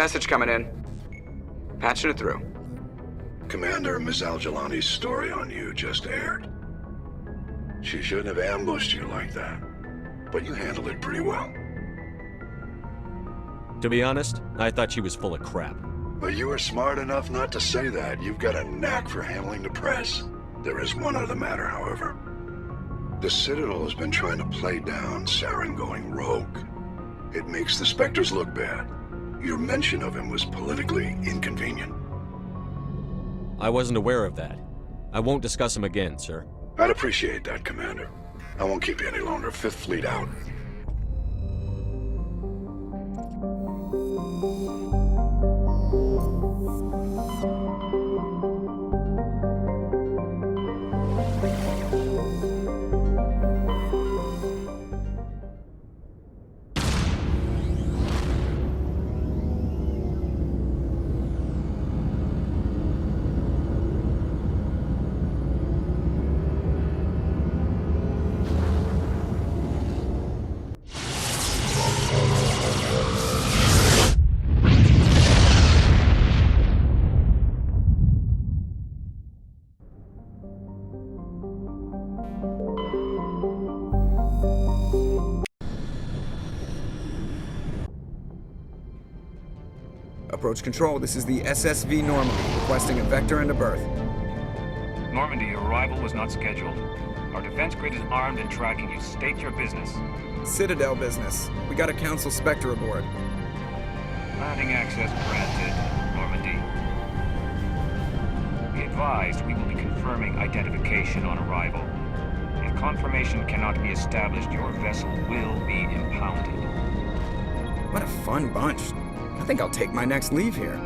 Message coming in. Patching it through. Commander, Miss Al-Jalani's story on you just aired. She shouldn't have ambushed you like that, but you handled it pretty well. To be honest, I thought she was full of crap. But you were smart enough not to say that. You've got a knack for handling the press. There is one other matter, however. The Citadel has been trying to play down Saren going rogue. It makes the Spectres look bad. Your mention of him was politically inconvenient. I wasn't aware of that. I won't discuss him again, sir. I'd appreciate that, Commander. I won't keep you any longer. Fifth Fleet out. Approach control, this is the SSV Normandy, requesting a vector and a berth. Normandy, your arrival was not scheduled. Our defense grid is armed and tracking you. State your business. Citadel business. We got a Council Spectre aboard. Landing access granted, Normandy. Be advised, we will be confirming identification on arrival. If confirmation cannot be established, your vessel will be impounded. What a fun bunch. I think I'll take my next leave here.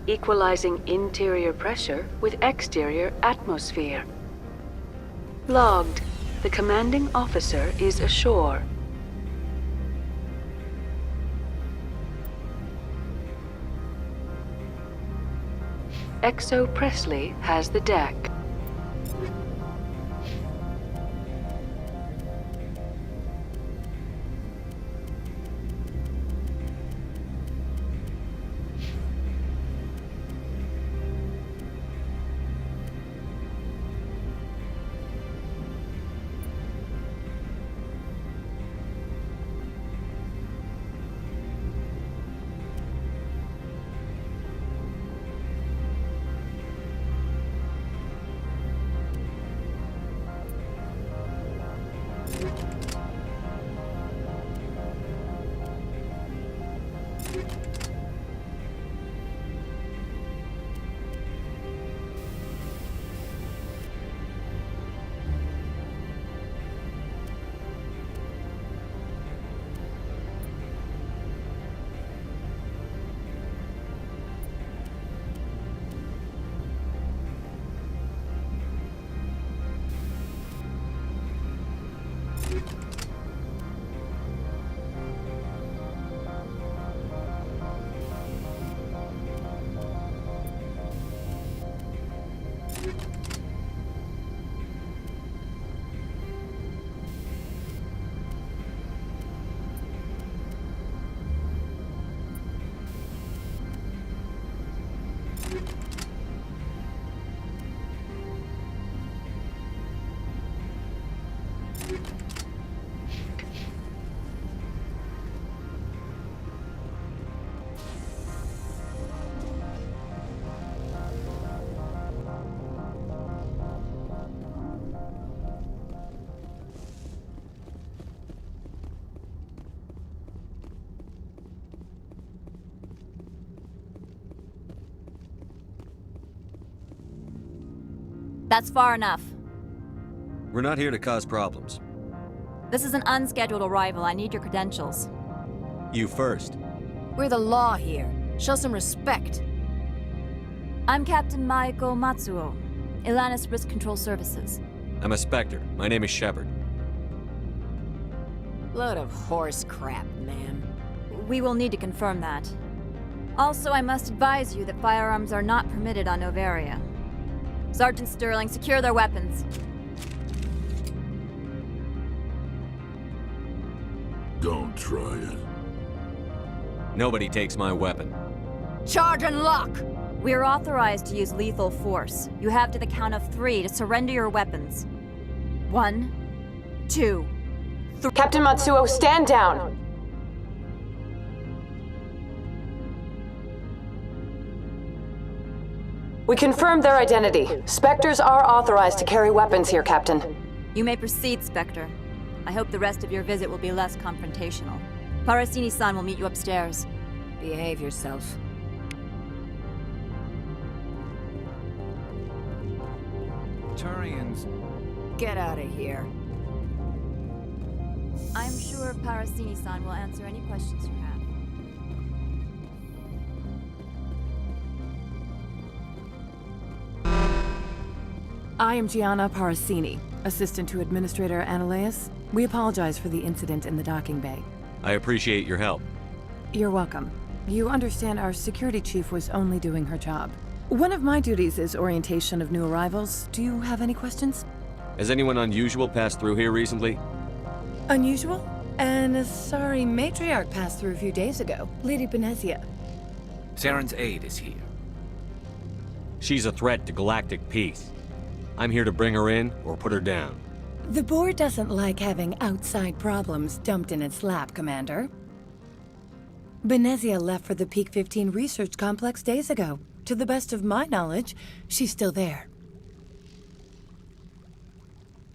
Equalizing interior pressure with exterior atmosphere. Logged. The commanding officer is ashore. Exo Presley has the deck. That's far enough. We're not here to cause problems. This is an unscheduled arrival. I need your credentials. You first. We're the law here. Show some respect. I'm Captain Maiko Matsuo, Ilanis Risk Control Services. I'm a Spectre. My name is Shepard. Load of horse crap, man. We will need to confirm that. Also, I must advise you that firearms are not permitted on Noveria. Sergeant Sterling, secure their weapons. Don't try it. Nobody takes my weapon. Charge and lock! We are authorized to use lethal force. You have to the count of 3 to surrender your weapons. 1, 2, 3. Captain Matsuo, stand down! We confirmed their identity. Spectres are authorized to carry weapons here, Captain. You may proceed, Spectre. I hope the rest of your visit will be less confrontational. Parasini-san will meet you upstairs. Behave yourself. Turians. Get out of here. I'm sure Parasini-san will answer any questions you have. I am Gianna Parasini, assistant to Administrator Analeas. We apologize for the incident in the docking bay. I appreciate your help. You're welcome. You understand our security chief was only doing her job. One of my duties is orientation of new arrivals. Do you have any questions? Has anyone unusual passed through here recently? Unusual? An Asari matriarch passed through a few days ago. Lady Benezia. Saren's aide is here. She's a threat to galactic peace. I'm here to bring her in or put her down. The board doesn't like having outside problems dumped in its lap, Commander. Benezia left for the Peak 15 research complex days ago. To the best of my knowledge, she's still there.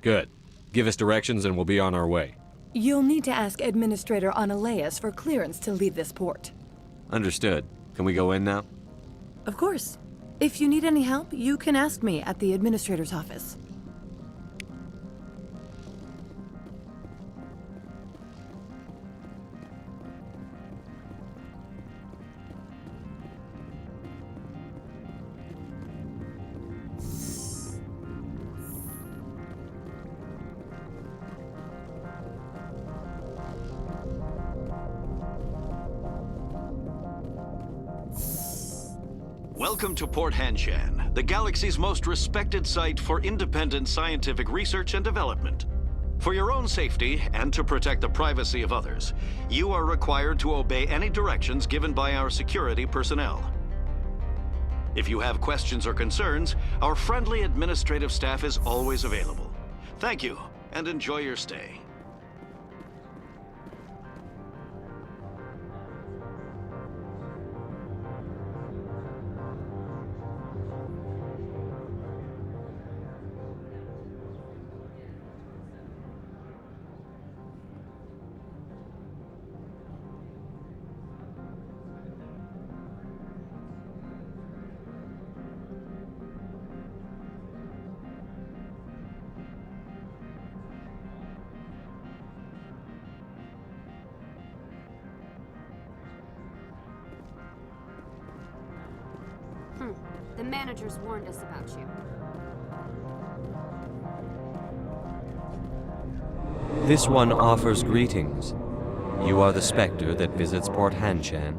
Good. Give us directions and we'll be on our way. You'll need to ask Administrator Analeas for clearance to leave this port. Understood. Can we go in now? Of course. If you need any help, you can ask me at the Administrator's office. Welcome to Port Hanshan, the galaxy's most respected site for independent scientific research and development. For your own safety and to protect the privacy of others, you are required to obey any directions given by our security personnel. If you have questions or concerns, our friendly administrative staff is always available. Thank you, and enjoy your stay. The managers warned us about you. This one offers greetings. You are the Spectre that visits Port Hanshan.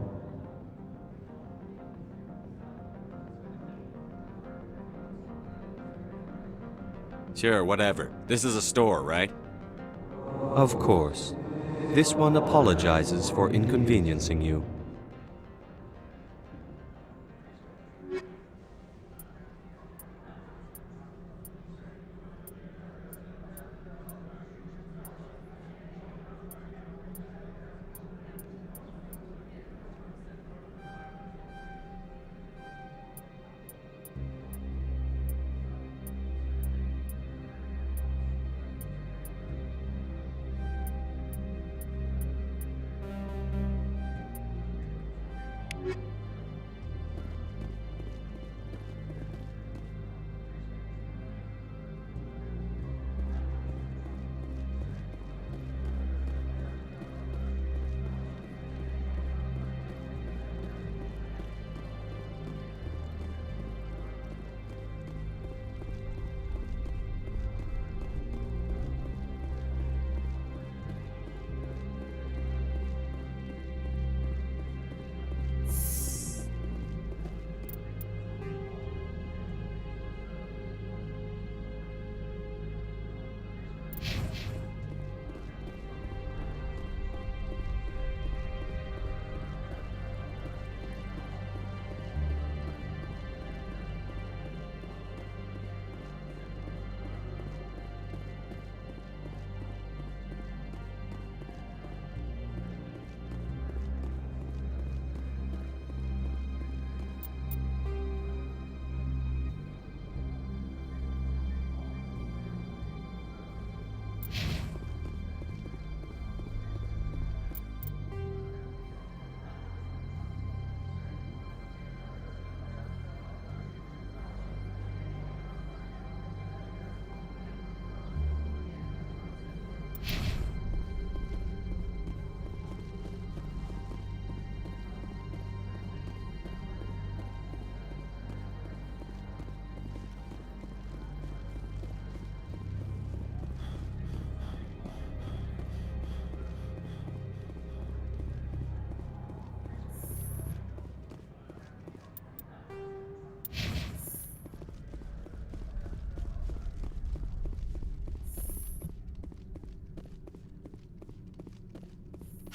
Sure, whatever. This is a store, right? Of course. This one apologizes for inconveniencing you.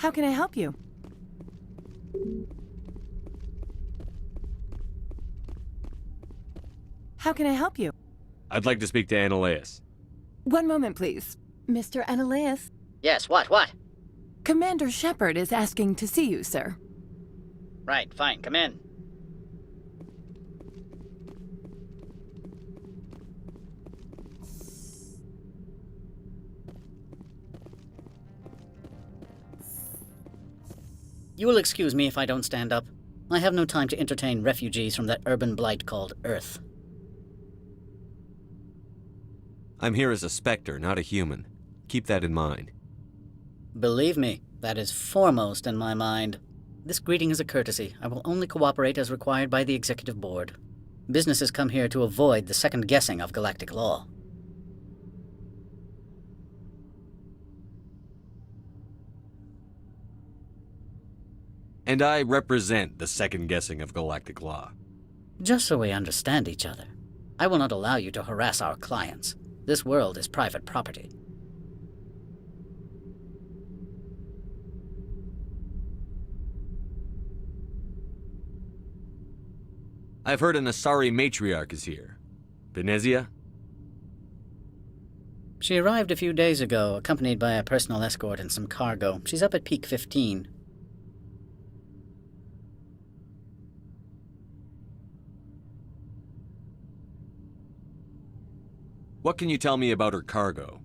How can I help you? How can I help you? I'd like to speak to Annaleus. One moment, please. Mr. Annaleus. Yes, what? Commander Shepard is asking to see you, sir. Right, fine, come in. You will excuse me if I don't stand up. I have no time to entertain refugees from that urban blight called Earth. I'm here as a Spectre, not a human. Keep that in mind. Believe me, that is foremost in my mind. This greeting is a courtesy. I will only cooperate as required by the Executive Board. Businesses come here to avoid the second guessing of galactic law. And I represent the second guessing of galactic law. Just so we understand each other, I will not allow you to harass our clients. This world is private property. I've heard an Asari matriarch is here. Benezia? She arrived a few days ago, accompanied by a personal escort and some cargo. She's up at Peak 15. What can you tell me about her cargo?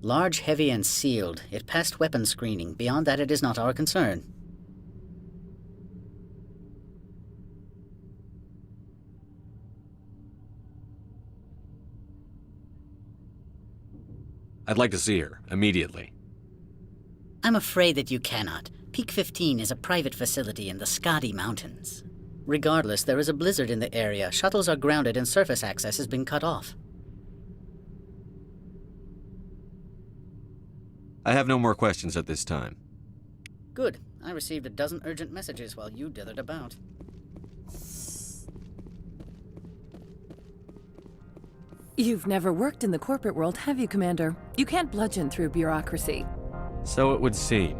Large, heavy, and sealed. It passed weapons screening. Beyond that, it is not our concern. I'd like to see her, immediately. I'm afraid that you cannot. Peak 15 is a private facility in the Skadi Mountains. Regardless, there is a blizzard in the area. Shuttles are grounded and surface access has been cut off. I have no more questions at this time. Good. I received a dozen urgent messages while you dithered about. You've never worked in the corporate world, have you, Commander? You can't bludgeon through bureaucracy. So it would seem.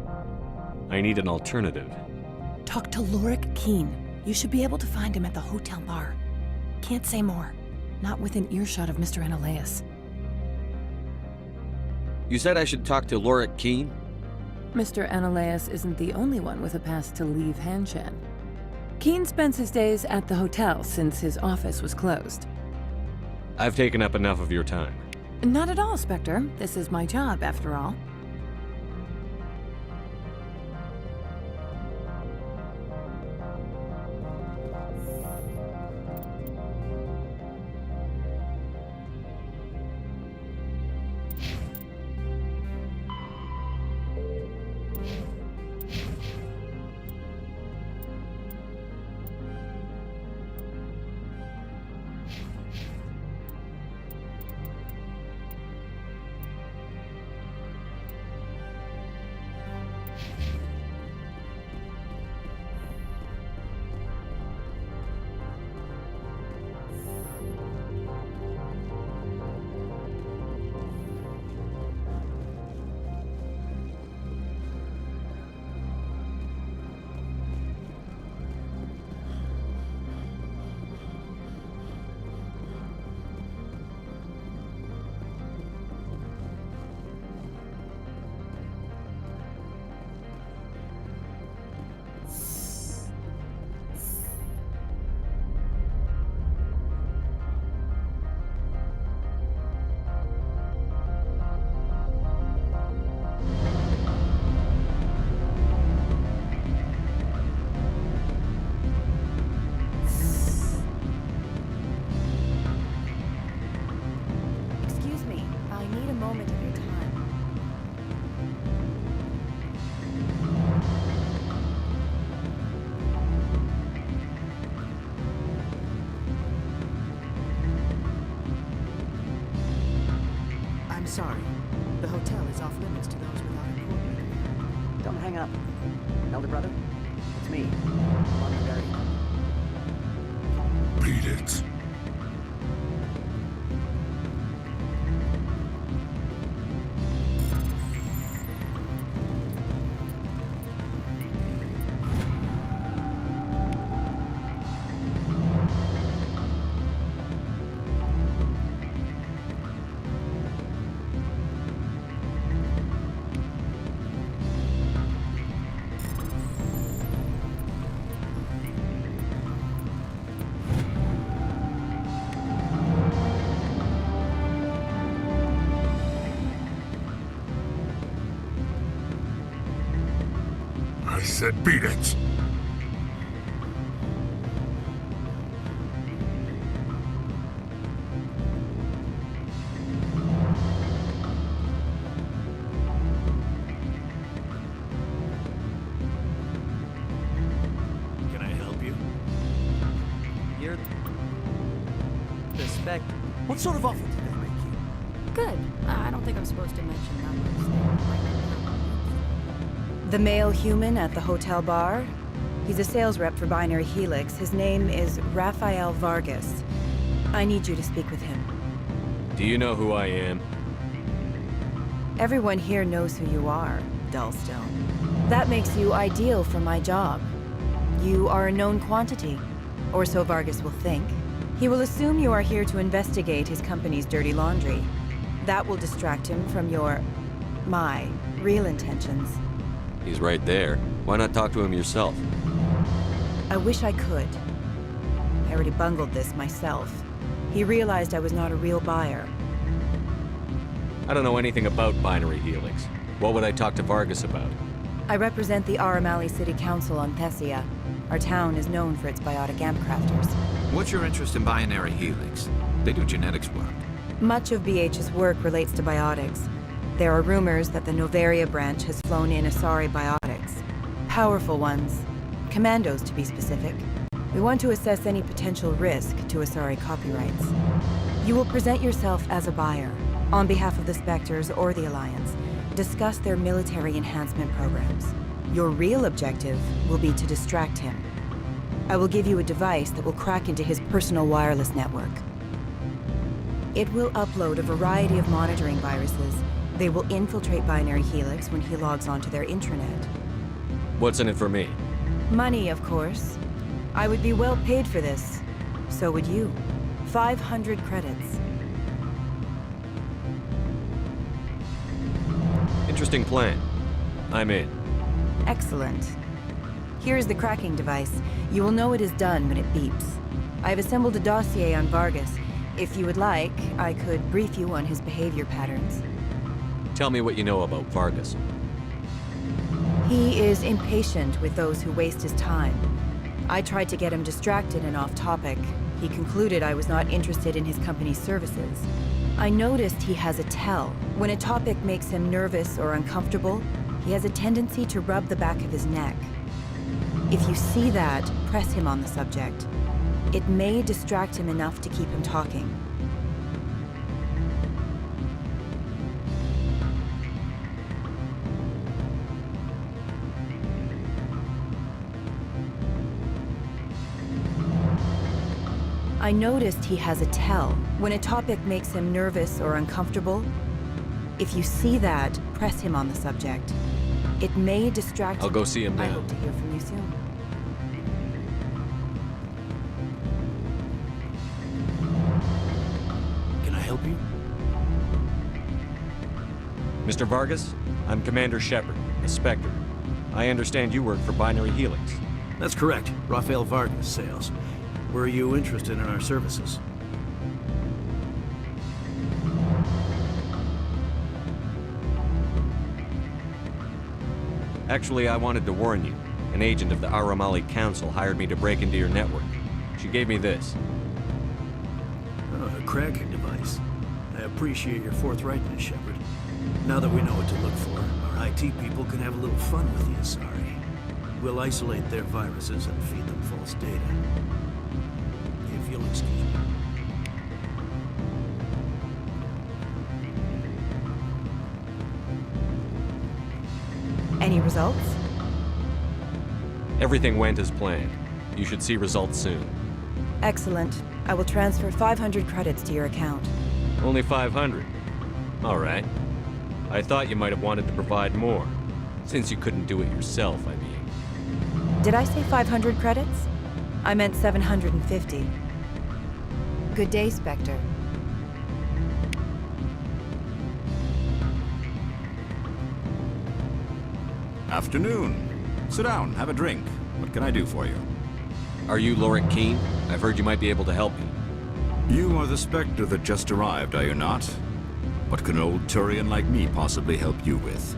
I need an alternative. Talk to Lorik Keen. You should be able to find him at the hotel bar. Can't say more. Not within earshot of Mr. Annaleus. You said I should talk to Lorik Keen? Mr. Annaleus isn't the only one with a pass to leave Hanshan. Keen spends his days at the hotel since his office was closed. I've taken up enough of your time. Not at all, Spectre. This is my job, after all. Sorry. The hotel is off limits to those without a court. Don't hang up. Elder brother, it's me, Londonderry. Beat it. said beat it. Can I help you? You're the spec. What sort of offer did they make you? Good. I don't think I'm supposed to mention numbers. The male human at the hotel bar? He's a sales rep for Binary Helix. His name is Rafael Vargas. I need you to speak with him. Do you know who I am? Everyone here knows who you are, Dullstone. That makes you ideal for my job. You are a known quantity, or so Vargas will think. He will assume you are here to investigate his company's dirty laundry. That will distract him from my real intentions. He's right there. Why not talk to him yourself? I wish I could. I already bungled this myself. He realized I was not a real buyer. I don't know anything about Binary Helix. What would I talk to Vargas about? I represent the Aramali City Council on Thessia. Our town is known for its biotic amp crafters. What's your interest in Binary Helix? They do genetics work. Much of BH's work relates to biotics. There are rumors that the Noveria branch has flown in Asari biotics. Powerful ones. Commandos, to be specific. We want to assess any potential risk to Asari copyrights. You will present yourself as a buyer, on behalf of the Spectres or the Alliance. Discuss their military enhancement programs. Your real objective will be to distract him. I will give you a device that will crack into his personal wireless network. It will upload a variety of monitoring viruses. They will infiltrate Binary Helix when he logs onto their intranet. What's in it for me? Money, of course. I would be well paid for this. So would you. 500 credits. Interesting plan. I'm in. Excellent. Here is the cracking device. You will know it is done when it beeps. I have assembled a dossier on Vargas. If you would like, I could brief you on his behavior patterns. Tell me what you know about Vargas. He is impatient with those who waste his time. I tried to get him distracted and off topic. He concluded I was not interested in his company's services. I noticed he has a tell. When a topic makes him nervous or uncomfortable, he has a tendency to rub the back of his neck. If you see that, press him on the subject. It may distract him enough to keep him talking. I noticed he has a tell. When a topic makes him nervous or uncomfortable, if you see that, press him on the subject. It may distract him. I'll go see him now. I hope to hear from you soon. Can I help you? Mr. Vargas, I'm Commander Shepard, a Spectre. I understand you work for Binary Helix. That's correct. Rafael Vargas, sales. Were you interested in our services? Actually, I wanted to warn you. An agent of the Aramali Council hired me to break into your network. She gave me this. Oh, a cracking device. I appreciate your forthrightness, Shepard. Now that we know what to look for, our IT people can have a little fun with the Asari. We'll isolate their viruses and feed them false data. If you'll excuse me. Any results? Everything went as planned. You should see results soon. Excellent. I will transfer 500 credits to your account. Only 500. All right. I thought you might have wanted to provide more. Since you couldn't do it yourself, I mean. Did I say 500 credits? I meant 750. Good day, Spectre. Afternoon. Sit down, have a drink. What can I do for you? Are you Lorik Keene? I've heard you might be able to help me. You are the Spectre that just arrived, are you not? What can an old Turian like me possibly help you with?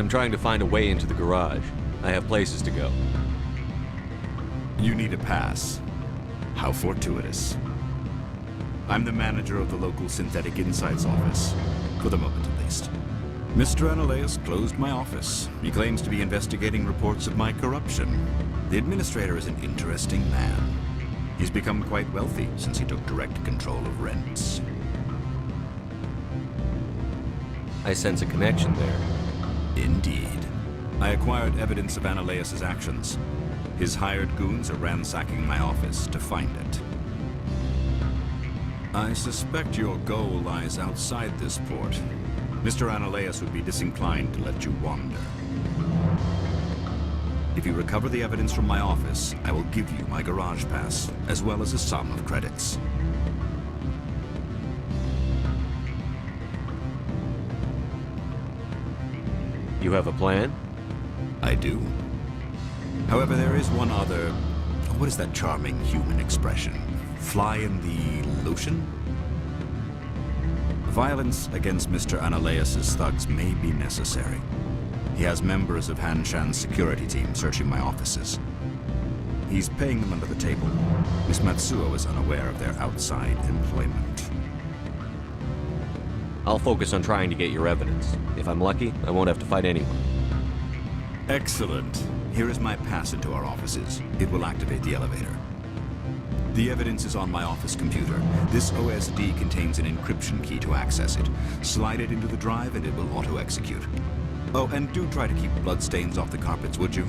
I'm trying to find a way into the garage. I have places to go. You need a pass. How fortuitous. I'm the manager of the local Synthetic Insights office. For the moment, at least. Mr. Analaeus closed my office. He claims to be investigating reports of my corruption. The administrator is an interesting man. He's become quite wealthy since he took direct control of rents. I sense a connection there. Indeed. I acquired evidence of Analaeus' actions. His hired goons are ransacking my office to find it. I suspect your goal lies outside this port. Mr. Analaeus would be disinclined to let you wander. If you recover the evidence from my office, I will give you my garage pass, as well as a sum of credits. You have a plan? I do. However, there is one other... What is that charming human expression? Fly in the lotion? Violence against Mr. Analaeus' thugs may be necessary. He has members of Han Shan's security team searching my offices. He's paying them under the table. Miss Matsuo is unaware of their outside employment. I'll focus on trying to get your evidence. If I'm lucky, I won't have to fight anyone. Excellent. Here is my pass into our offices. It will activate the elevator. The evidence is on my office computer. This OSD contains an encryption key to access it. Slide it into the drive and it will auto-execute. Oh, and do try to keep bloodstains off the carpets, would you?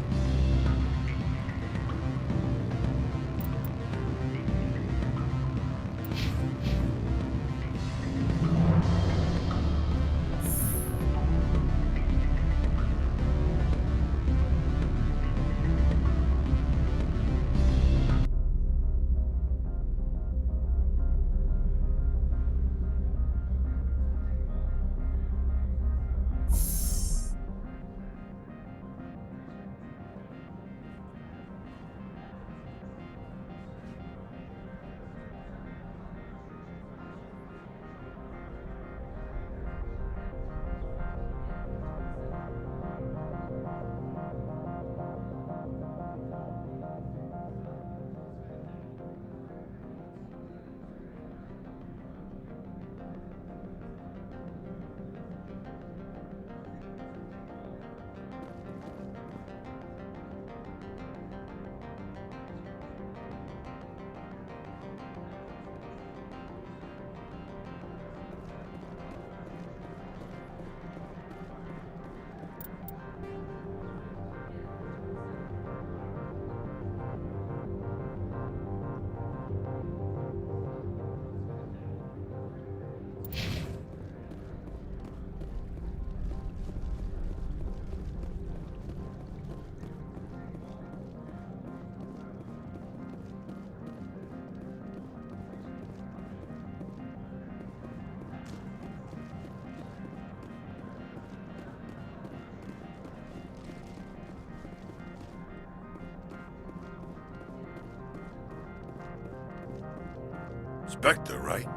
Spectre, right?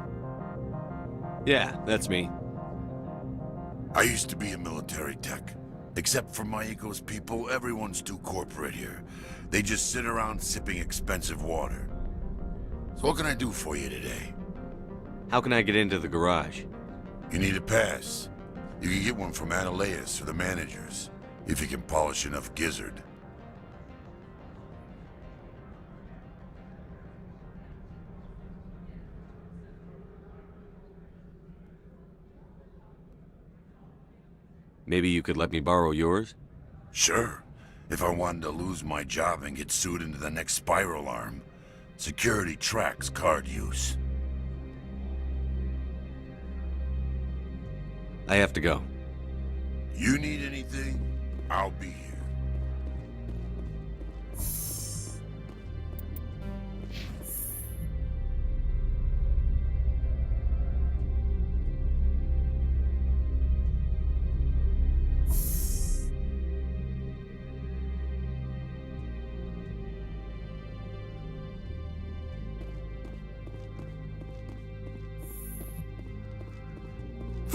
Yeah, that's me. I used to be a military tech. Except for Maiko's people, everyone's too corporate here. They just sit around sipping expensive water. So what can I do for you today? How can I get into the garage? You need a pass. You can get one from Analaeus or the managers, if you can polish enough gizzard. Maybe you could let me borrow yours? Sure. If I wanted to lose my job and get sued into the next spiral arm. Security tracks card use. I have to go. You need anything, I'll be here.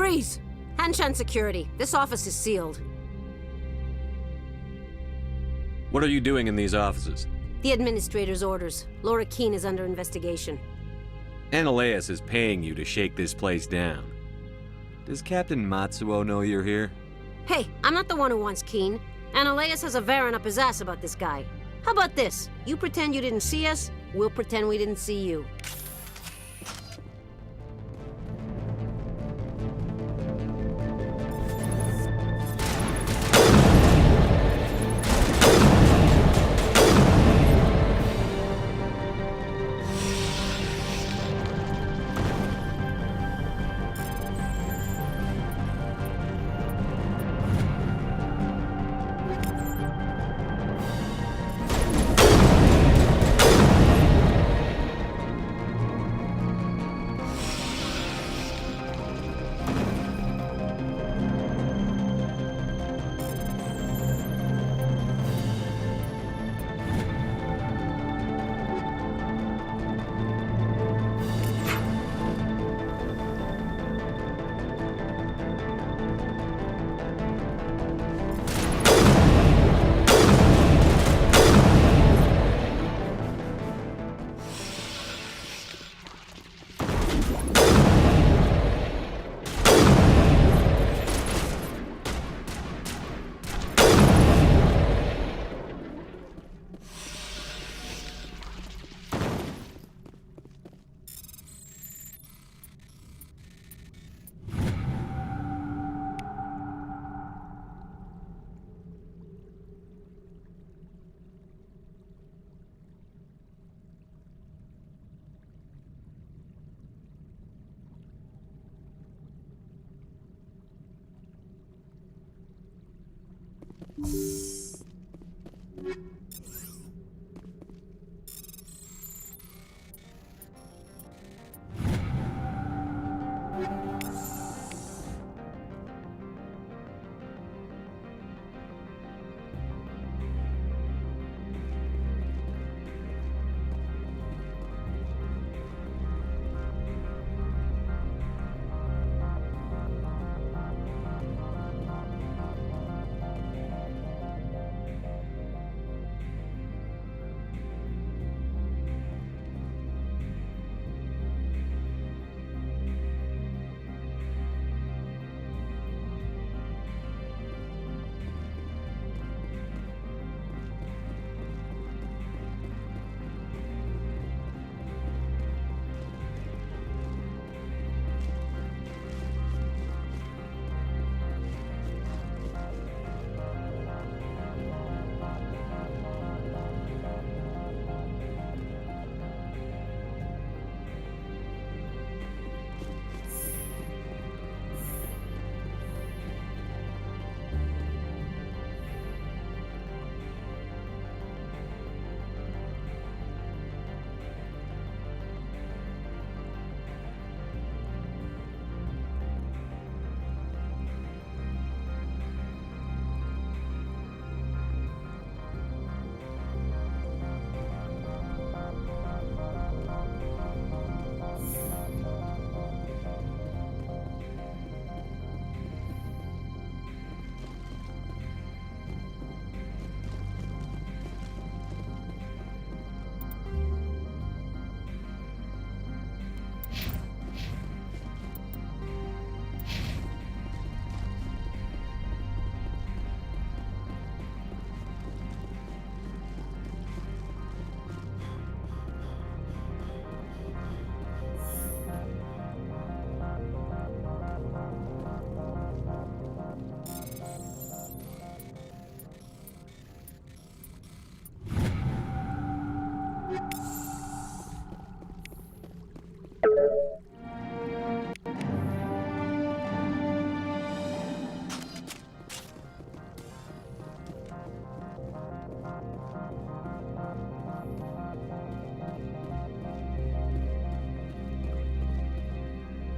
Freeze! Han Shan Security. This office is sealed. What are you doing in these offices? The administrator's orders. Laura Keene is under investigation. Analeus is paying you to shake this place down. Does Captain Matsuo know you're here? Hey, I'm not the one who wants Keene. Analeus has a Varen up his ass about this guy. How about this? You pretend you didn't see us, we'll pretend we didn't see you.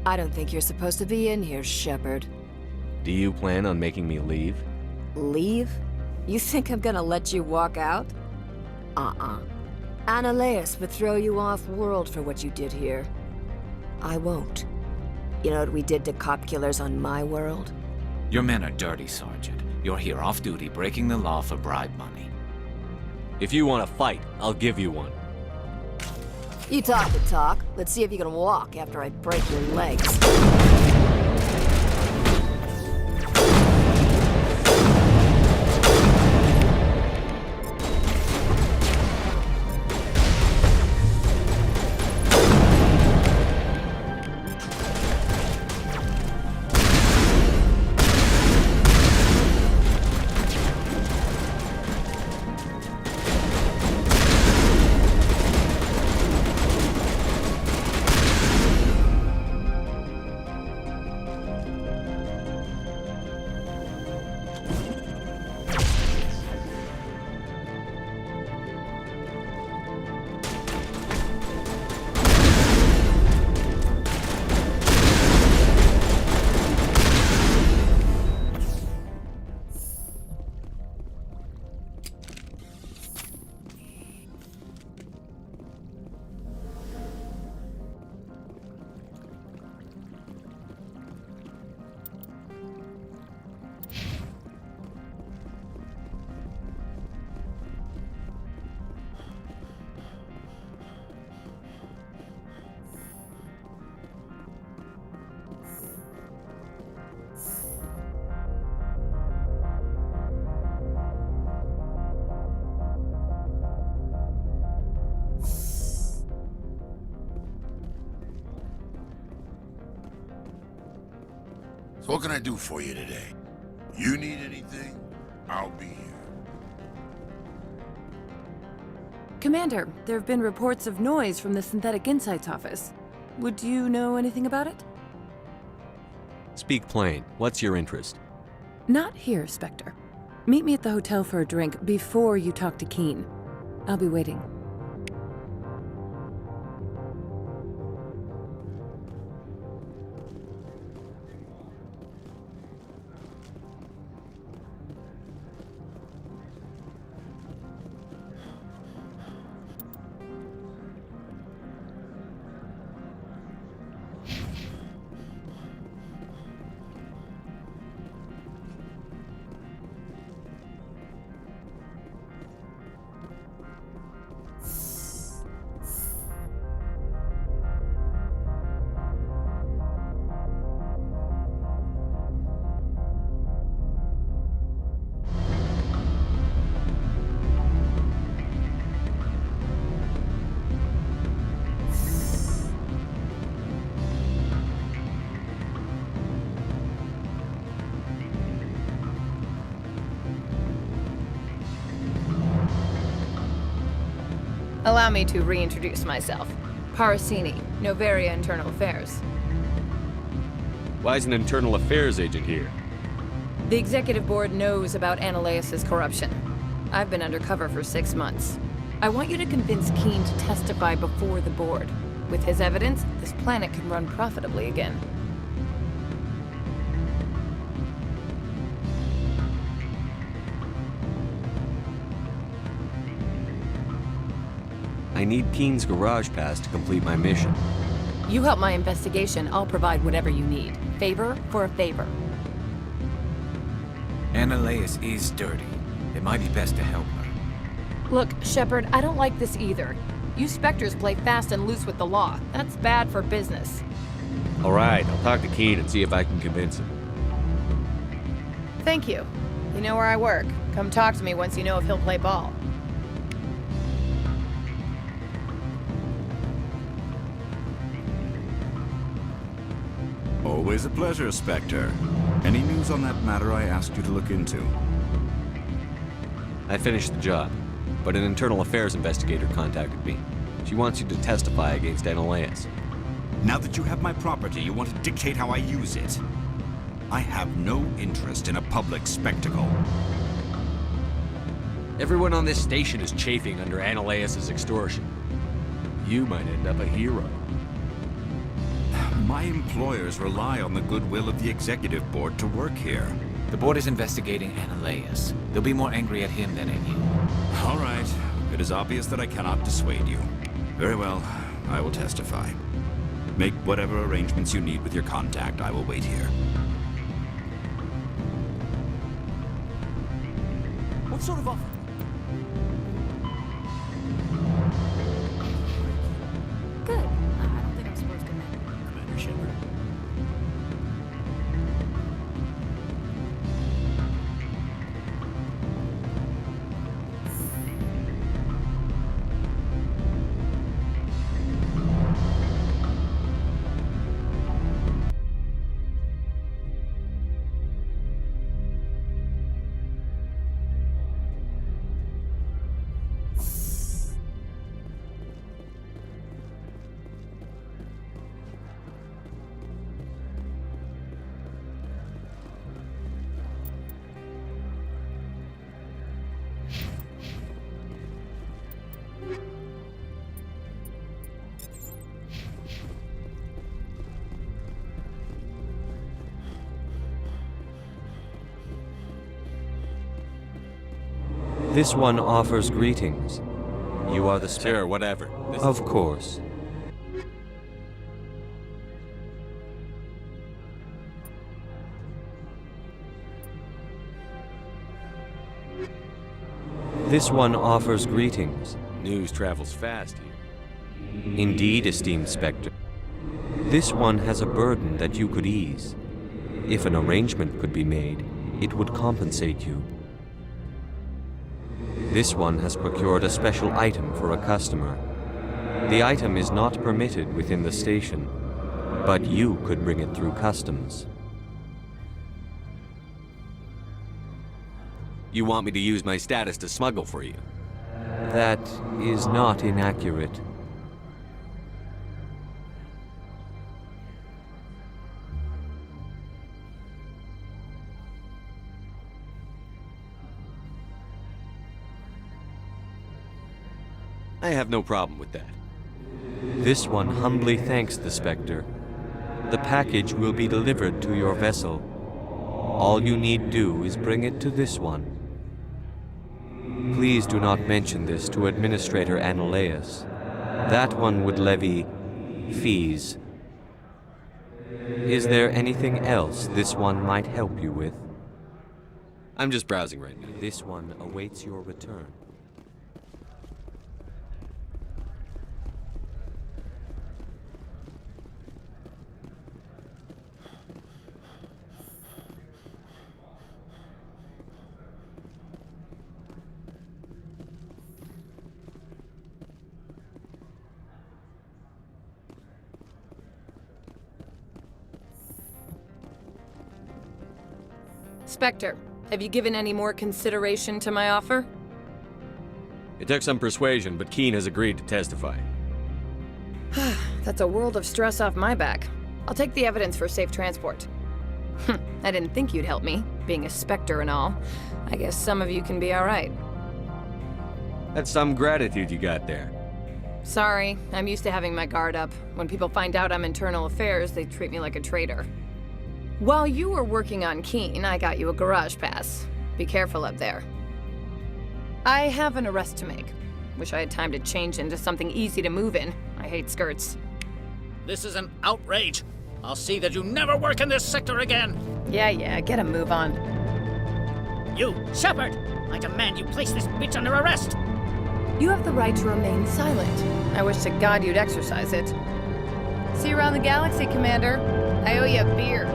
I don't think you're supposed to be in here, Shepard. Do you plan on making me leave? Leave? You think I'm gonna let you walk out? Analeus would throw you off-world for what you did here. I won't. You know what we did to cop killers on my world? Your men are dirty, Sergeant. You're here off-duty breaking the law for bribe money. If you want to fight, I'll give you one. You talk the talk. Let's see if you can walk after I break your legs. So what can I do for you today? You need anything? I'll be here. Commander, there have been reports of noise from the Synthetic Insights office. Would you know anything about it? Speak plain. What's your interest? Not here, Spectre. Meet me at the hotel for a drink before you talk to Keen. I'll be waiting. Allow me to reintroduce myself. Parasini, Noveria Internal Affairs. Why is an internal affairs agent here? The executive board knows about Ananias' corruption. I've been undercover for 6 months. I want you to convince Keen to testify before the board. With his evidence, this planet can run profitably again. I need Keen's garage pass to complete my mission. You help my investigation, I'll provide whatever you need. Favor for a favor. Ananias is dirty. It might be best to help her. Look, Shepard, I don't like this either. You Spectres play fast and loose with the law. That's bad for business. All right, I'll talk to Keen and see if I can convince him. Thank you. You know where I work. Come talk to me once you know if he'll play ball. Always a pleasure, Spectre. Any news on that matter I asked you to look into? I finished the job, but an internal affairs investigator contacted me. She wants you to testify against Ananias. Now that you have my property, you want to dictate how I use it. I have no interest in a public spectacle. Everyone on this station is chafing under Ananias' extortion. You might end up a hero. My employers rely on the goodwill of the executive board to work here. The board is investigating Ananias. They'll be more angry at him than at you. All right. It is obvious that I cannot dissuade you. Very well. I will testify. Make whatever arrangements you need with your contact. I will wait here. What sort of offer? This one offers greetings. You are the Sure, whatever. Of course. This one offers greetings. News travels fast here. Indeed, esteemed Spectre. This one has a burden that you could ease. If an arrangement could be made, it would compensate you. This one has procured a special item for a customer. The item is not permitted within the station, but you could bring it through customs. You want me to use my status to smuggle for you? That is not inaccurate. I have no problem with that. This one humbly thanks the Spectre. The package will be delivered to your vessel. All you need do is bring it to this one. Please do not mention this to Administrator Analaeus. That one would levy fees. Is there anything else this one might help you with? I'm just browsing right now. This one awaits your return. Spectre, have you given any more consideration to my offer? It took some persuasion, but Keen has agreed to testify. That's a world of stress off my back. I'll take the evidence for safe transport. I didn't think you'd help me, being a Spectre and all. I guess some of you can be alright. That's some gratitude you got there. Sorry, I'm used to having my guard up. When people find out I'm internal affairs, they treat me like a traitor. While you were working on Keen, I got you a garage pass. Be careful up there. I have an arrest to make. Wish I had time to change into something easy to move in. I hate skirts. This is an outrage. I'll see that you never work in this sector again. Yeah, get a move on. You, Shepard! I demand you place this bitch under arrest! You have the right to remain silent. I wish to God you'd exercise it. See you around the galaxy, Commander. I owe you a beer.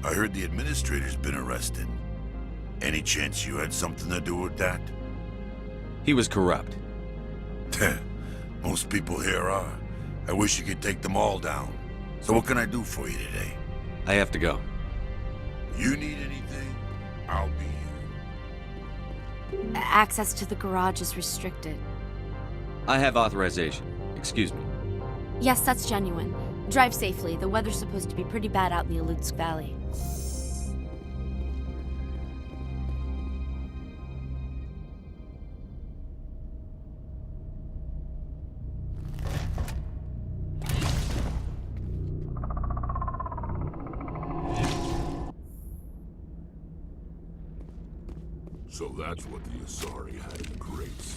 I heard the administrator's been arrested. Any chance you had something to do with that? He was corrupt. Most people here are. I wish you could take them all down. So what can I do for you today? I have to go. You need anything? I'll be here. Access to the garage is restricted. I have authorization. Excuse me. Yes, that's genuine. Drive safely. The weather's supposed to be pretty bad out in the Alutsk Valley. So that's what the Asari had in Grace.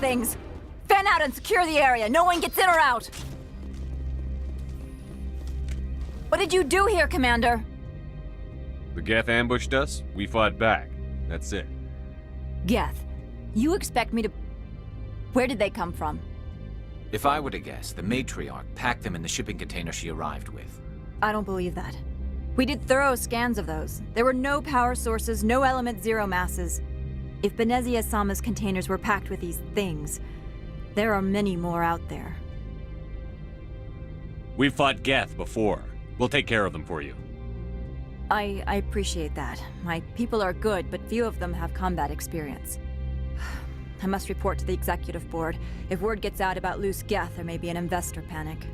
things! Fan out and secure the area. No one gets in or out. What did you do here, Commander? The Geth ambushed us. We fought back. That's it. Geth, you expect me to... Where did they come from? If I were to guess, the matriarch packed them in the shipping container she arrived with. I don't believe that. We did thorough scans of those. There were no power sources, no element zero masses. If Benezia Sama's containers were packed with these things, there are many more out there. We've fought Geth before. We'll take care of them for you. I appreciate that. My people are good, but few of them have combat experience. I must report to the executive board. If word gets out about loose Geth, there may be an investor panic.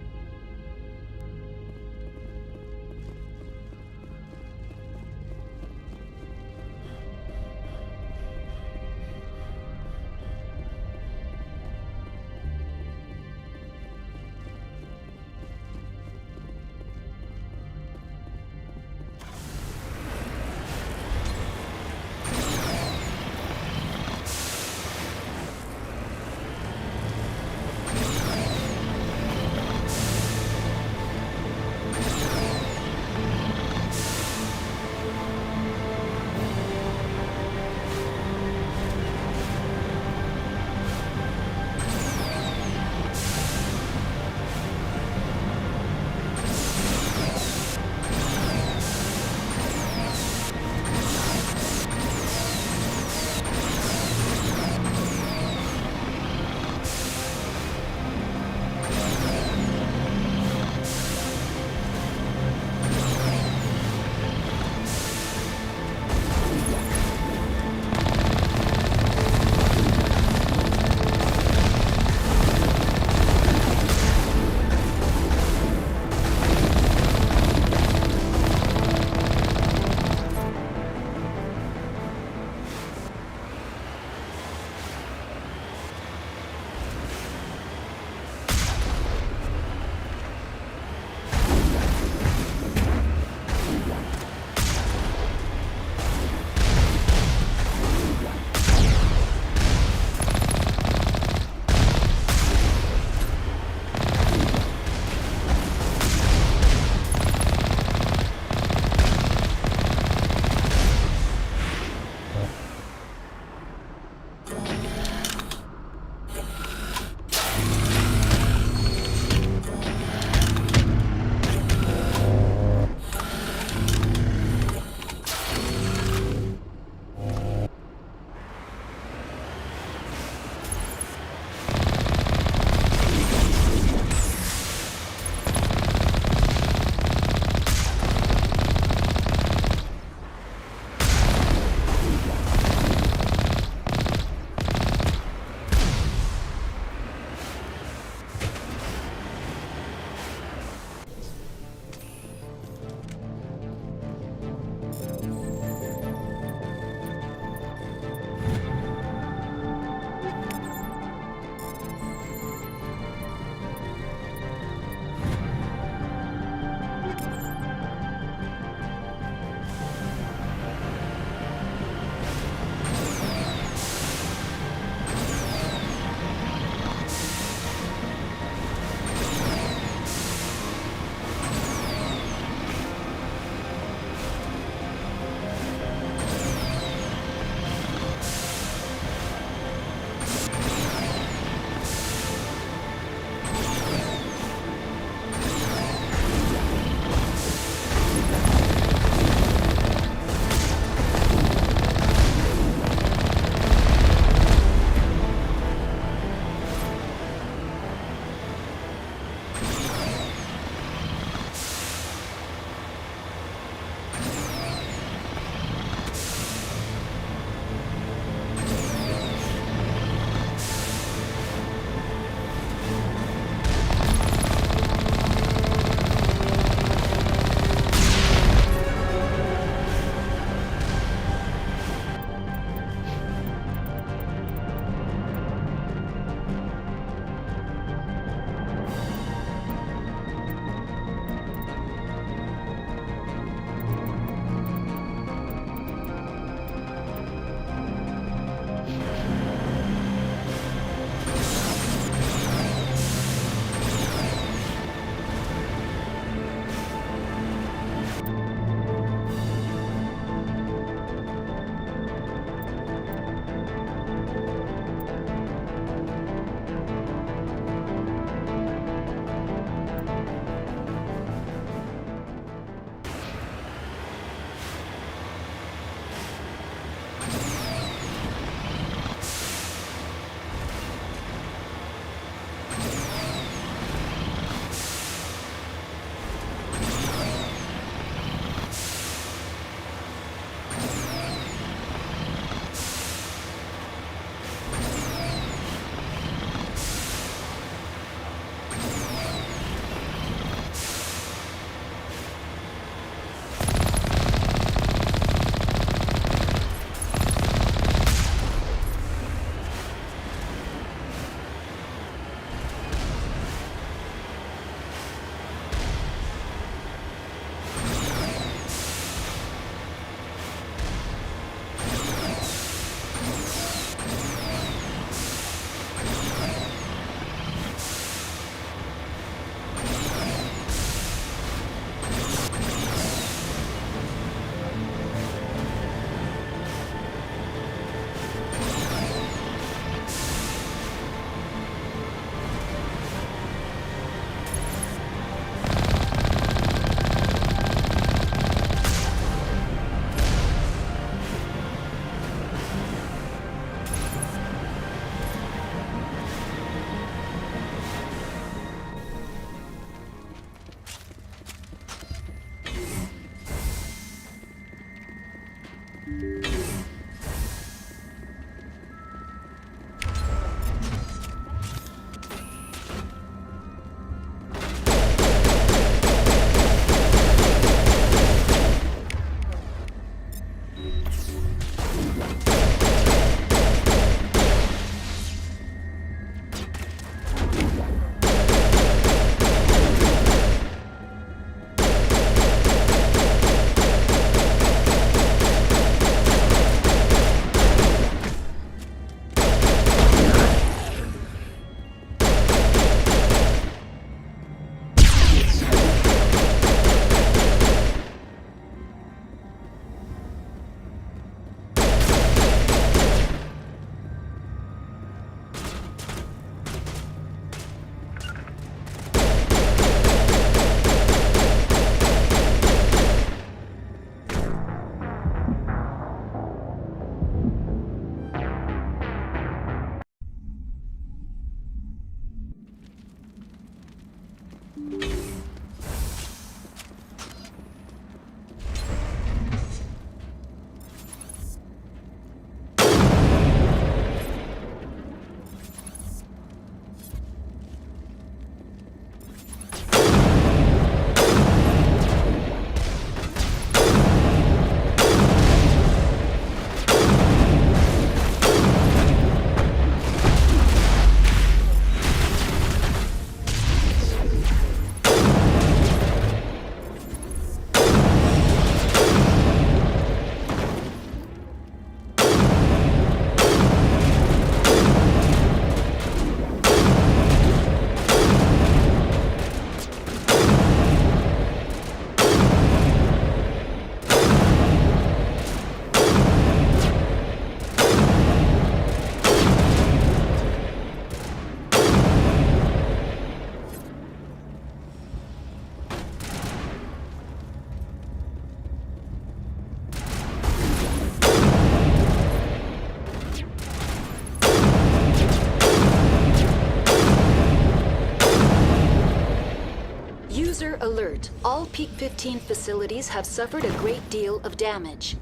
User alert. All Peak 15 facilities have suffered a great deal of damage.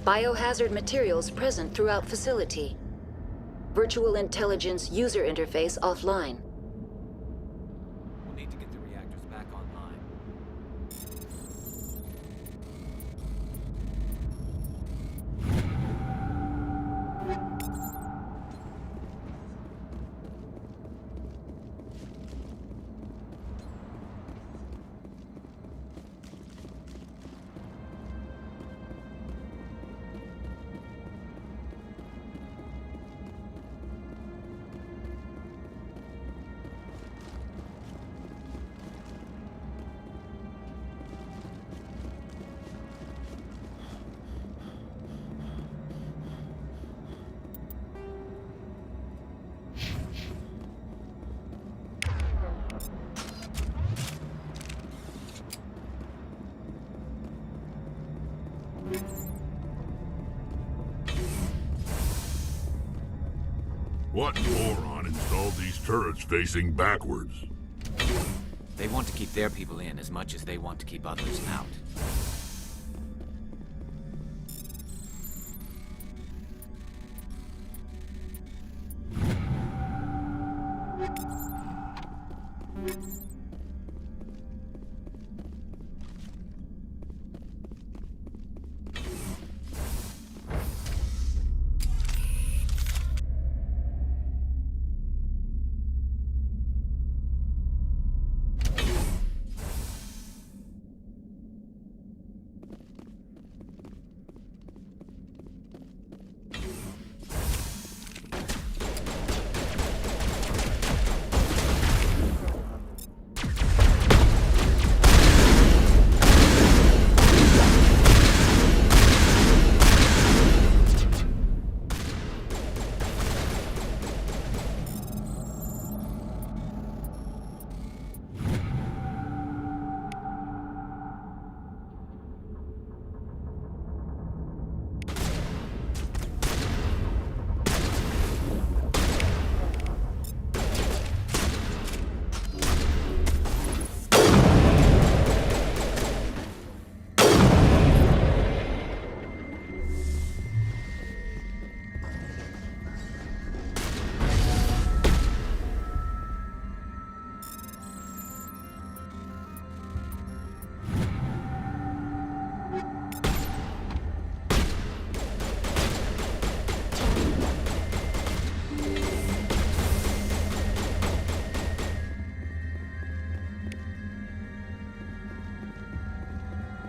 Biohazard materials present throughout facility. Virtual intelligence user interface offline. We'll need to get the reactors back online. What moron installed these turrets facing backwards? They want to keep their people in as much as they want to keep others out.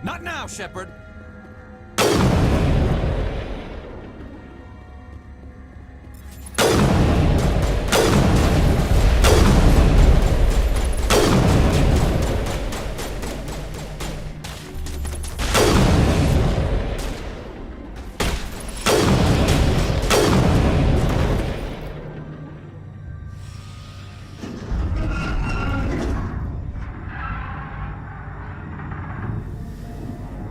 Not now, Shepard!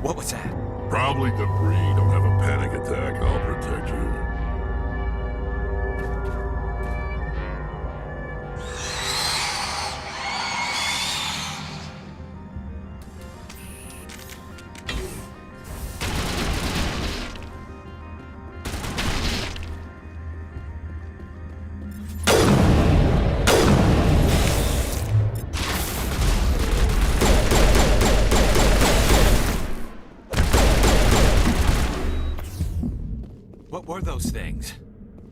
What was that? Probably debris. Don't have a panic attack. I'll protect you. What were those things?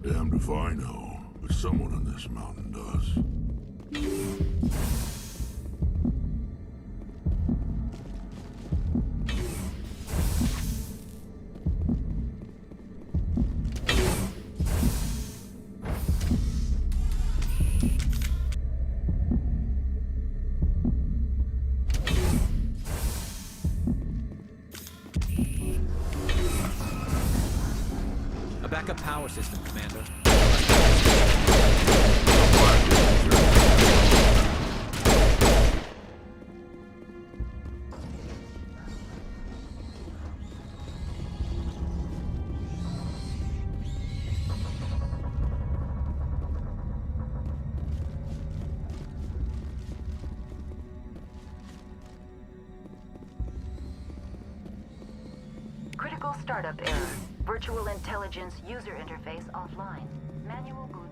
Damned if I know, but someone on this mountain does. A backup power system, Commander. Critical startup error. Virtual intelligence user interface offline. Manual boot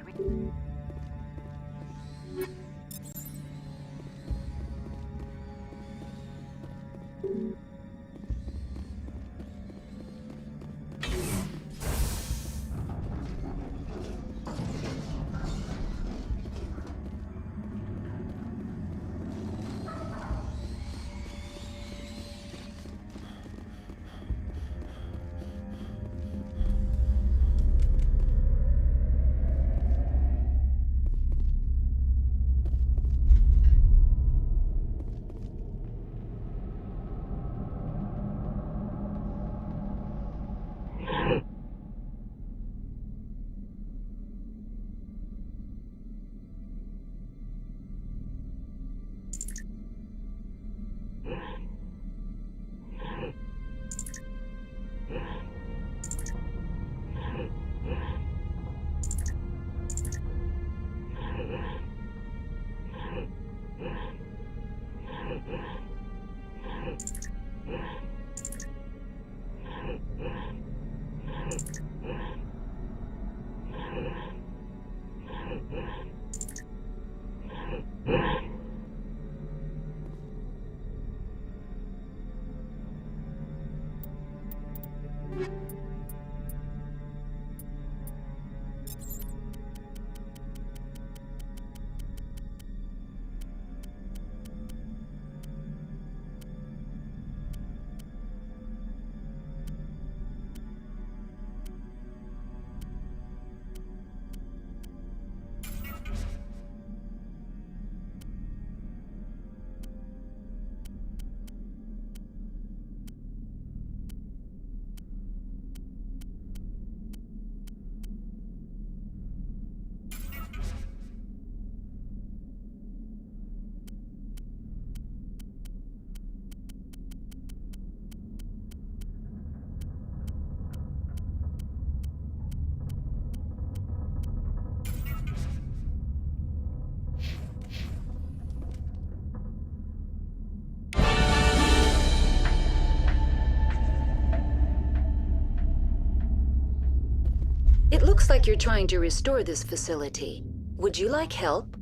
It looks like you're trying to restore this facility. Would you like help?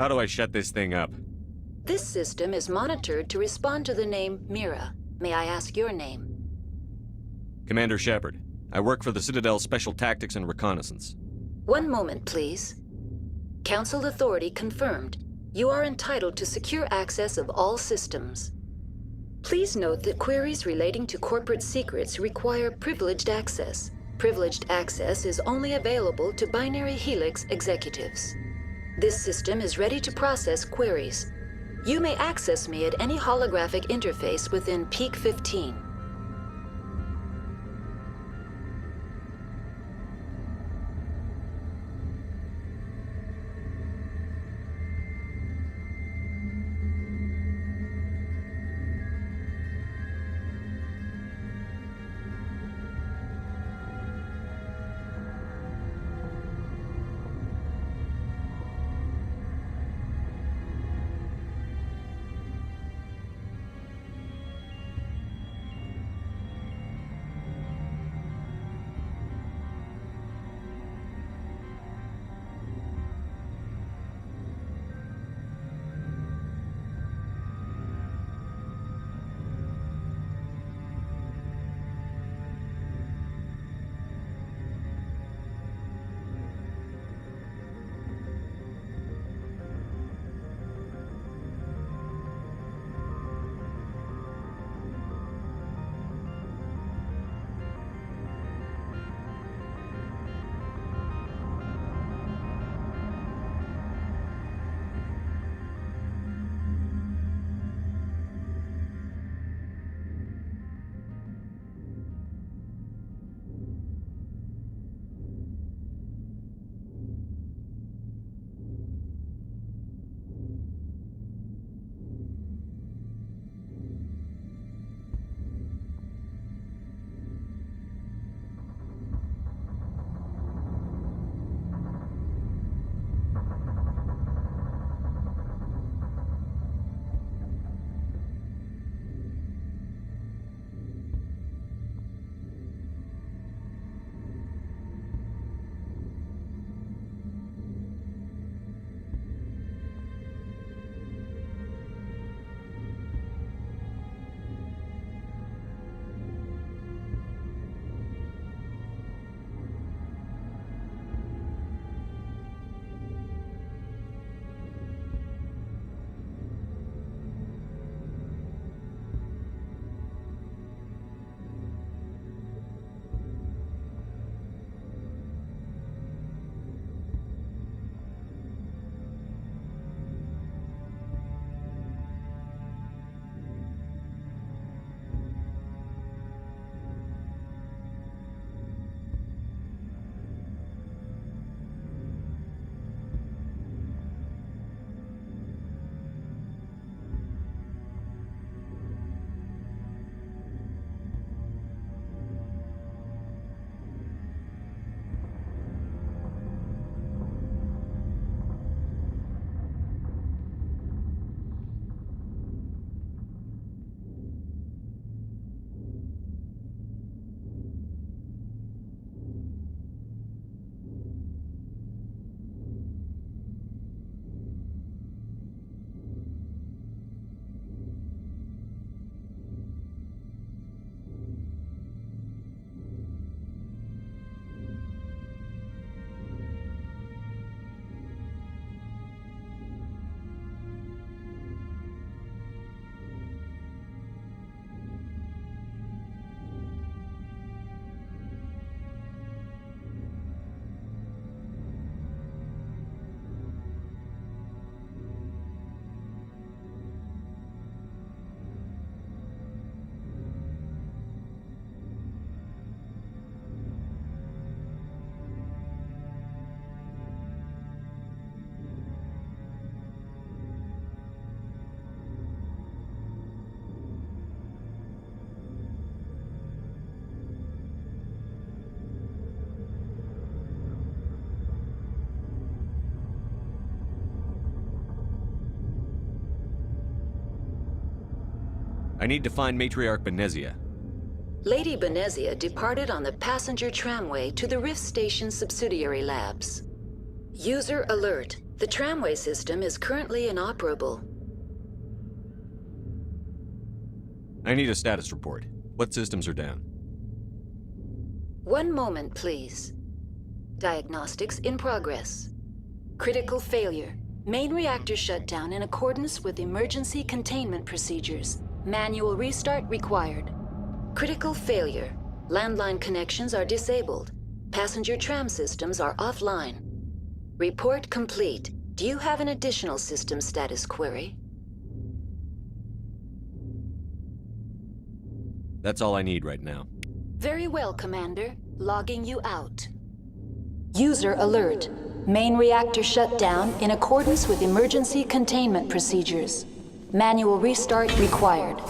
How do I shut this thing up? This system is monitored to respond to the name Mira. May I ask your name? Commander Shepard. I work for the Citadel's Special Tactics and Reconnaissance. One moment, please. Council authority confirmed. You are entitled to secure access of all systems. Please note that queries relating to corporate secrets require privileged access. Privileged access is only available to Binary Helix executives. This system is ready to process queries. You may access me at any holographic interface within Peak 15. I need to find Matriarch Benezia. Lady Benezia departed on the passenger tramway to the Rift Station subsidiary labs. User alert. The tramway system is currently inoperable. I need a status report. What systems are down? One moment, please. Diagnostics in progress. Critical failure. Main reactor shut down in accordance with emergency containment procedures. Manual restart required. Critical failure. Landline connections are disabled. Passenger tram systems are offline. Report complete. Do you have an additional system status query? That's all I need right now. Very well, Commander. Logging you out. User alert. Main reactor shut down in accordance with emergency containment procedures. Manual restart required.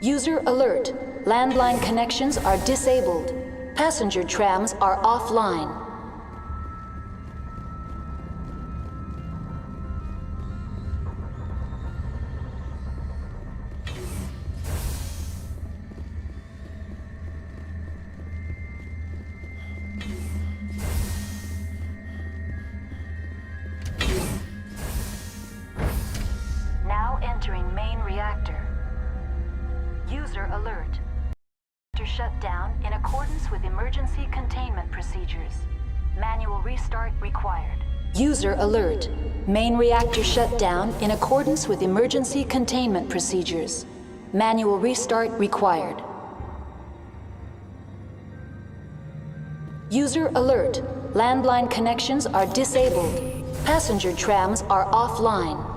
User alert. Landline connections are disabled. Passenger trams are offline. Now entering main reactor. User alert. Shut down in accordance with emergency containment procedures. Manual restart required. User alert. Main reactor shut down in accordance with emergency containment procedures. Manual restart required. User alert. Landline connections are disabled. Passenger trams are offline.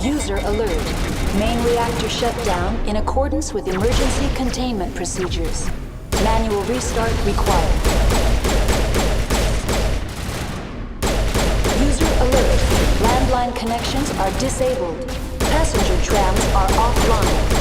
User alert. Main reactor shut down in accordance with emergency containment procedures. Manual restart required. User alert. Landline connections are disabled. Passenger trams are offline.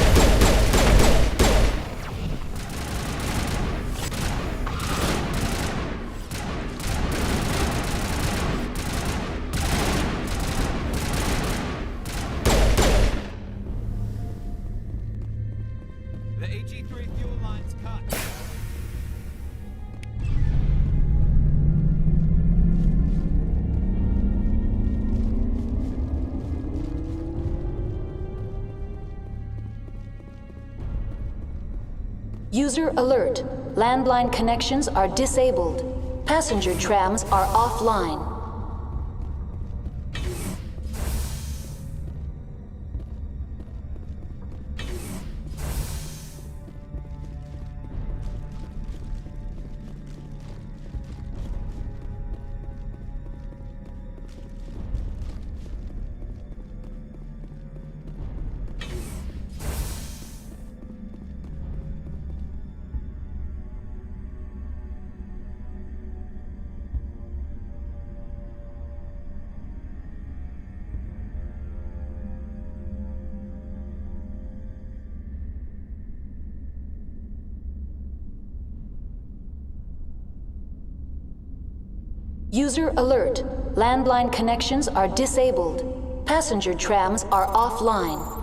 User alert. Landline connections are disabled. Passenger trams are offline. User alert. Landline connections are disabled. Passenger trams are offline.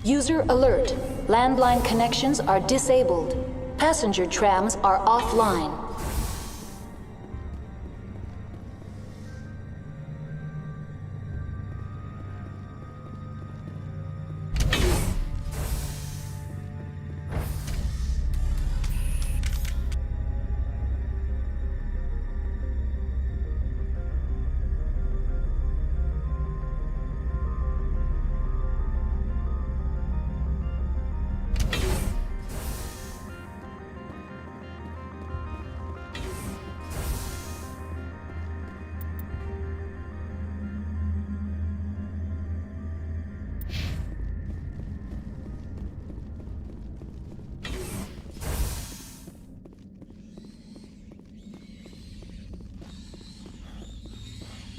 User alert. Landline connections are disabled. Passenger trams are offline.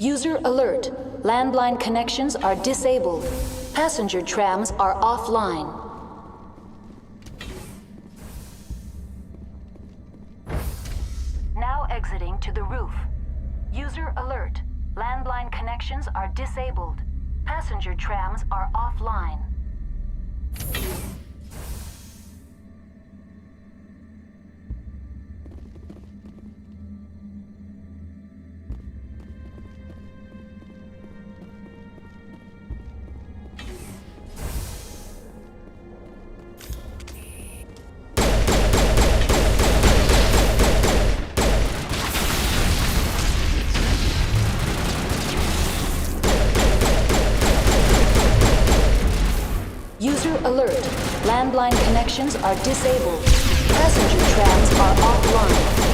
User alert. Landline connections are disabled. Passenger trams are offline. Now exiting to the roof. User alert. Landline connections are disabled. Passenger trams are offline. User alert. Landline connections are disabled. Passenger trams are offline.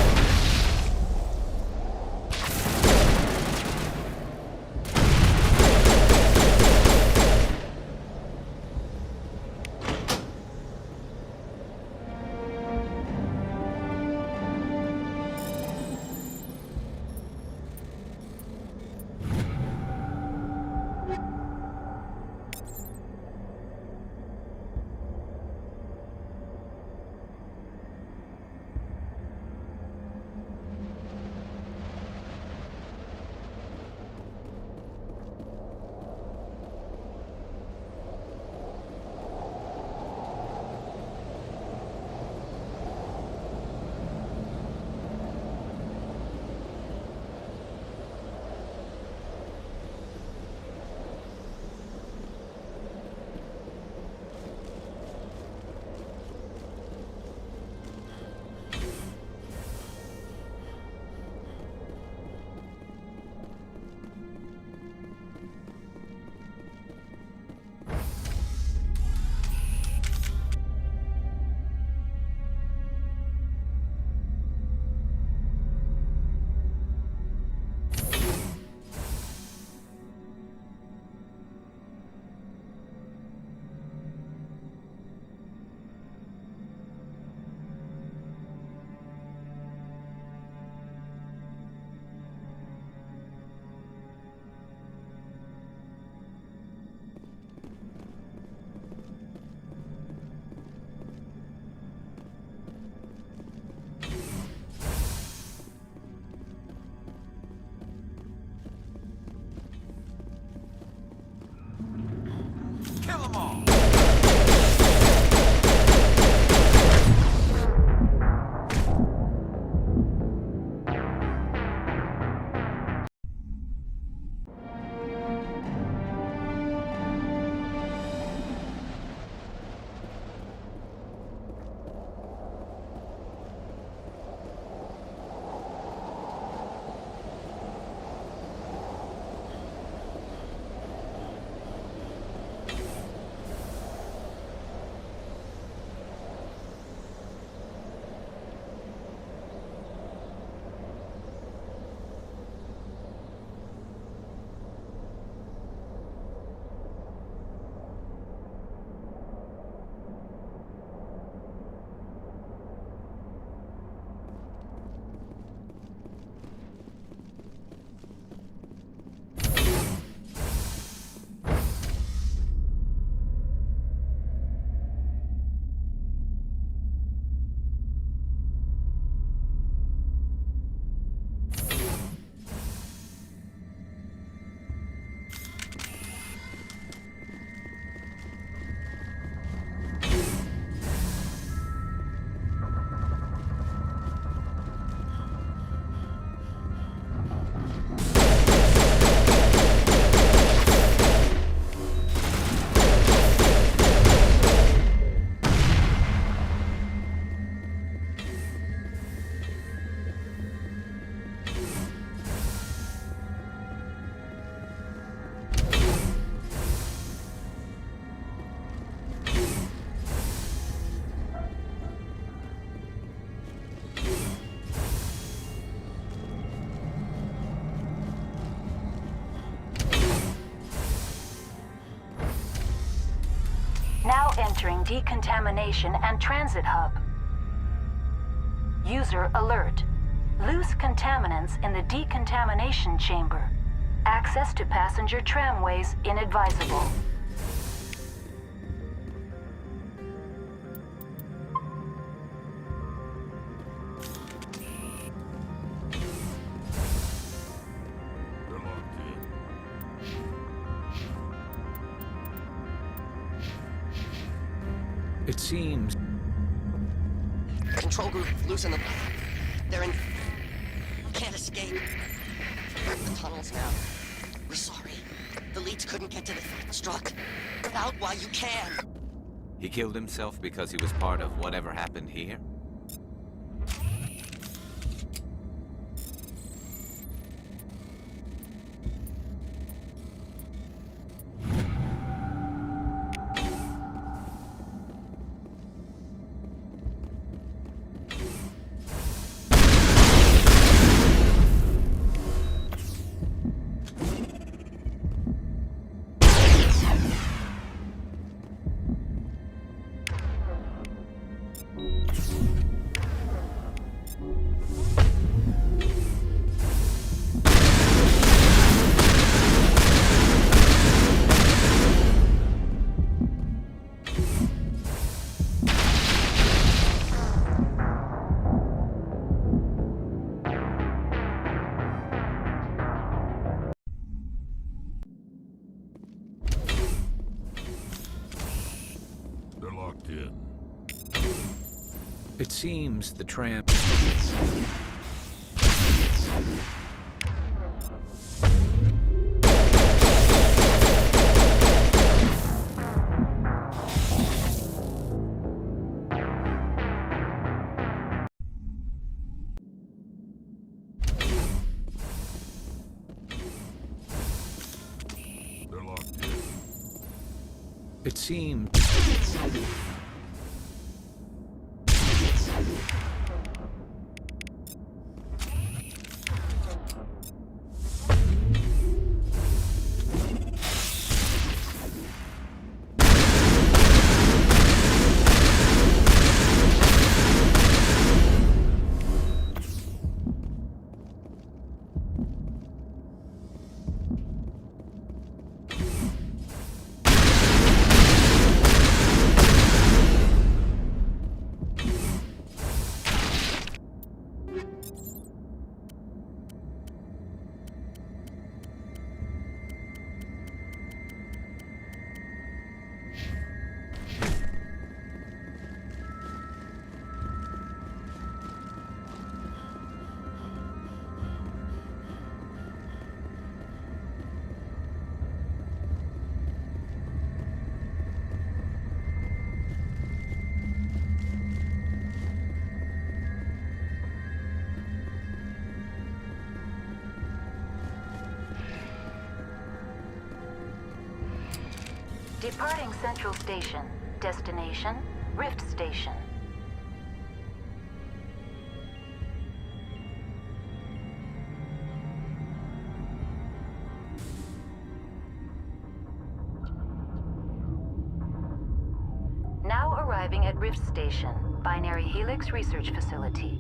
entering decontamination and transit hub. User alert. Loose contaminants in the decontamination chamber. Access to passenger tramways inadvisable. It seems... Control group, loosen them. They're in... Can't escape. The tunnels now. We're sorry. The leads couldn't get to the struck. Get out while you can. He killed himself because he was part of whatever happened here? It seems the tram... They're locked in. It seems... Departing Central Station. Destination, Rift Station. Now arriving at Rift Station, Binary Helix Research Facility.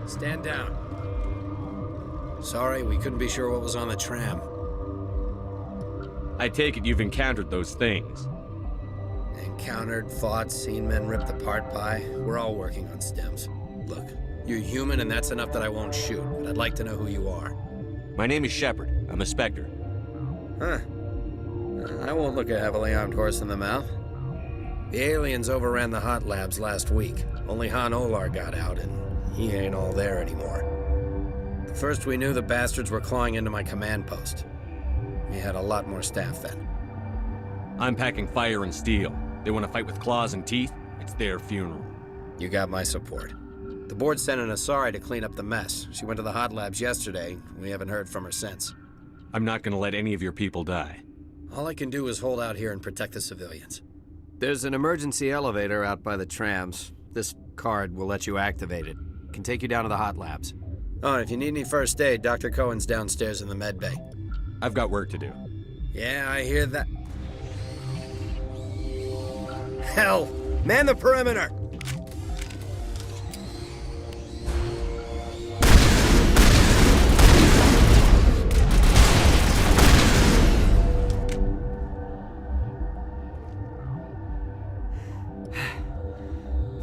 Stand down. Sorry, we couldn't be sure what was on the tram. I take it you've encountered those things. Encountered, fought, seen men ripped apart by. We're all working on stems. Look, you're human and that's enough that I won't shoot, but I'd like to know who you are. My name is Shepard. I'm a Spectre. Huh. I won't look a heavily armed horse in the mouth. The aliens overran the hot labs last week. Only Han Olar got out, and he ain't all there anymore. The first we knew, the bastards were clawing into my command post. We had a lot more staff then. I'm packing fire and steel. They want to fight with claws and teeth? It's their funeral. You got my support. The board sent an Asari to clean up the mess. She went to the hot labs yesterday. We haven't heard from her since. I'm not going to let any of your people die. All I can do is hold out here and protect the civilians. There's an emergency elevator out by the trams. This card will let you activate it. Can take you down to the hot labs. Oh, and if you need any first aid, Dr. Cohen's downstairs in the med bay. I've got work to do. Yeah, I hear that. Hell! Man the perimeter!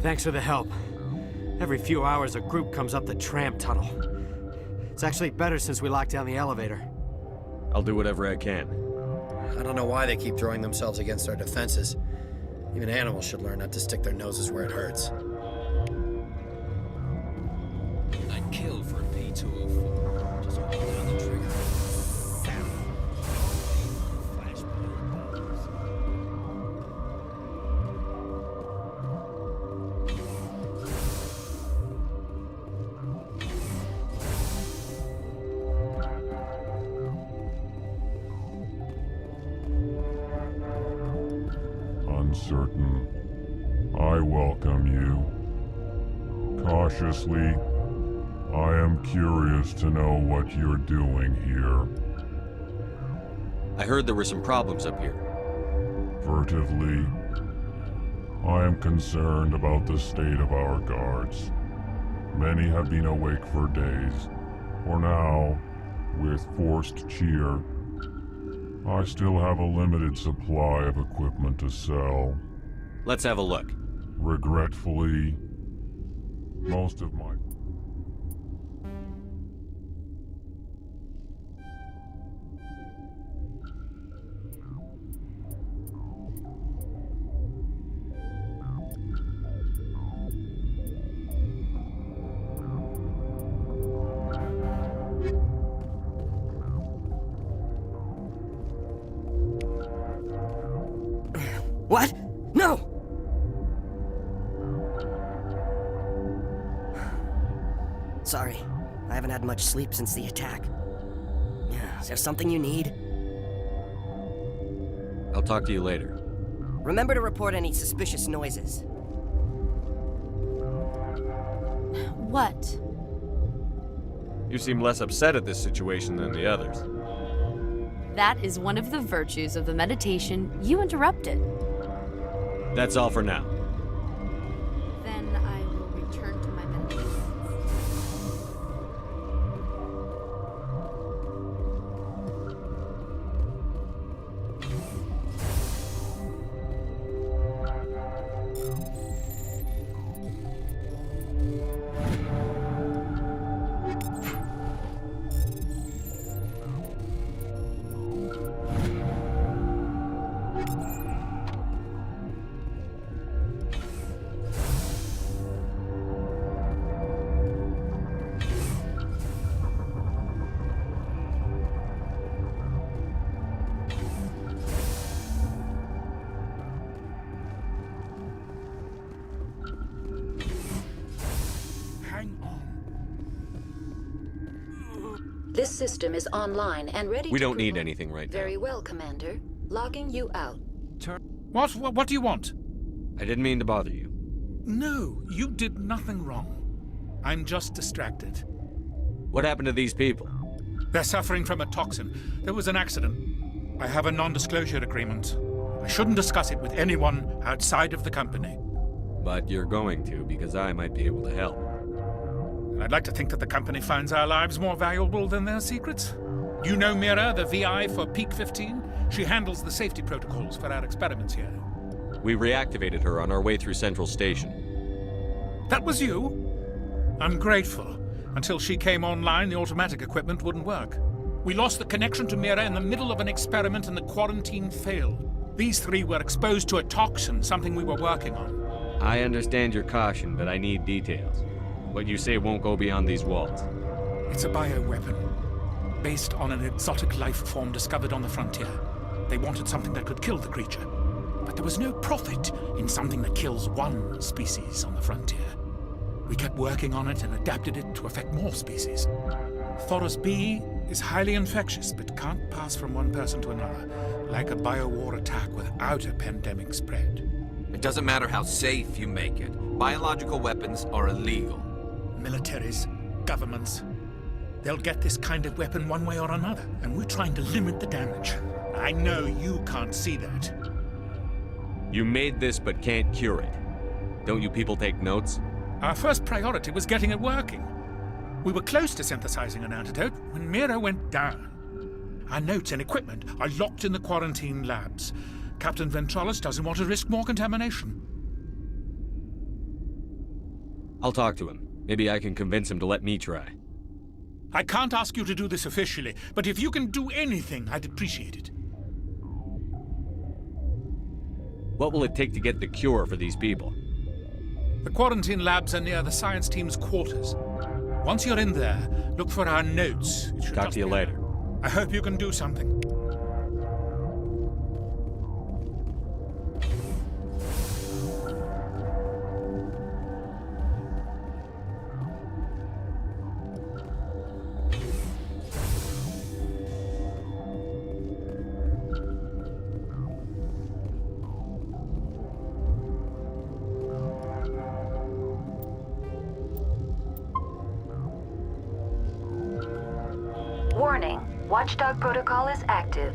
Thanks for the help. Every few hours, a group comes up the tram tunnel. It's actually better since we locked down the elevator. I'll do whatever I can. I don't know why they keep throwing themselves against our defenses. Even animals should learn not to stick their noses where it hurts. I'd kill for a P-204. Just hold down the trigger. Uncertain, I welcome you. Cautiously, I am curious to know what you're doing here. I heard there were some problems up here. Furtively, I am concerned about the state of our guards. Many have been awake for days. For now, with forced cheer, I still have a limited supply of equipment to sell. Let's have a look. Regretfully, most of my... What? No! Sorry, I haven't had much sleep since the attack. Is there something you need? I'll talk to you later. Remember to report any suspicious noises. What? You seem less upset at this situation than the others. That is one of the virtues of the meditation you interrupted. That's all for now. Then I will return to my meditation. This system is online and ready We to don't need promote- anything right now. Very well, Commander. Logging you out. What do you want? I didn't mean to bother you. No, you did nothing wrong. I'm just distracted. What happened to these people? They're suffering from a toxin. There was an accident. I have a non-disclosure agreement. I shouldn't discuss it with anyone outside of the company. But you're going to, because I might be able to help. And I'd like to think that the company finds our lives more valuable than their secrets. You know Mira, the VI for Peak 15? She handles the safety protocols for our experiments here. We reactivated her on our way through Central Station. That was you? I'm grateful. Until she came online, the automatic equipment wouldn't work. We lost the connection to Mira in the middle of an experiment and the quarantine failed. These three were exposed to a toxin, something we were working on. I understand your caution, but I need details. What you say won't go beyond these walls. It's a bioweapon, based on an exotic life form discovered on the frontier. They wanted something that could kill the creature. But there was no profit in something that kills one species on the frontier. We kept working on it and adapted it to affect more species. Thoros B is highly infectious, but can't pass from one person to another, like a biowar attack without a pandemic spread. It doesn't matter how safe you make it. Biological weapons are illegal. Militaries, governments, they'll get this kind of weapon one way or another, and we're trying to limit the damage. I know you can't see that. You made this but can't cure it. Don't you people take notes? Our first priority was getting it working. We were close to synthesizing an antidote when Mira went down. Our notes and equipment are locked in the quarantine labs. Captain Ventralis doesn't want to risk more contamination. I'll talk to him. Maybe I can convince him to let me try. I can't ask you to do this officially, but if you can do anything, I'd appreciate it. What will it take to get the cure for these people? The quarantine labs are near the science team's quarters. Once you're in there, look for our notes. It should Talk to you later. I hope you can do something. Warning, Watchdog protocol is active.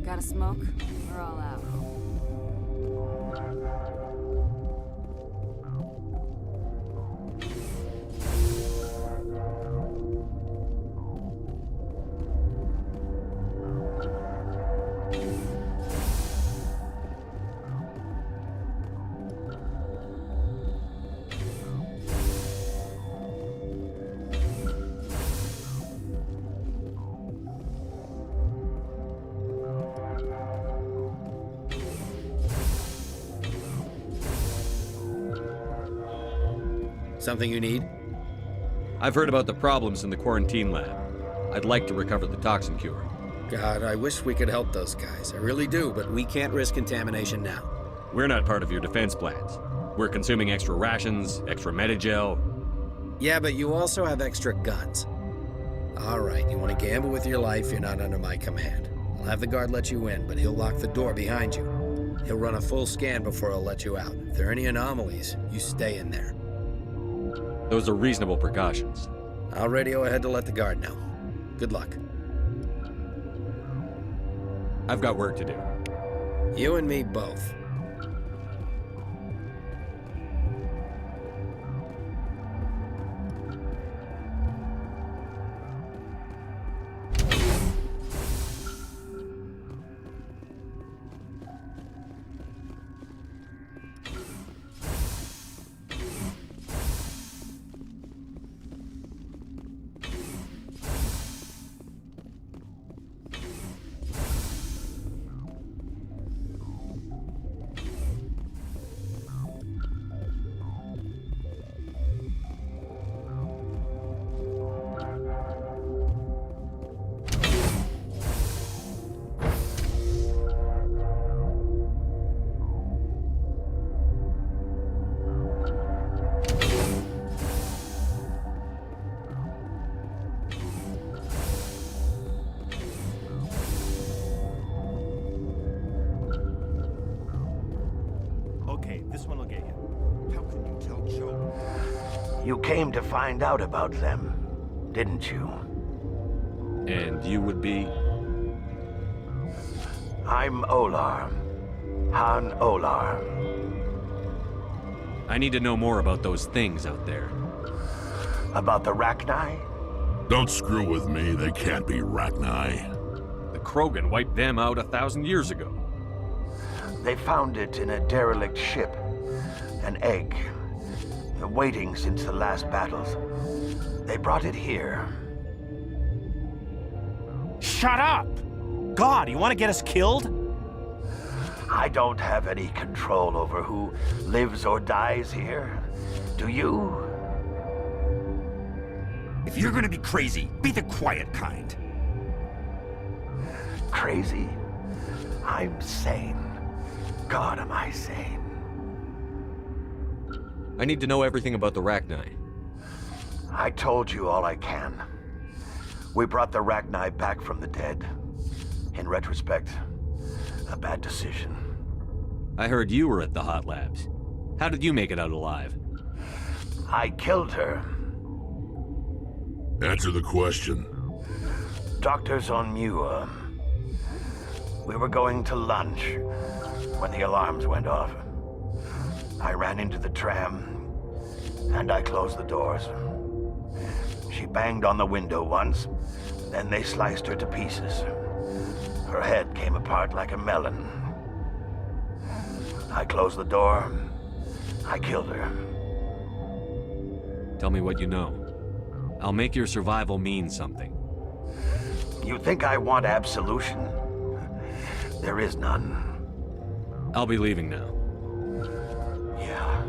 Got a smoke? We're all out. Something you need? I've heard about the problems in the quarantine lab. I'd like to recover the toxin cure. God, I wish we could help those guys. I really do, but we can't risk contamination now. We're not part of your defense plans. We're consuming extra rations, extra Medigel. Yeah, but you also have extra guns. All right, you want to gamble with your life, you're not under my command. I'll have the guard let you in, but he'll lock the door behind you. He'll run a full scan before he'll let you out. If there are any anomalies, you stay in there. Those are reasonable precautions. I'll radio ahead to let the guard know. Good luck. I've got work to do. You and me both. You came to find out about them, didn't you? And you would be? I'm Olar. Han Olar. I need to know more about those things out there. About the Rachni? Don't screw with me, they can't be Rachni. The Krogan wiped them out 1,000 years ago. They found it in a derelict ship. An egg. Waiting since the last battles. They brought it here. Shut up! God, you want to get us killed? I don't have any control over who lives or dies here. Do you? If you're gonna be crazy, be the quiet kind. Crazy? I'm sane. God, am I sane? I need to know everything about the Rachni. I told you all I can. We brought the Rachni back from the dead. In retrospect, a bad decision. I heard you were at the hot labs. How did you make it out alive? I killed her. Answer the question. Doctors on Muir. We were going to lunch when the alarms went off. I ran into the tram, and I closed the doors. She banged on the window once, then they sliced her to pieces. Her head came apart like a melon. I closed the door. I killed her. Tell me what you know. I'll make your survival mean something. You think I want absolution? There is none. I'll be leaving now. Yeah.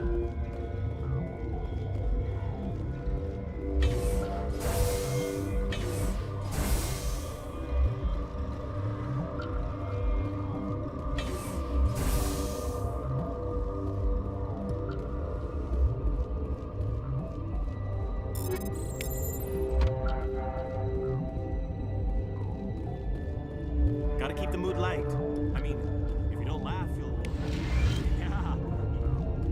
Gotta keep the mood light. I mean, if you don't laugh, you'll... Yeah,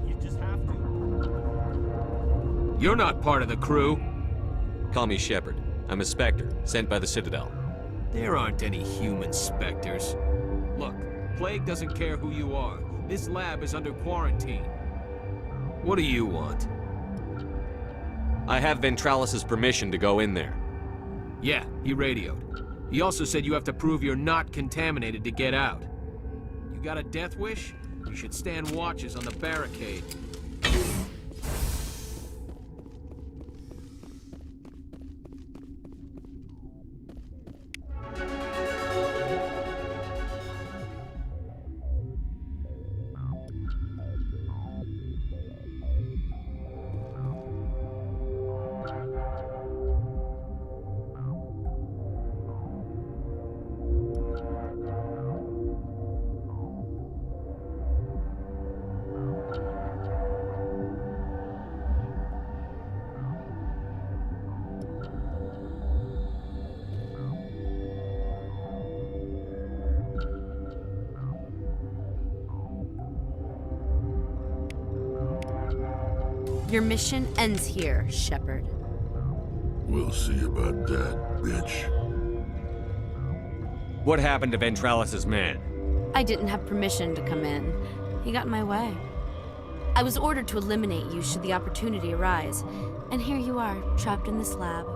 you just have to. You're not part of the crew. Call me Shepard. I'm a Spectre, sent by the Citadel. There aren't any human Spectres. Look, Plague doesn't care who you are. This lab is under quarantine. What do you want? I have Ventralis' permission to go in there. Yeah, he radioed. He also said you have to prove you're not contaminated to get out. You got a death wish? You should stand watches on the barricade. Your mission ends here, Shepard. We'll see about that, bitch. What happened to Ventralis' man? I didn't have permission to come in. He got in my way. I was ordered to eliminate you should the opportunity arise. And here you are, trapped in this lab.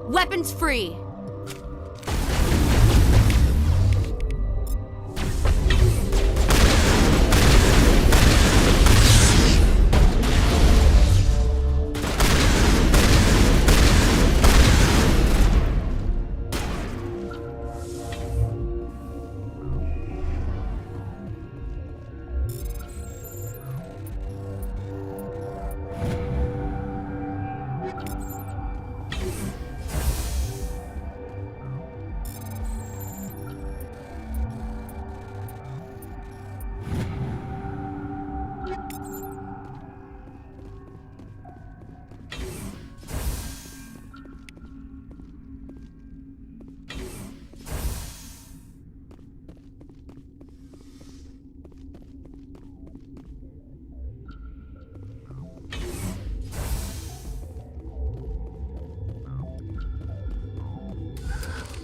Weapons free!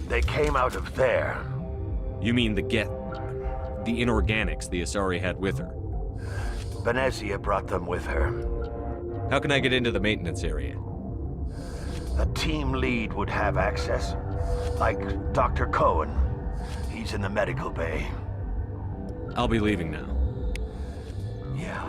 They came out of there. You mean the inorganics the Asari had with her? Venezia brought them with her. How can I get into the maintenance area? A team lead would have access. Like Dr. Cohen. He's in the medical bay. I'll be leaving now. Yeah.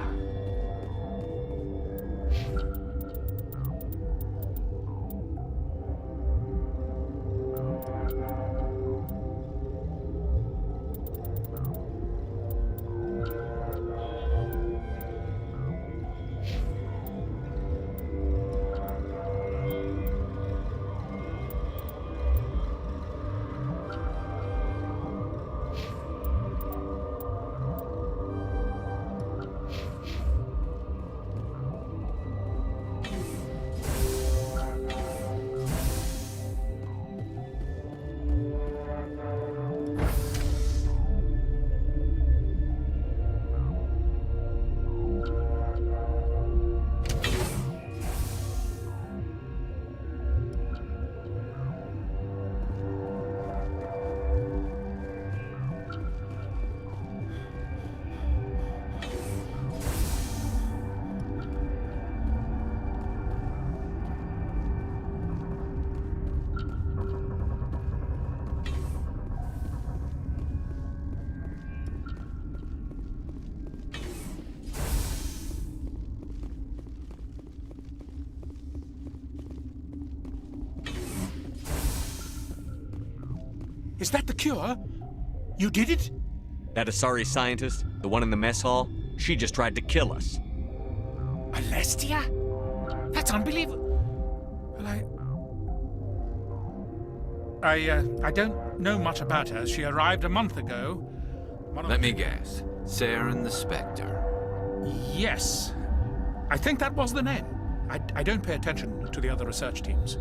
Is that the cure? You did it? That Asari scientist, the one in the mess hall, she just tried to kill us. Alestia? That's unbelievable. Well, I don't know much about her. She arrived a month ago. Let me guess. Saren the Spectre. Yes. I think that was the name. I don't pay attention to the other research teams.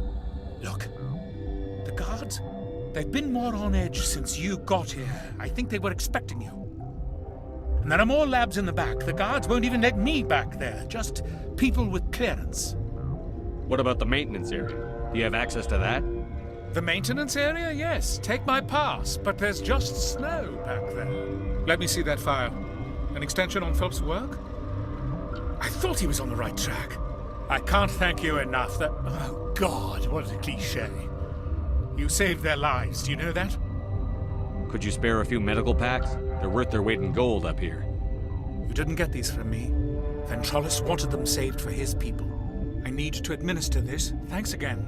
Look, the guards, they've been more on edge since you got here. I think they were expecting you. And there are more labs in the back. The guards won't even let me back there. Just people with clearance. What about the maintenance area? Do you have access to that? The maintenance area? Yes. Take my pass. But there's just snow back there. Let me see that file. An extension on Phelps' work? I thought he was on the right track. I can't thank you enough. Oh, God, what a cliché. You saved their lives, do you know that? Could you spare a few medical packs? They're worth their weight in gold up here. You didn't get these from me. Ventrollis wanted them saved for his people. I need to administer this. Thanks again.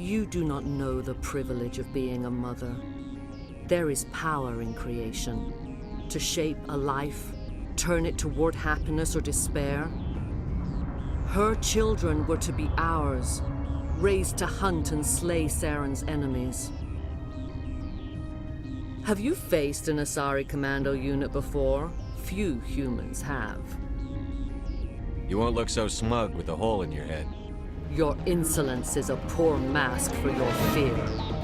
You do not know the privilege of being a mother. There is power in creation. To shape a life, turn it toward happiness or despair. Her children were to be ours, raised to hunt and slay Saren's enemies. Have you faced an Asari commando unit before? Few humans have. You won't look so smug with a hole in your head. Your insolence is a poor mask for your fear.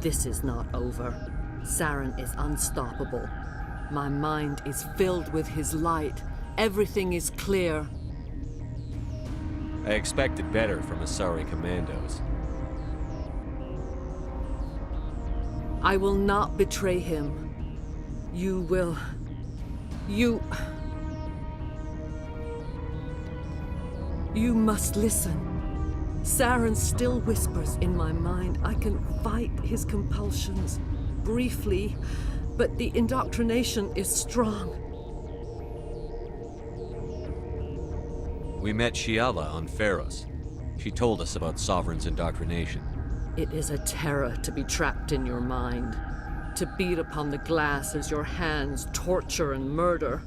This is not over. Saren is unstoppable. My mind is filled with his light. Everything is clear. I expected better from Asari commandos. I will not betray him. You will... You must listen. Saren still whispers in my mind. I can fight his compulsions, briefly, but the indoctrination is strong. We met Shiala on Pharos. She told us about Sovereign's indoctrination. It is a terror to be trapped in your mind, to beat upon the glass as your hands torture and murder.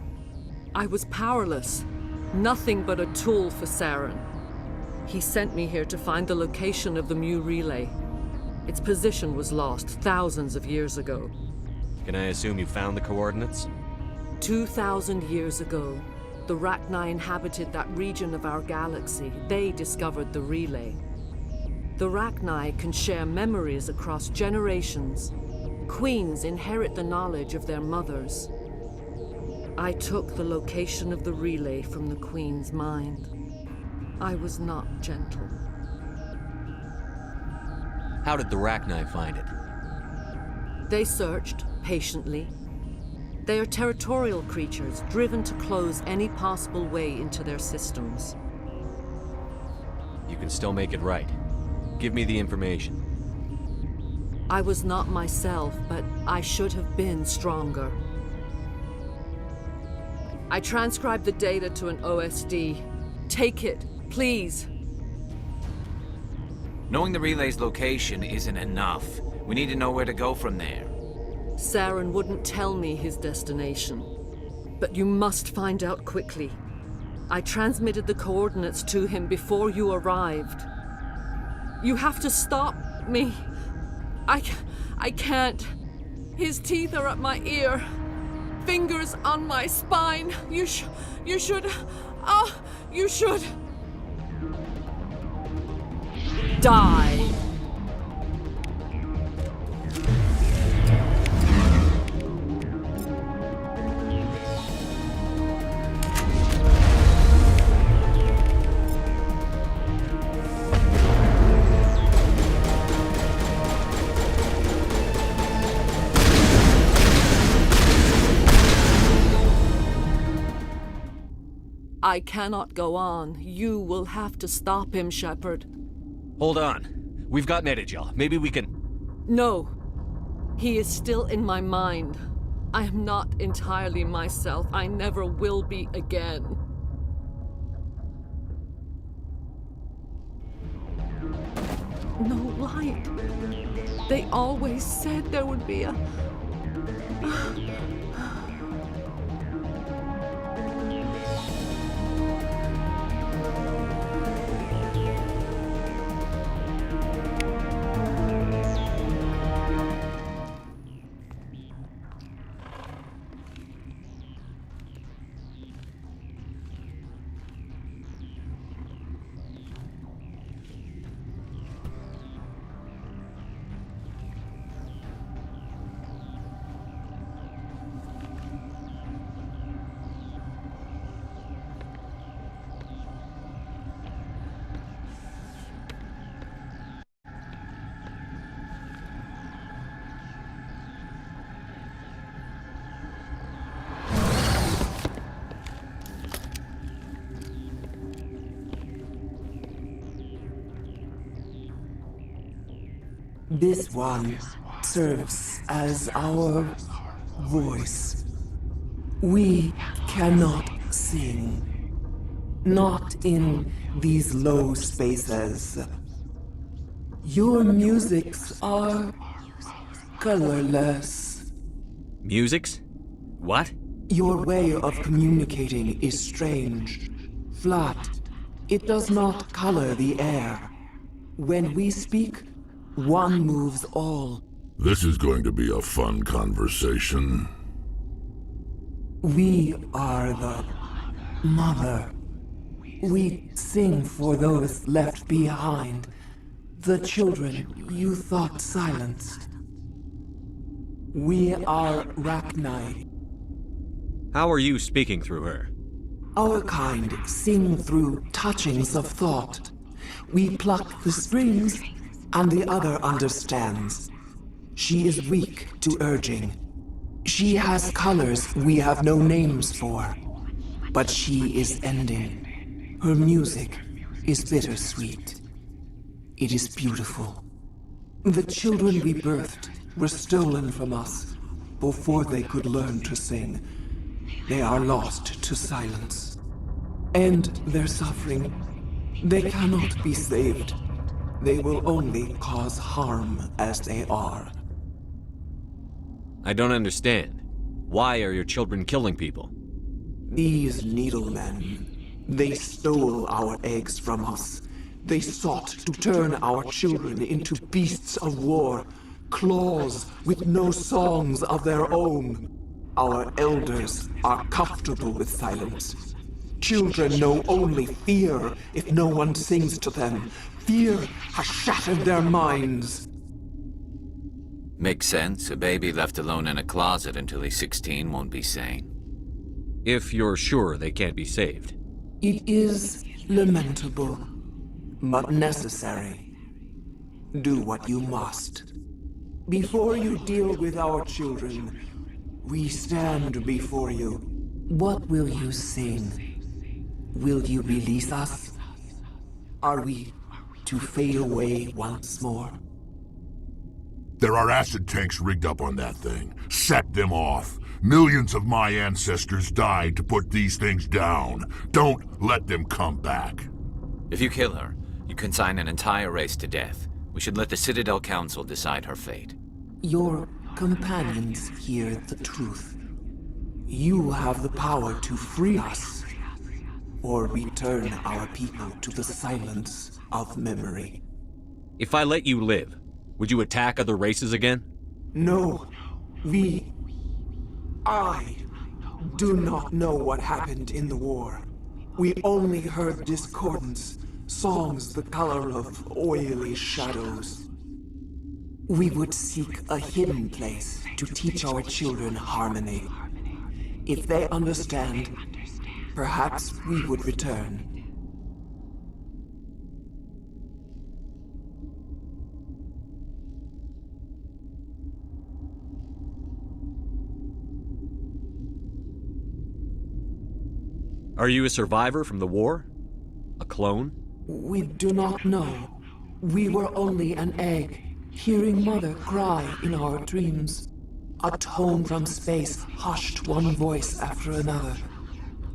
I was powerless, nothing but a tool for Saren. He sent me here to find the location of the Mu relay. Its position was lost thousands of years ago. Can I assume you found the coordinates? 2,000 years ago, the Rachni inhabited that region of our galaxy. They discovered the relay. The Rachni can share memories across generations. Queens inherit the knowledge of their mothers. I took the location of the relay from the Queen's mind. I was not gentle. How did the Rachni find it? They searched, patiently. They are territorial creatures, driven to close any possible way into their systems. You can still make it right. Give me the information. I was not myself, but I should have been stronger. I transcribed the data to an OSD. Take it, please. Knowing the relay's location isn't enough. We need to know where to go from there. Saren wouldn't tell me his destination. But you must find out quickly. I transmitted the coordinates to him before you arrived. You have to stop me. I can't. His teeth are at my ear. Fingers on my spine. You should. You should. Die. I cannot go on. You will have to stop him, Shepard. Hold on. We've got Medigel. Maybe we can... No. He is still in my mind. I am not entirely myself. I never will be again. No light. They always said there would be a... This one serves as our voice. We cannot sing. Not in these low spaces. Your musics are colorless. Musics? What? Your way of communicating is strange. Flat. It does not color the air. When we speak, one moves all. This is going to be a fun conversation. We are the mother. We sing for those left behind. The children you thought silenced. We are Rachni. How are you speaking through her? Our kind sing through touchings of thought. We pluck the strings, and the other understands. She is weak to urging. She has colors we have no names for. But she is ending. Her music is bittersweet. It is beautiful. The children we birthed were stolen from us before they could learn to sing. They are lost to silence. And their suffering, they cannot be saved. They will only cause harm as they are. I don't understand. Why are your children killing people? These needlemen, they stole our eggs from us. They sought to turn our children into beasts of war, claws with no songs of their own. Our elders are comfortable with silence. Children know only fear if no one sings to them. Fear has shattered their minds. Makes sense. A baby left alone in a closet until he's 16 won't be sane. If you're sure they can't be saved. It is lamentable, but necessary. Do what you must. Before you deal with our children, we stand before you. What will you sing? Will you release us? Are we to fade away once more? There are acid tanks rigged up on that thing. Set them off. Millions of my ancestors died to put these things down. Don't let them come back. If you kill her, you consign an entire race to death. We should let the Citadel Council decide her fate. Your companions hear the truth. You have the power to free us, or return our people to the silence of memory. If I let you live, would you attack other races again? No, I do not know what happened in the war. We only heard discordance, songs the color of oily shadows. We would seek a hidden place to teach our children harmony. If they understand, perhaps we would return. Are you a survivor from the war? A clone? We do not know. We were only an egg, hearing Mother cry in our dreams. A tone from space hushed one voice after another.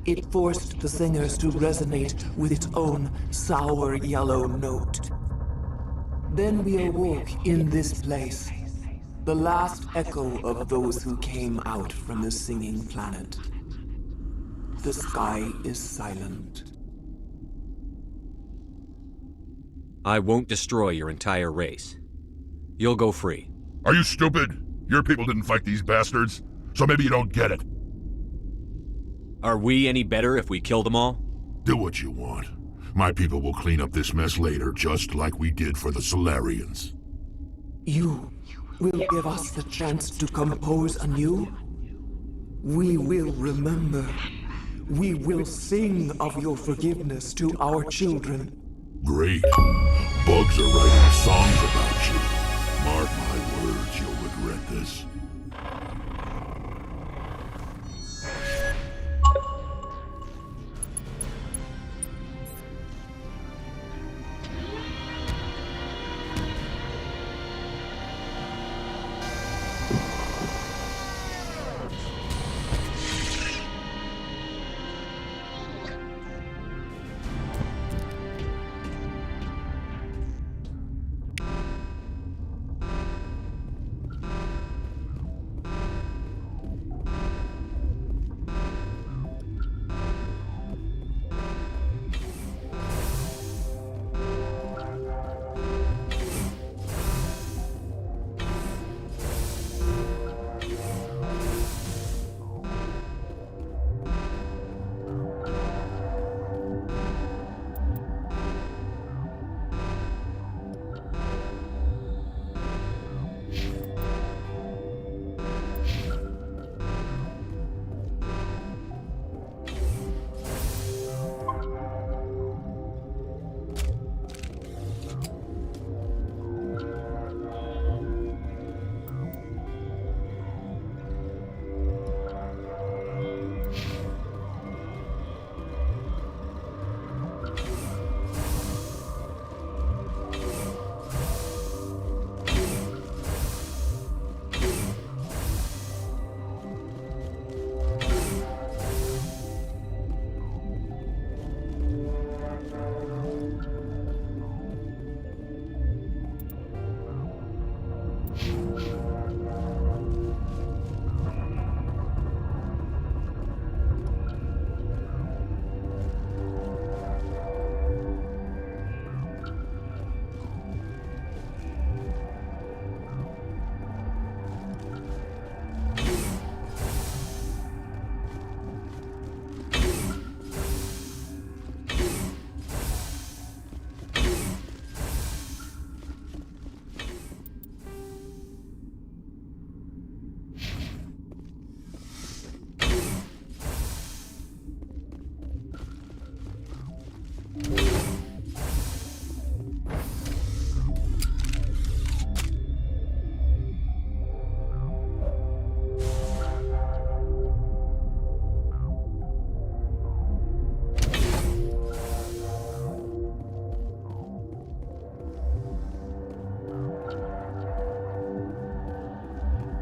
It forced the singers to resonate with its own sour yellow note. Then we awoke in this place, the last echo of those who came out from the singing planet. The sky is silent. I won't destroy your entire race. You'll go free. Are you stupid? Your people didn't fight these bastards, so maybe you don't get it. Are we any better if we kill them all? Do what you want. My people will clean up this mess later, just like we did for the Solarians. You will give us the chance to compose anew? We will remember. We will sing of your forgiveness to our children. Great. Bugs are writing songs about you. Mark my words, you'll regret this.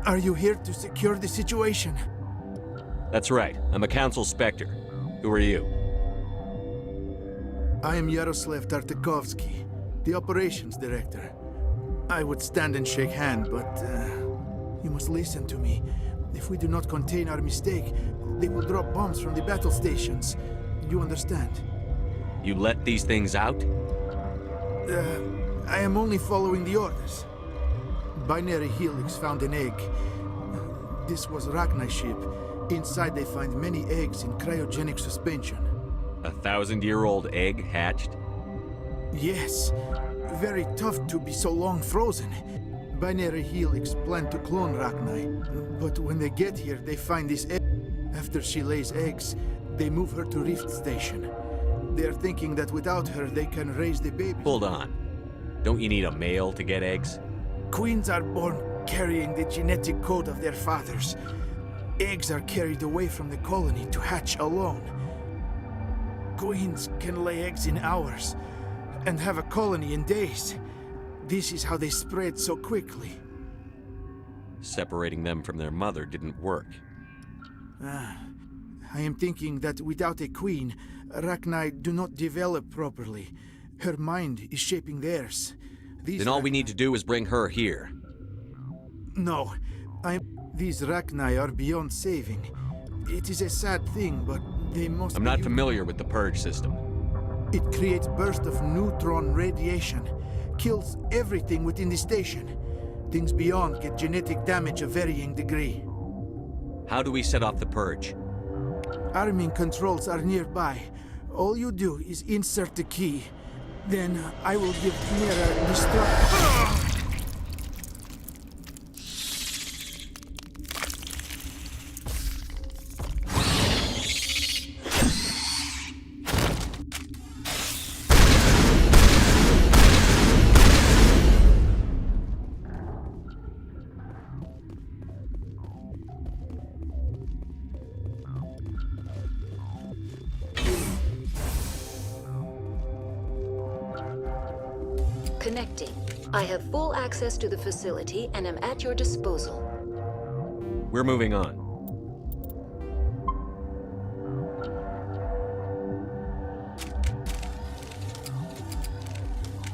Are you here to secure the situation? That's right. I'm a Council Spectre. Who are you? I am Yaroslav Tartakovsky, the operations director. I would stand and shake hand, but you must listen to me. If we do not contain our mistake, they will drop bombs from the battle stations. You understand? You let these things out? I am only following the orders. Binary Helix found an egg. This was Rachni ship. Inside they find many eggs in cryogenic suspension. A 1,000-year-old egg hatched? Yes. Very tough to be so long frozen. Binary Helix planned to clone Rachni, but when they get here, they find this egg. After she lays eggs, they move her to Rift Station. They're thinking that without her, they can raise the baby. Hold on. Don't you need a male to get eggs? Queens are born carrying the genetic code of their fathers. Eggs are carried away from the colony to hatch alone. Queens can lay eggs in hours and have a colony in days. This is how they spread so quickly. Separating them from their mother didn't work. I am thinking that without a queen, Rachni do not develop properly. Her mind is shaping theirs. Then all we need to do is bring her here. No, these Rachni are beyond saving. It is a sad thing, but they must I'm not familiar with the Purge system. It creates bursts of neutron radiation, kills everything within the station. Things beyond get genetic damage of varying degree. How do we set off the Purge? Arming controls are nearby. All you do is insert the key. Then I will give Mira destruct. Connecting. I have full access to the facility and am at your disposal. We're moving on.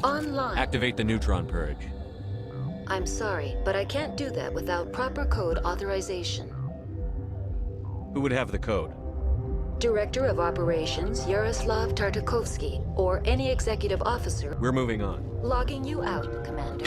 Online. Activate the neutron purge. I'm sorry, but I can't do that without proper code authorization. Who would have the code? Director of Operations Yaroslav Tartakovsky, or any executive officer. We're moving on. Logging you out, Commander.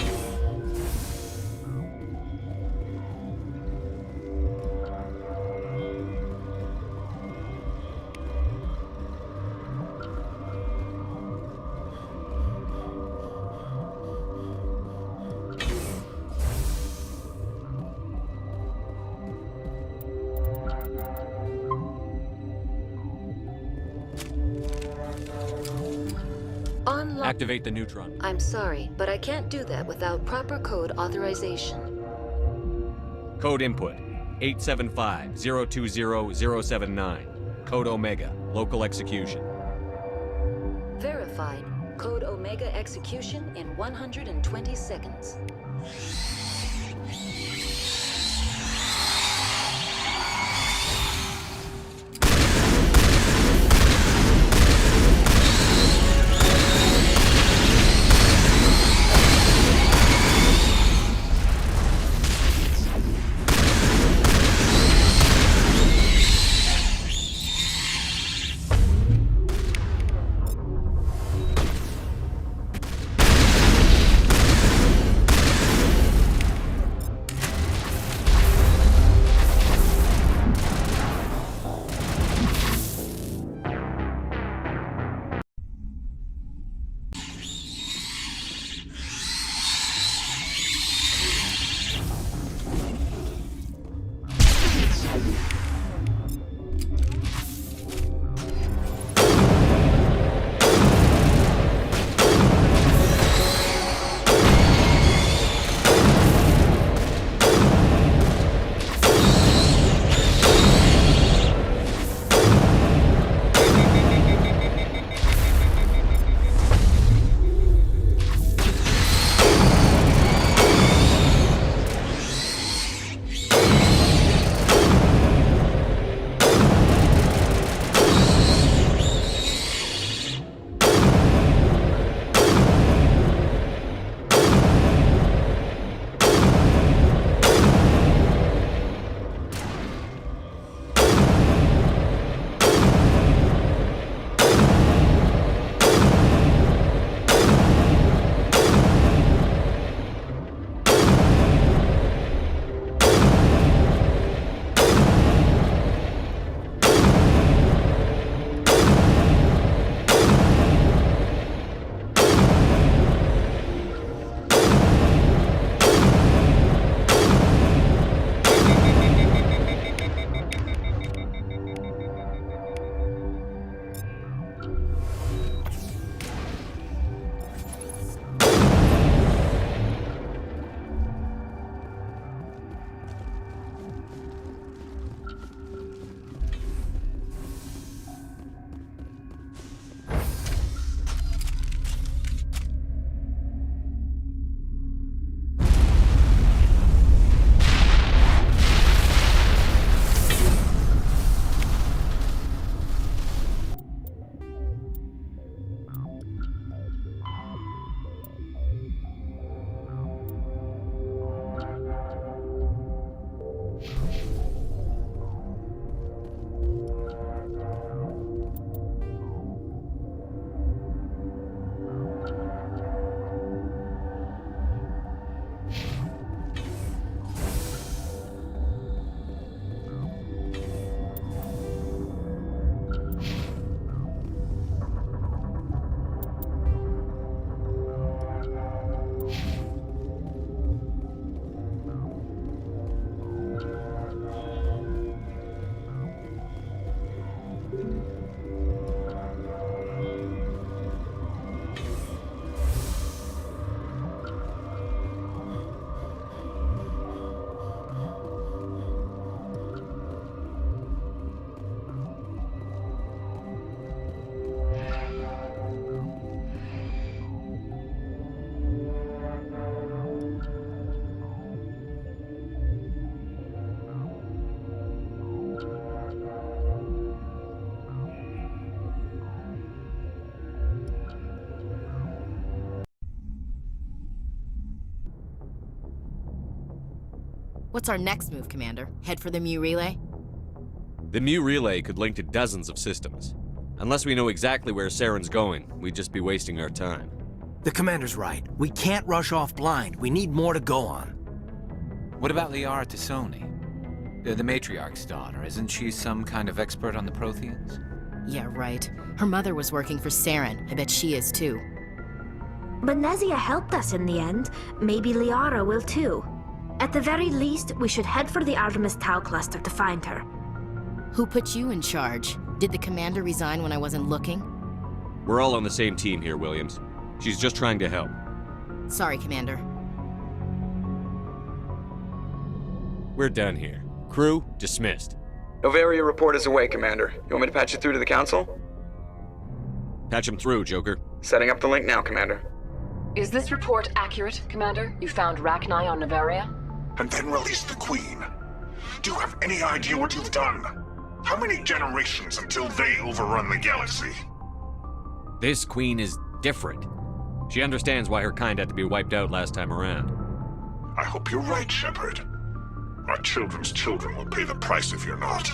Activate the neutron. I'm sorry, but I can't do that without proper code authorization. Code input 875-020-079. Code Omega. Local execution. Verified. Code Omega execution in 120 seconds. What's our next move, Commander? Head for the Mu Relay? The Mu Relay could link to dozens of systems. Unless we know exactly where Saren's going, we'd just be wasting our time. The Commander's right. We can't rush off blind. We need more to go on. What about Liara Tassoni? The Matriarch's daughter. Isn't she some kind of expert on the Protheans? Yeah, right. Her mother was working for Saren. I bet she is too. But Nezia helped us in the end. Maybe Liara will too. At the very least, we should head for the Artemis Tau cluster to find her. Who put you in charge? Did the Commander resign when I wasn't looking? We're all on the same team here, Williams. She's just trying to help. Sorry, Commander. We're done here. Crew, dismissed. Novaria report is away, Commander. You want me to patch it through to the Council? Patch him through, Joker. Setting up the link now, Commander. Is this report accurate, Commander? You found Rachni on Novaria? And then released the Queen. Do you have any idea what you've done? How many generations until they overrun the galaxy? This Queen is different. She understands why her kind had to be wiped out last time around. I hope you're right, Shepard. Our children's children will pay the price if you're not.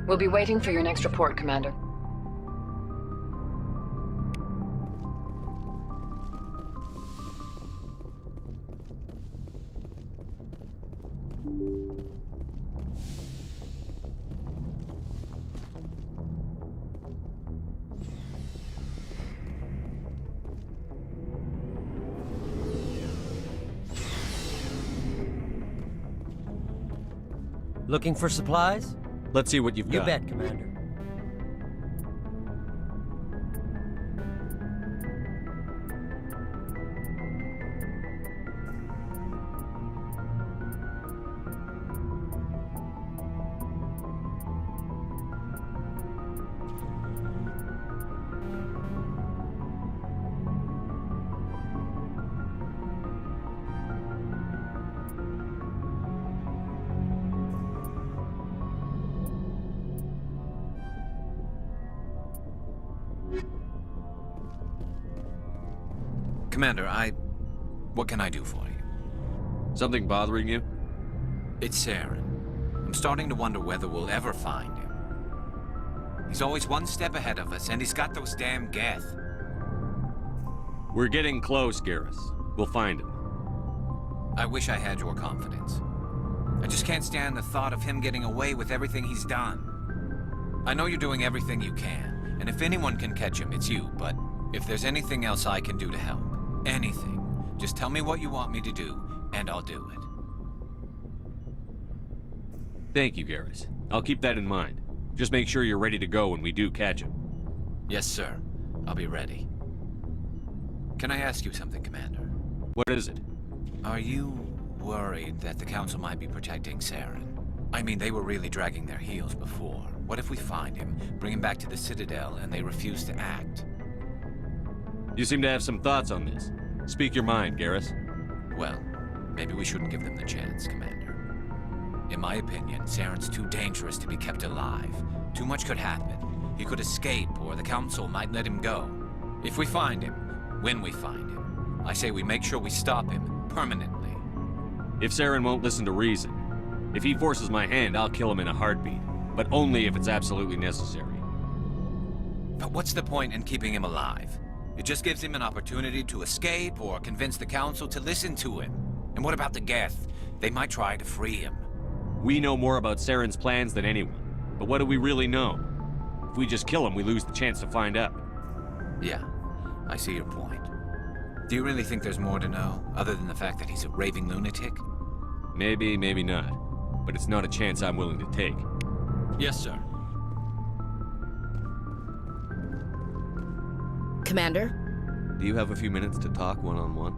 We'll be waiting for your next report, Commander. Looking for supplies? Let's see what you've got. You bet, Commander. Commander, what can I do for you? Something bothering you? It's Saren. I'm starting to wonder whether we'll ever find him. He's always one step ahead of us, and he's got those damn Geth. We're getting close, Garrus. We'll find him. I wish I had your confidence. I just can't stand the thought of him getting away with everything he's done. I know you're doing everything you can, and if anyone can catch him, it's you, but if there's anything else I can do to help, anything, just tell me what you want me to do, and I'll do it. Thank you, Garrus. I'll keep that in mind. Just make sure you're ready to go when we do catch him. Yes, sir. I'll be ready. Can I ask you something, Commander? What is it? Are you worried that the Council might be protecting Saren? I mean, they were really dragging their heels before. What if we find him, bring him back to the Citadel, and they refuse to act? You seem to have some thoughts on this. Speak your mind, Garrus. Well, maybe we shouldn't give them the chance, Commander. In my opinion, Saren's too dangerous to be kept alive. Too much could happen. He could escape, or the Council might let him go. If we find him, when we find him, I say we make sure we stop him, permanently. If Saren won't listen to reason, if he forces my hand, I'll kill him in a heartbeat. But only if it's absolutely necessary. But what's the point in keeping him alive? It just gives him an opportunity to escape or convince the Council to listen to him. And what about the Geth? They might try to free him. We know more about Saren's plans than anyone. But what do we really know? If we just kill him, we lose the chance to find out. Yeah, I see your point. Do you really think there's more to know, other than the fact that he's a raving lunatic? Maybe, maybe not. But it's not a chance I'm willing to take. Yes, sir. Commander? Do you have a few minutes to talk one-on-one?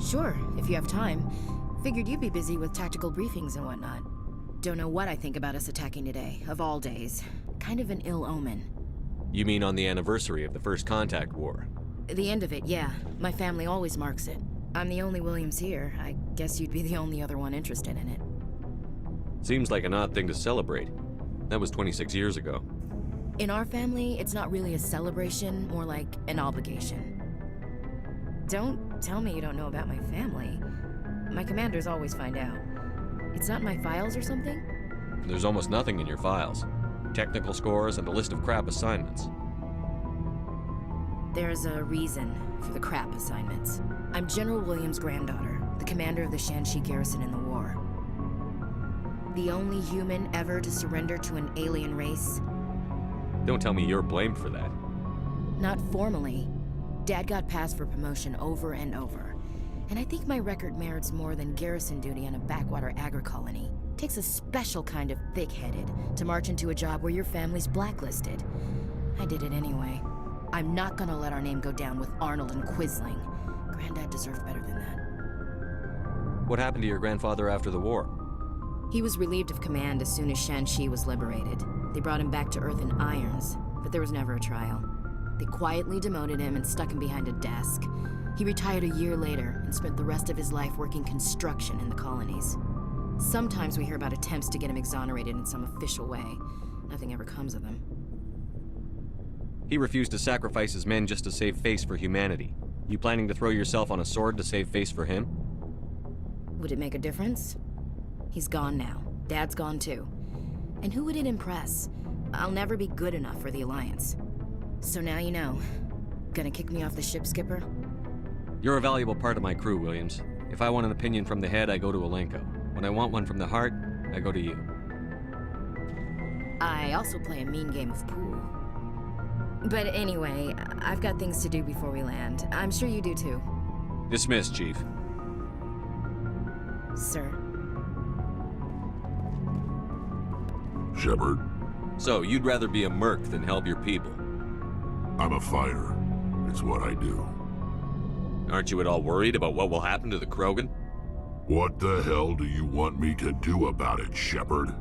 Sure, if you have time. Figured you'd be busy with tactical briefings and whatnot. Don't know what I think about us attacking today, of all days. Kind of an ill omen. You mean on the anniversary of the First Contact War? The end of it, yeah. My family always marks it. I'm the only Williams here. I guess you'd be the only other one interested in it. Seems like an odd thing to celebrate. That was 26 years ago. In our family, it's not really a celebration, more like an obligation. Don't tell me you don't know about my family. My commanders always find out. It's not in my files or something? There's almost nothing in your files. Technical scores and a list of crap assignments. There's a reason for the crap assignments. I'm General Williams' granddaughter, the commander of the Shanxi garrison in the war. The only human ever to surrender to an alien race. Don't tell me you're blamed for that. Not formally. Dad got passed for promotion over and over. And I think my record merits more than garrison duty on a backwater agri-colony. Takes a special kind of thick-headed to march into a job where your family's blacklisted. I did it anyway. I'm not gonna let our name go down with Arnold and Quisling. Granddad deserved better than that. What happened to your grandfather after the war? He was relieved of command as soon as Shanxi was liberated. They brought him back to Earth in irons, but there was never a trial. They quietly demoted him and stuck him behind a desk. He retired a year later and spent the rest of his life working construction in the colonies. Sometimes we hear about attempts to get him exonerated in some official way. Nothing ever comes of them. He refused to sacrifice his men just to save face for humanity. You planning to throw yourself on a sword to save face for him? Would it make a difference? He's gone now. Dad's gone too. And who would it impress? I'll never be good enough for the Alliance. So now you know. Gonna kick me off the ship, Skipper? You're a valuable part of my crew, Williams. If I want an opinion from the head, I go to Alenko. When I want one from the heart, I go to you. I also play a mean game of pool. But anyway, I've got things to do before we land. I'm sure you do too. Dismissed, Chief. Sir. Shepard? So, you'd rather be a merc than help your people? I'm a fighter. It's what I do. Aren't you at all worried about what will happen to the Krogan? What the hell do you want me to do about it, Shepard?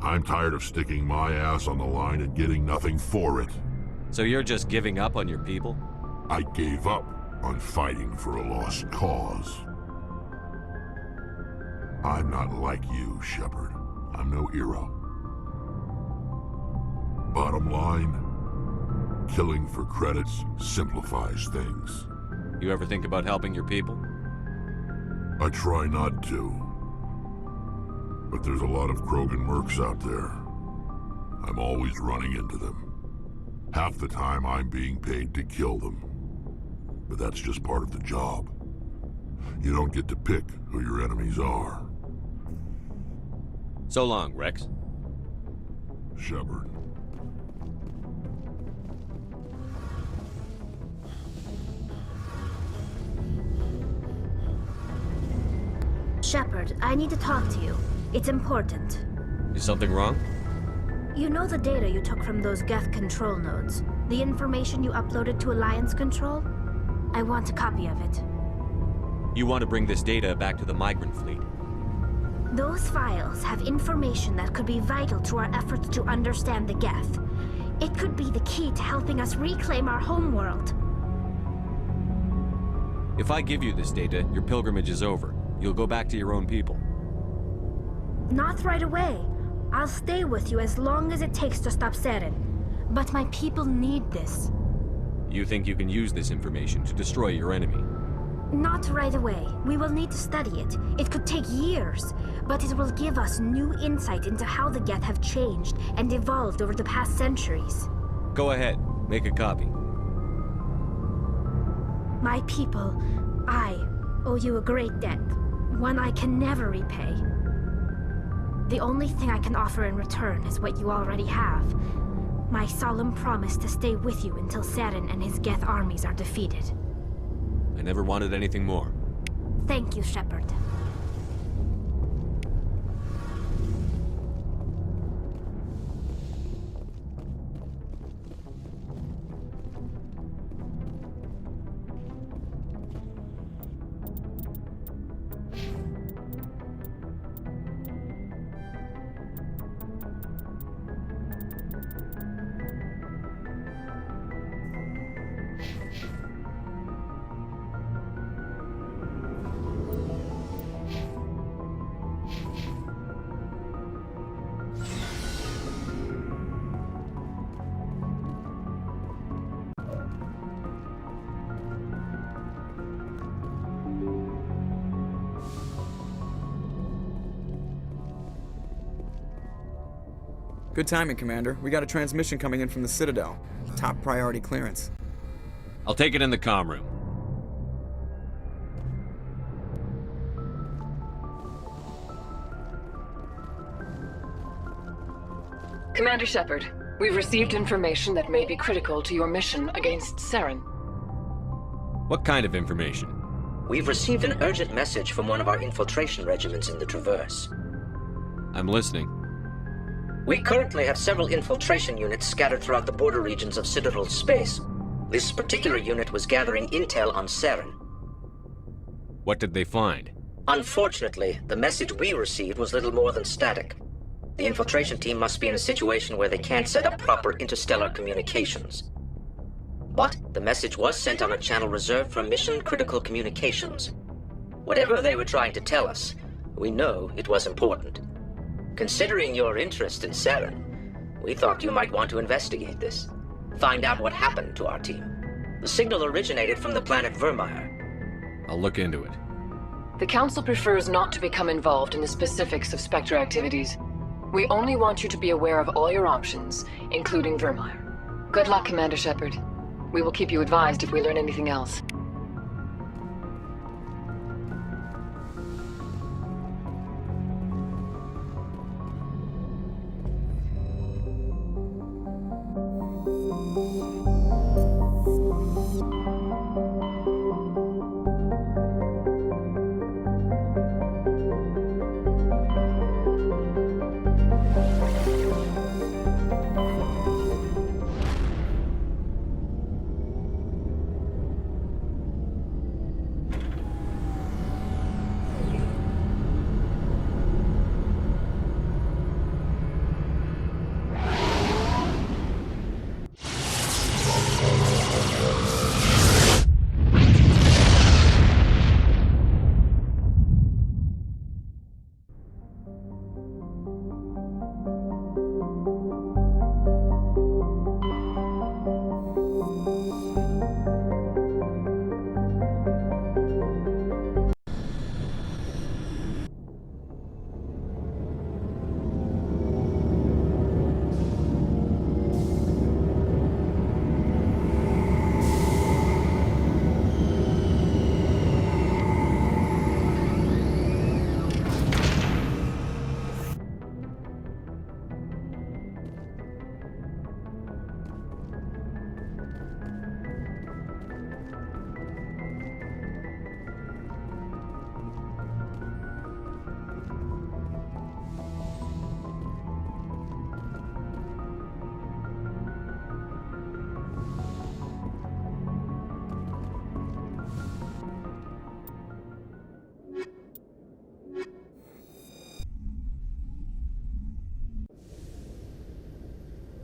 I'm tired of sticking my ass on the line and getting nothing for it. So you're just giving up on your people? I gave up on fighting for a lost cause. I'm not like you, Shepard. I'm no hero. Bottom line, killing for credits simplifies things. You ever think about helping your people? I try not to. But there's a lot of Krogan mercs out there. I'm always running into them. Half the time I'm being paid to kill them. But that's just part of the job. You don't get to pick who your enemies are. So long, Rex. Shepard. Shepard, I need to talk to you. It's important. Is something wrong? You know the data you took from those Geth control nodes? The information you uploaded to Alliance Control? I want a copy of it. You want to bring this data back to the migrant fleet? Those files have information that could be vital to our efforts to understand the Geth. It could be the key to helping us reclaim our homeworld. If I give you this data, your pilgrimage is over. You'll go back to your own people. Not right away. I'll stay with you as long as it takes to stop Saren. But my people need this. You think you can use this information to destroy your enemy? Not right away. We will need to study it. It could take years, but it will give us new insight into how the Geth have changed and evolved over the past centuries. Go ahead. Make a copy. My people, I owe you a great debt. One I can never repay. The only thing I can offer in return is what you already have. My solemn promise to stay with you until Saren and his Geth armies are defeated. I never wanted anything more. Thank you, Shepard. Good timing, Commander. We got a transmission coming in from the Citadel. Top priority clearance. I'll take it in the comm room. Commander Shepard, we've received information that may be critical to your mission against Saren. What kind of information? We've received an urgent message from one of our infiltration regiments in the Traverse. I'm listening. We currently have several infiltration units scattered throughout the border regions of Citadel space. This particular unit was gathering intel on Saren. What did they find? Unfortunately, the message we received was little more than static. The infiltration team must be in a situation where they can't set up proper interstellar communications. But the message was sent on a channel reserved for mission-critical communications. Whatever they were trying to tell us, we know it was important. Considering your interest in Saren, we thought you might want to investigate this. Find out what happened to our team. The signal originated from the planet Vermeer. I'll look into it. The Council prefers not to become involved in the specifics of Spectre activities. We only want you to be aware of all your options, including Vermeer. Good luck, Commander Shepard. We will keep you advised if we learn anything else.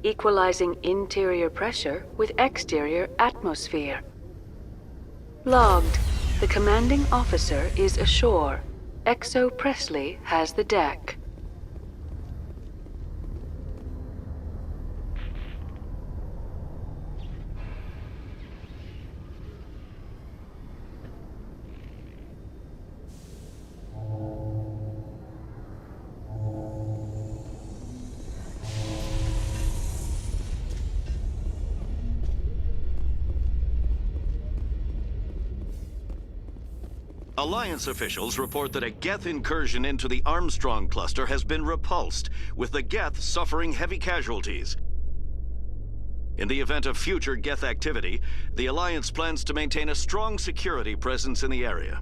Equalizing interior pressure with exterior atmosphere. Logged. The commanding officer is ashore. Exo Presley has the deck. Alliance officials report that a Geth incursion into the Armstrong cluster has been repulsed, with the Geth suffering heavy casualties. In the event of future Geth activity, the Alliance plans to maintain a strong security presence in the area.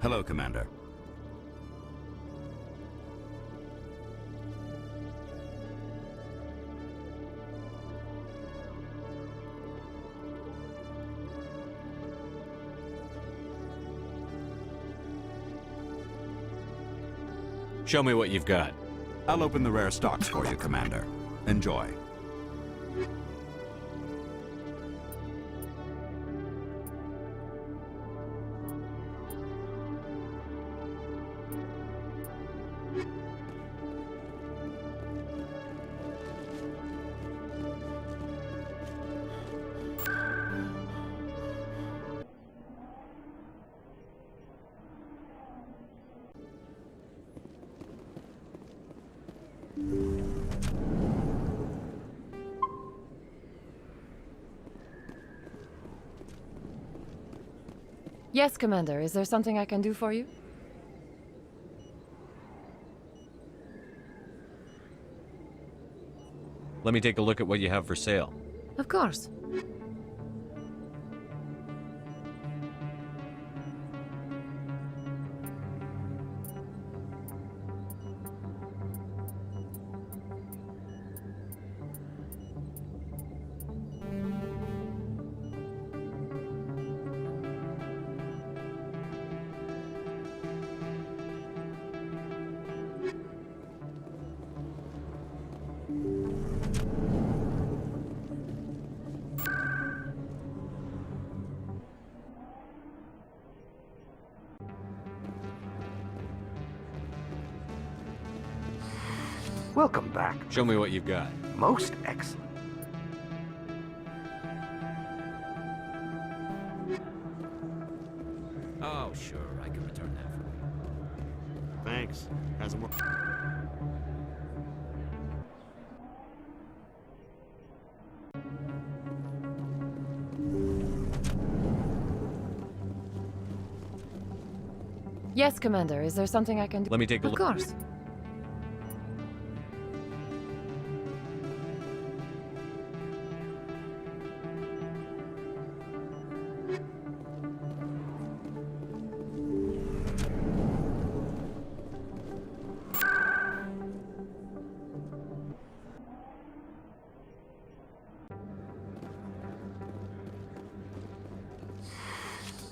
Hello, Commander. Show me what you've got. I'll open the rare stocks for you, Commander. Enjoy. Yes, Commander. Is there something I can do for you? Let me take a look at what you have for sale. Of course. Welcome back. Show me what you've got. Most excellent. Oh, sure. I can return that for you. Thanks. Hasn't worked. Yes, Commander. Is there something I can do? Let me take a look. Of course.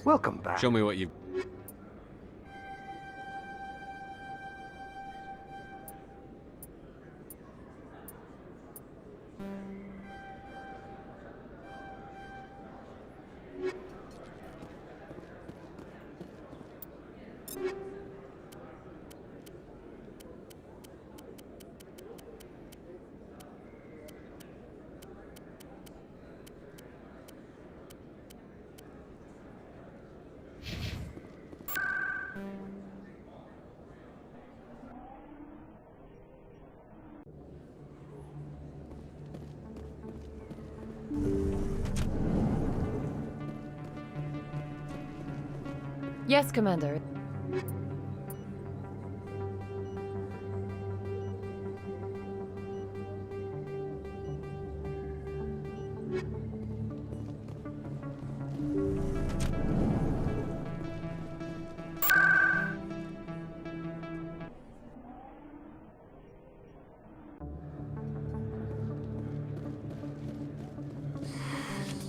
Welcome back. Show me what you've... Yes, Commander.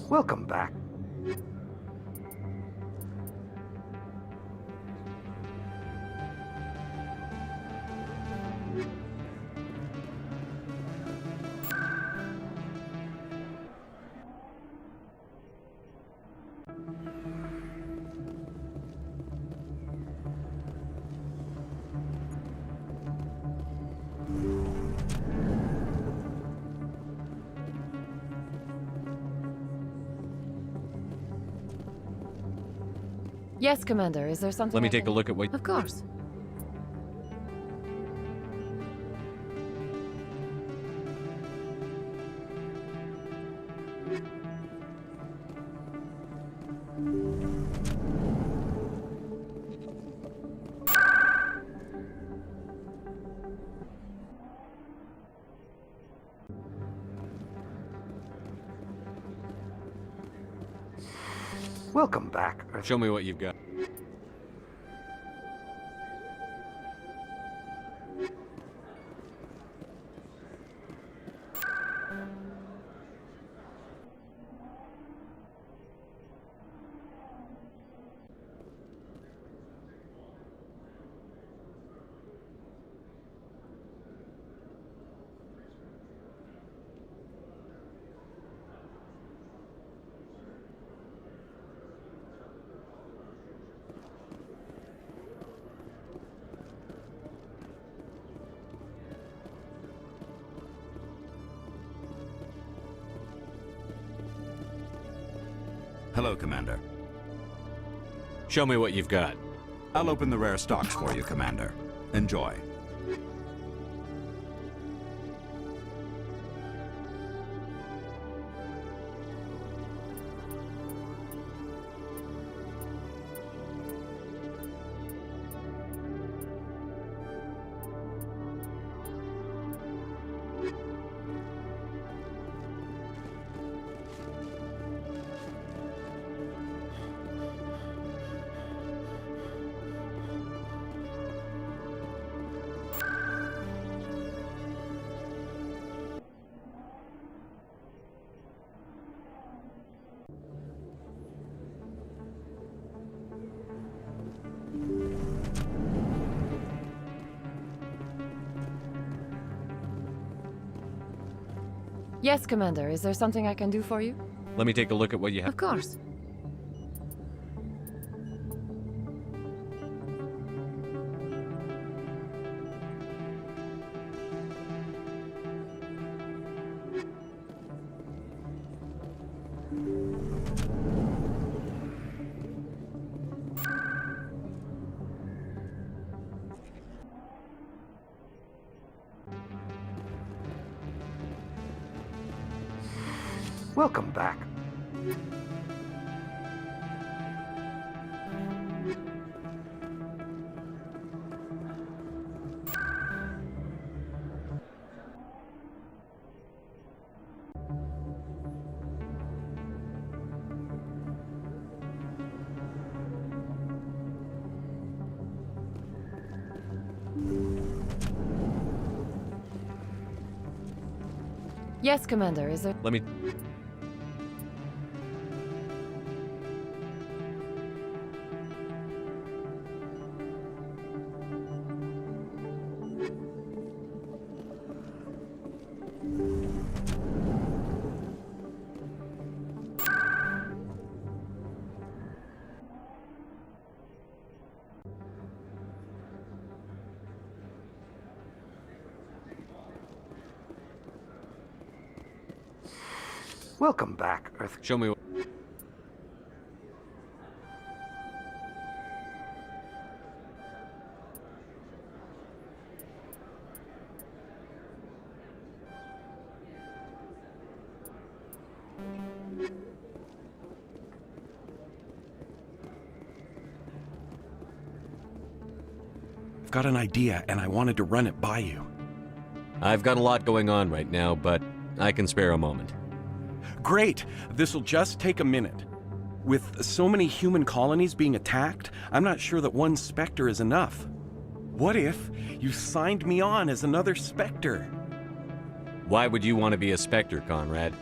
Welcome back. Yes, Commander. Is there something Let me I take can... a look at what... Of course. Welcome back. Show me what you've got. Hello, Commander. Show me what you've got. I'll open the rare stocks for you, Commander. Enjoy. Yes, Commander. Is there something I can do for you? Let me take a look at what you have. Of course. Welcome back. Yes, Commander. Is there... Let me... Welcome back, Earth. Show me. I've got an idea, and I wanted to run it by you. I've got a lot going on right now, but I can spare a moment. Great! This'll just take a minute. With so many human colonies being attacked, I'm not sure that one Spectre is enough. What if you signed me on as another Spectre? Why would you want to be a Spectre, Conrad?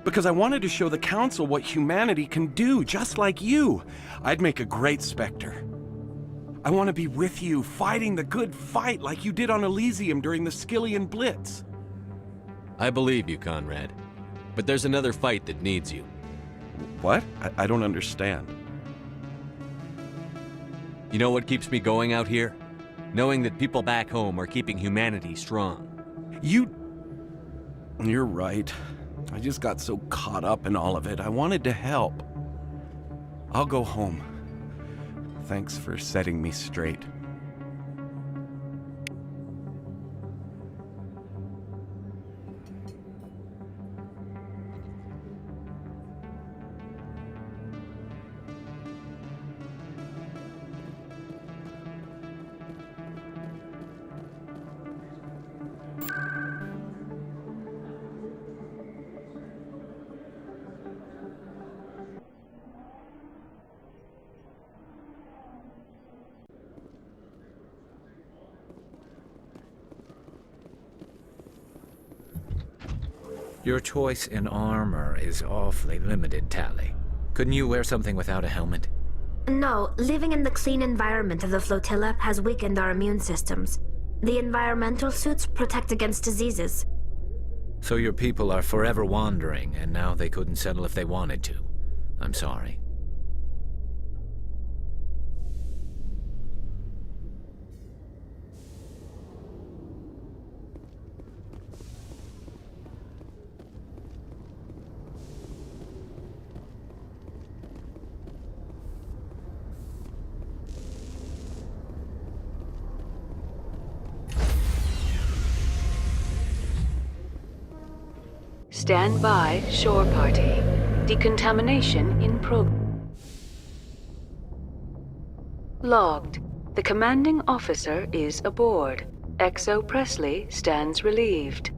Because I wanted to show the Council what humanity can do, just like you. I'd make a great Spectre. I want to be with you, fighting the good fight like you did on Elysium during the Skyllian Blitz. I believe you, Conrad. But there's another fight that needs you. What? I don't understand. You know what keeps me going out here? Knowing that people back home are keeping humanity strong. You're right. I just got so caught up in all of it. I wanted to help. I'll go home. Thanks for setting me straight. Your choice in armor is awfully limited, Tali. Couldn't you wear something without a helmet? No, living in the clean environment of the flotilla has weakened our immune systems. The environmental suits protect against diseases. So your people are forever wandering, and now they couldn't settle if they wanted to. I'm sorry. Stand by, shore party. Decontamination in progress. Logged. The commanding officer is aboard. XO Presley stands relieved.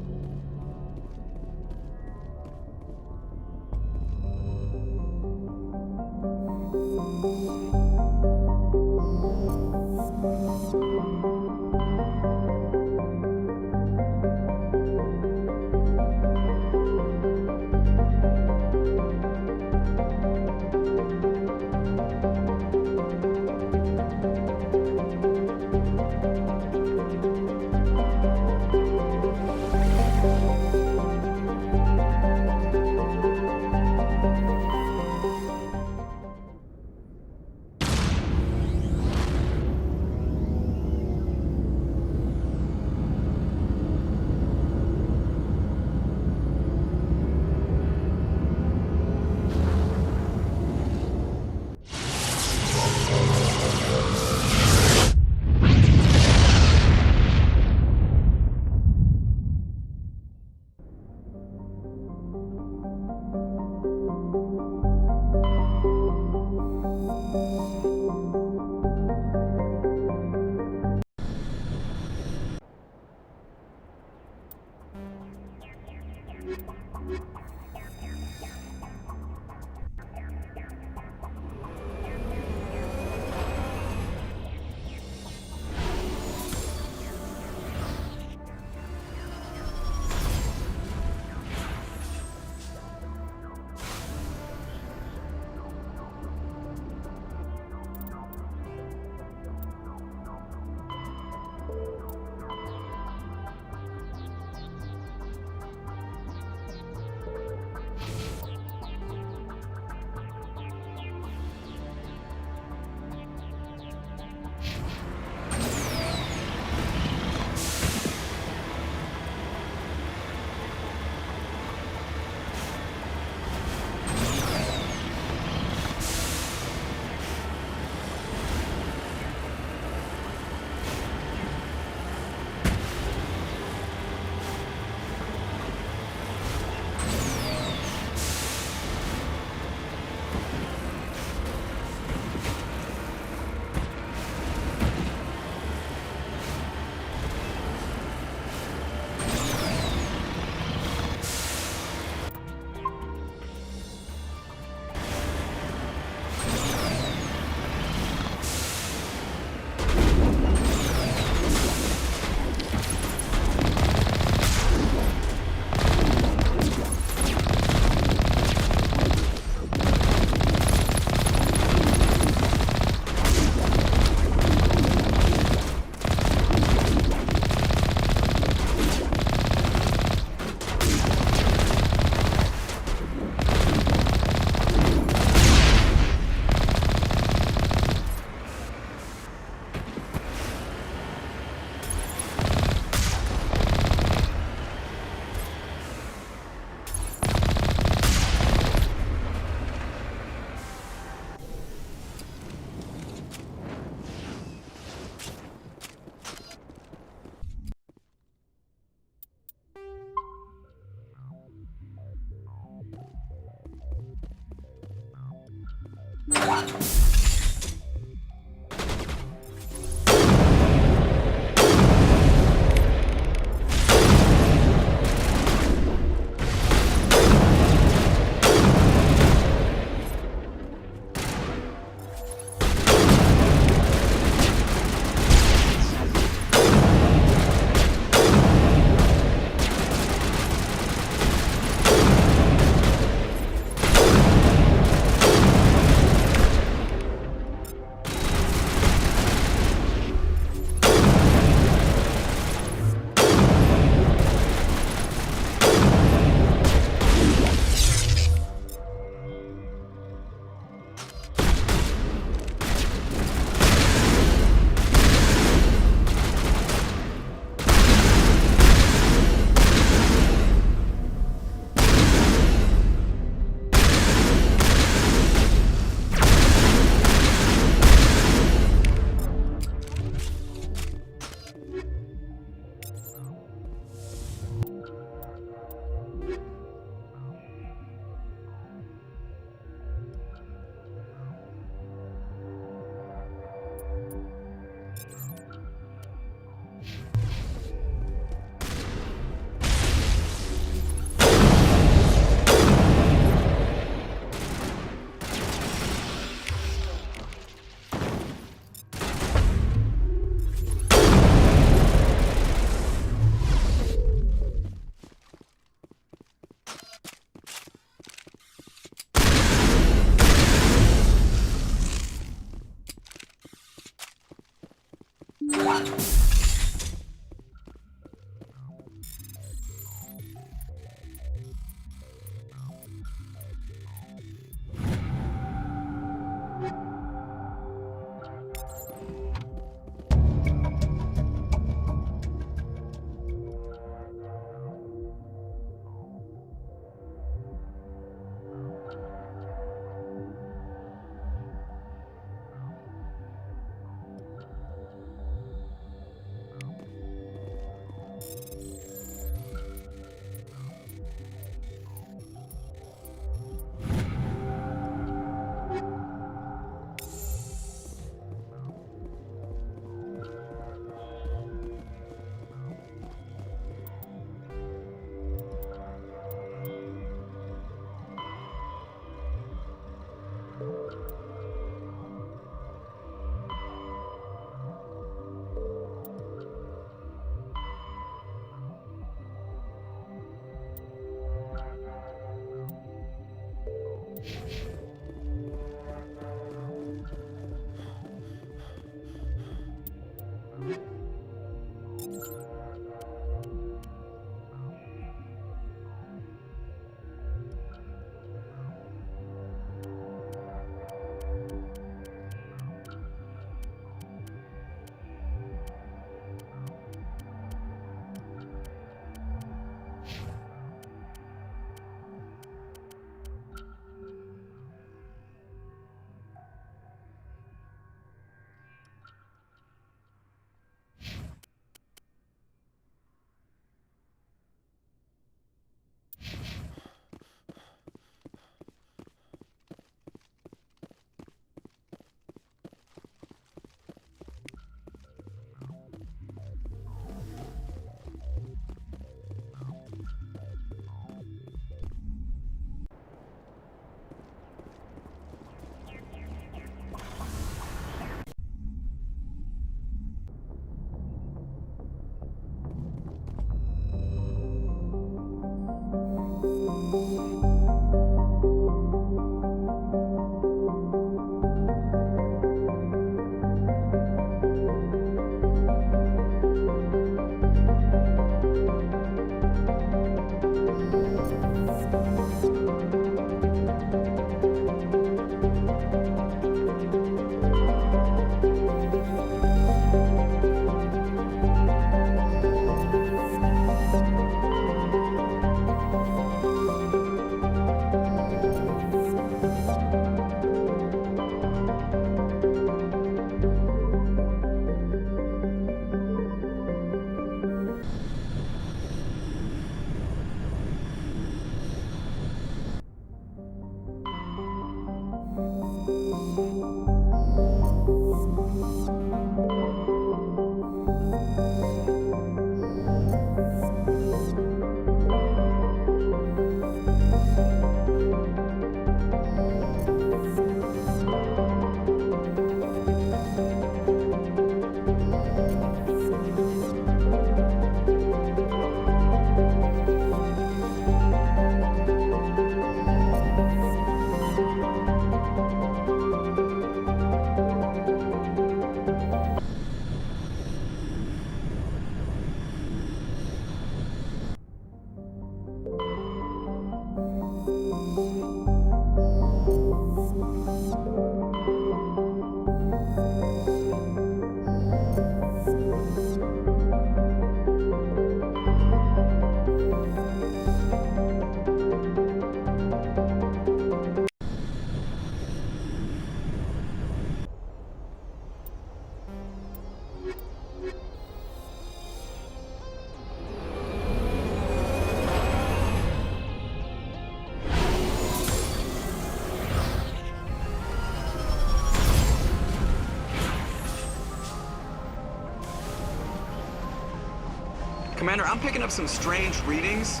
Commander, I'm picking up some strange readings.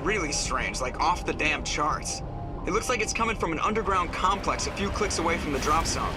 Really strange, like off the damn charts. It looks like it's coming from an underground complex a few clicks away from the drop zone.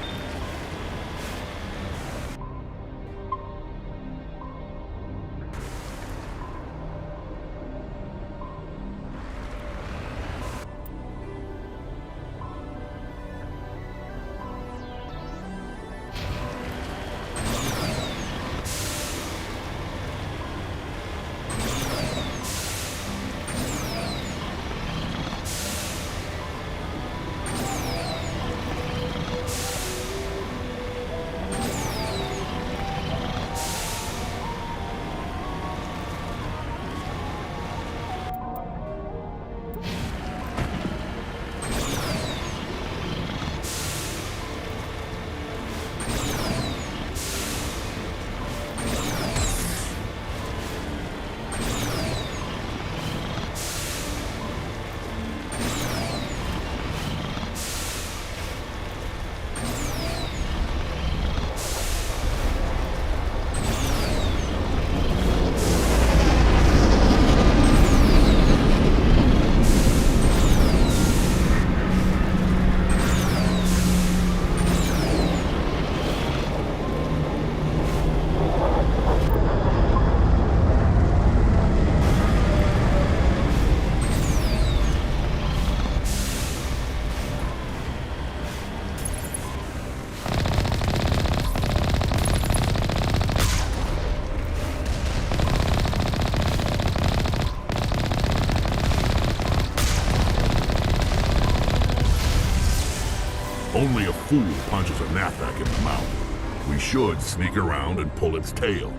fool punches a Nathak in the mouth. We should sneak around and pull its tail.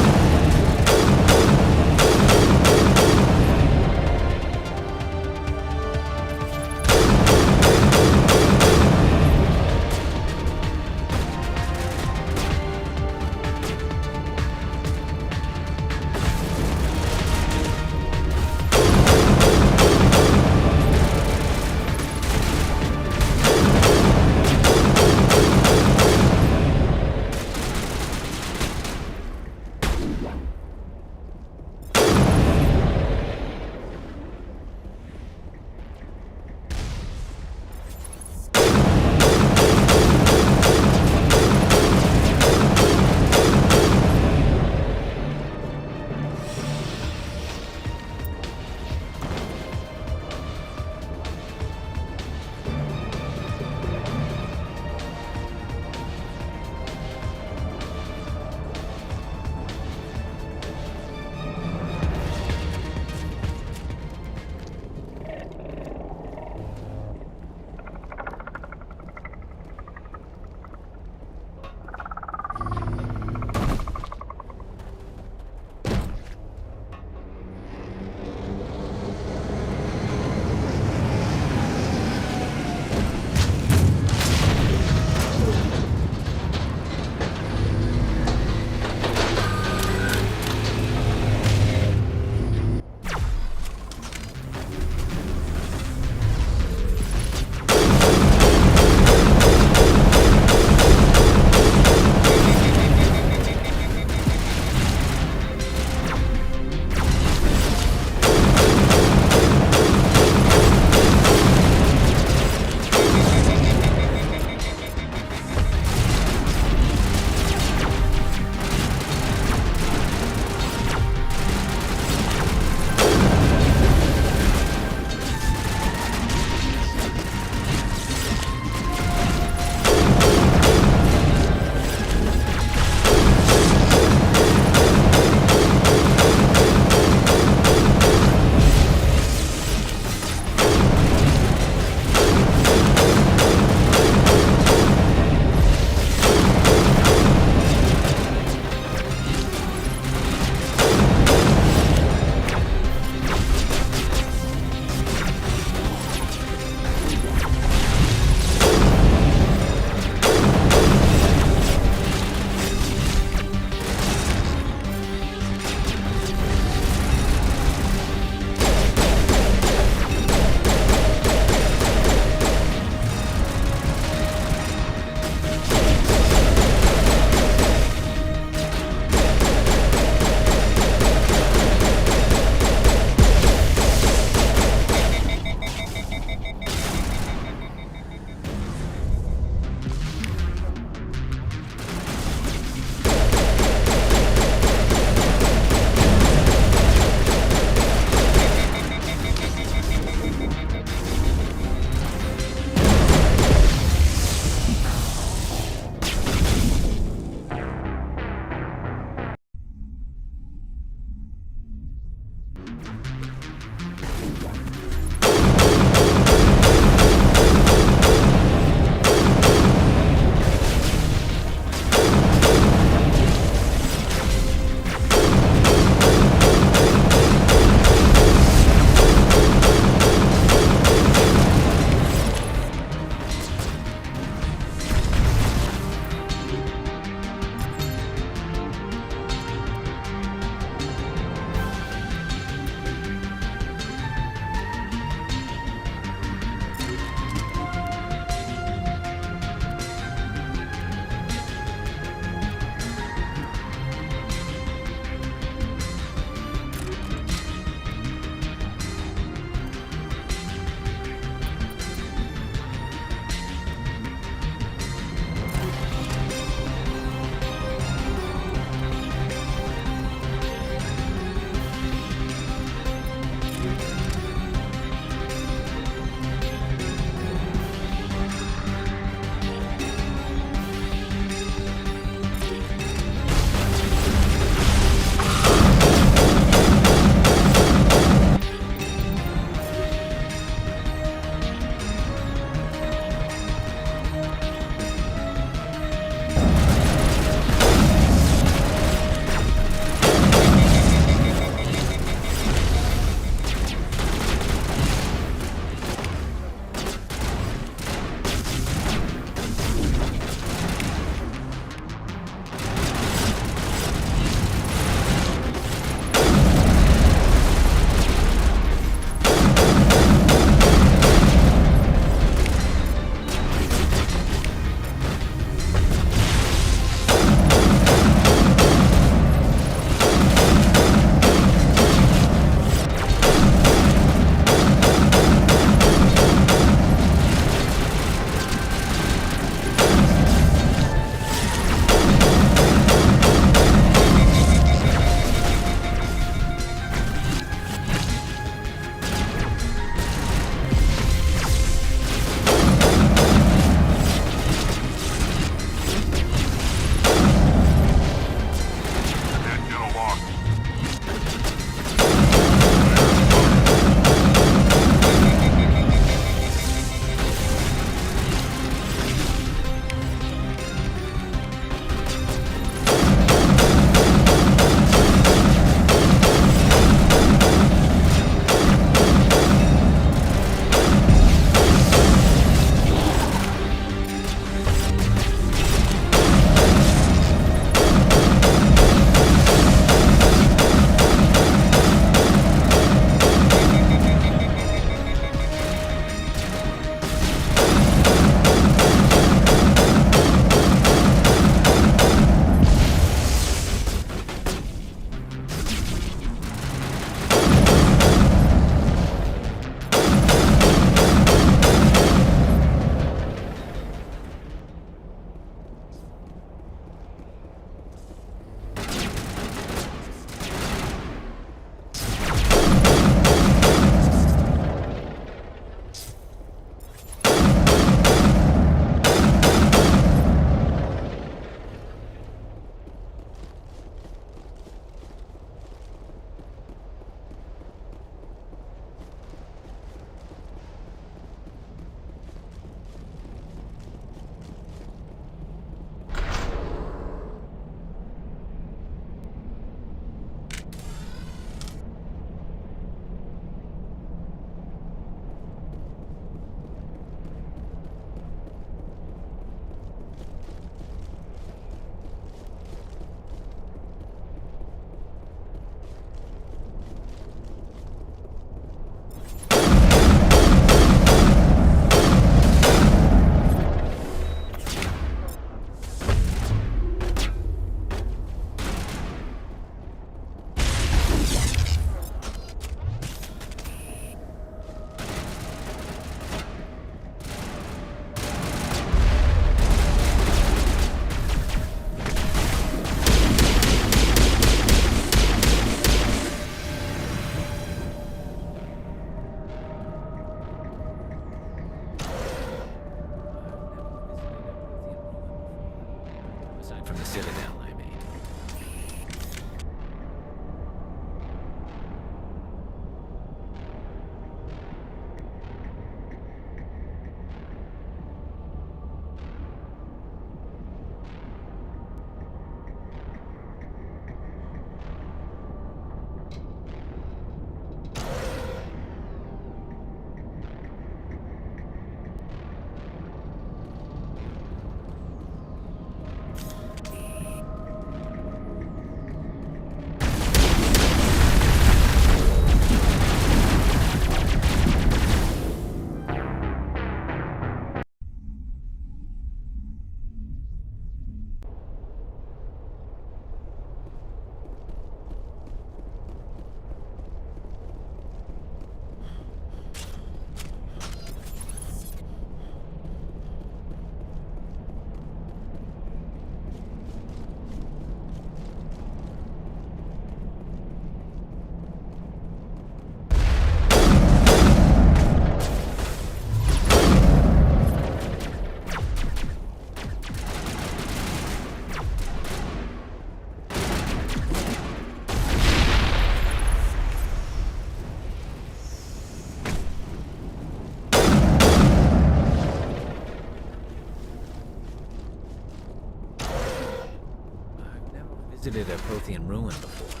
visited a Prothean ruin before.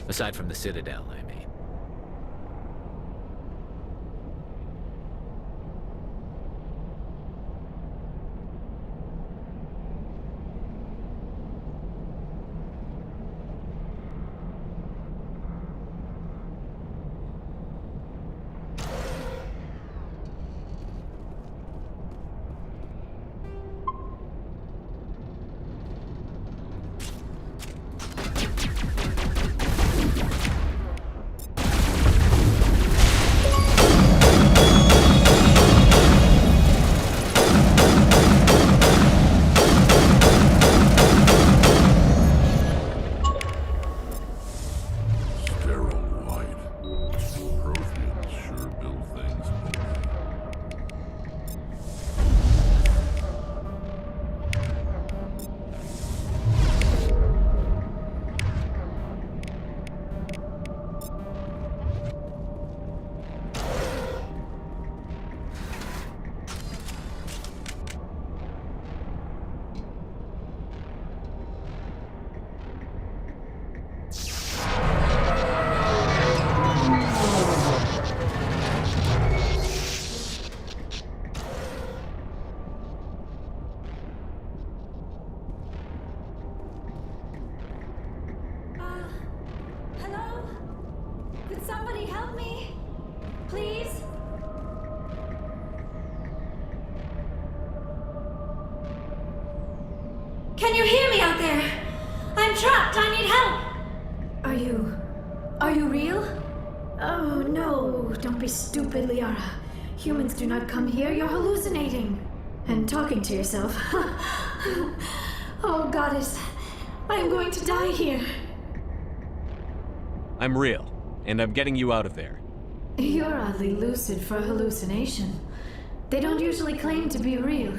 Aside from the Citadel, I mean. Can you hear me out there? I'm trapped. I need help. Are you real? Oh, no. Don't be stupid, Liara. Humans do not come here. You're hallucinating. And talking to yourself. Oh, Goddess. I'm going to die here. I'm real, and I'm getting you out of there. You're oddly lucid for a hallucination. They don't usually claim to be real.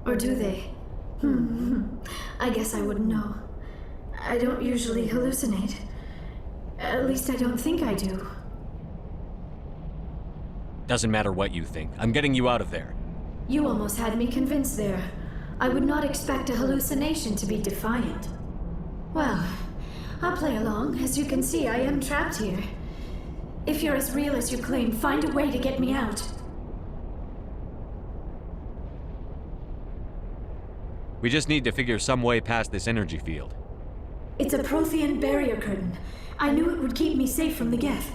Or do they? I guess I wouldn't know. I don't usually hallucinate. At least I don't think I do. Doesn't matter what you think. I'm getting you out of there. You almost had me convinced there. I would not expect a hallucination to be defiant. Well, I'll play along. As you can see, I am trapped here. If you're as real as you claim, find a way to get me out. We just need to figure some way past this energy field. It's a Prothean barrier curtain. I knew it would keep me safe from the Geth.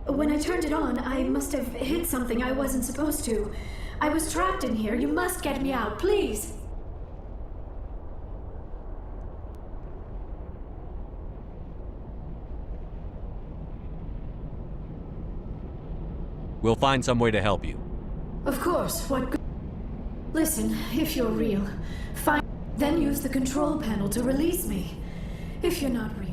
When I turned it on, I must have hit something I wasn't supposed to. I was trapped in here. You must get me out, please. We'll find some way to help you. Of course, Listen, if you're real, then use the control panel to release me. If you're not real.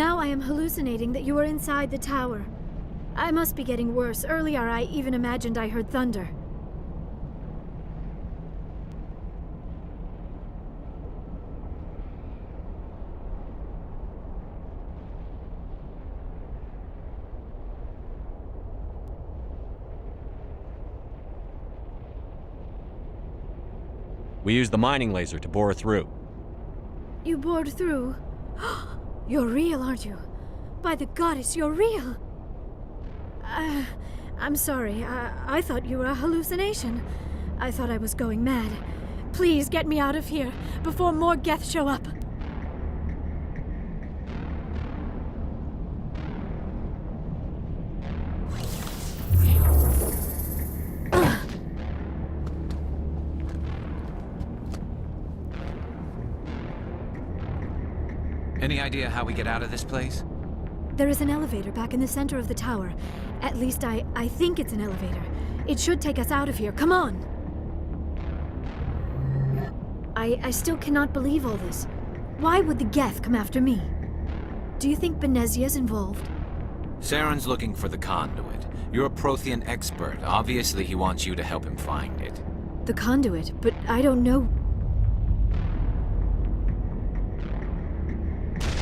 Now I am hallucinating that you are inside the tower. I must be getting worse. Earlier I even imagined I heard thunder. We used the mining laser to bore through. You bored through? You're real, aren't you? By the goddess, you're real! I'm sorry. I thought you were a hallucination. I thought I was going mad. Please get me out of here before more Geth show up. Any idea how we get out of this place? There is an elevator back in the center of the tower. At least I think it's an elevator. It should take us out of here. Come on! I still cannot believe all this. Why would the Geth come after me? Do you think Benezia's involved? Saren's looking for the conduit. You're a Prothean expert. Obviously he wants you to help him find it. The conduit, but I don't know.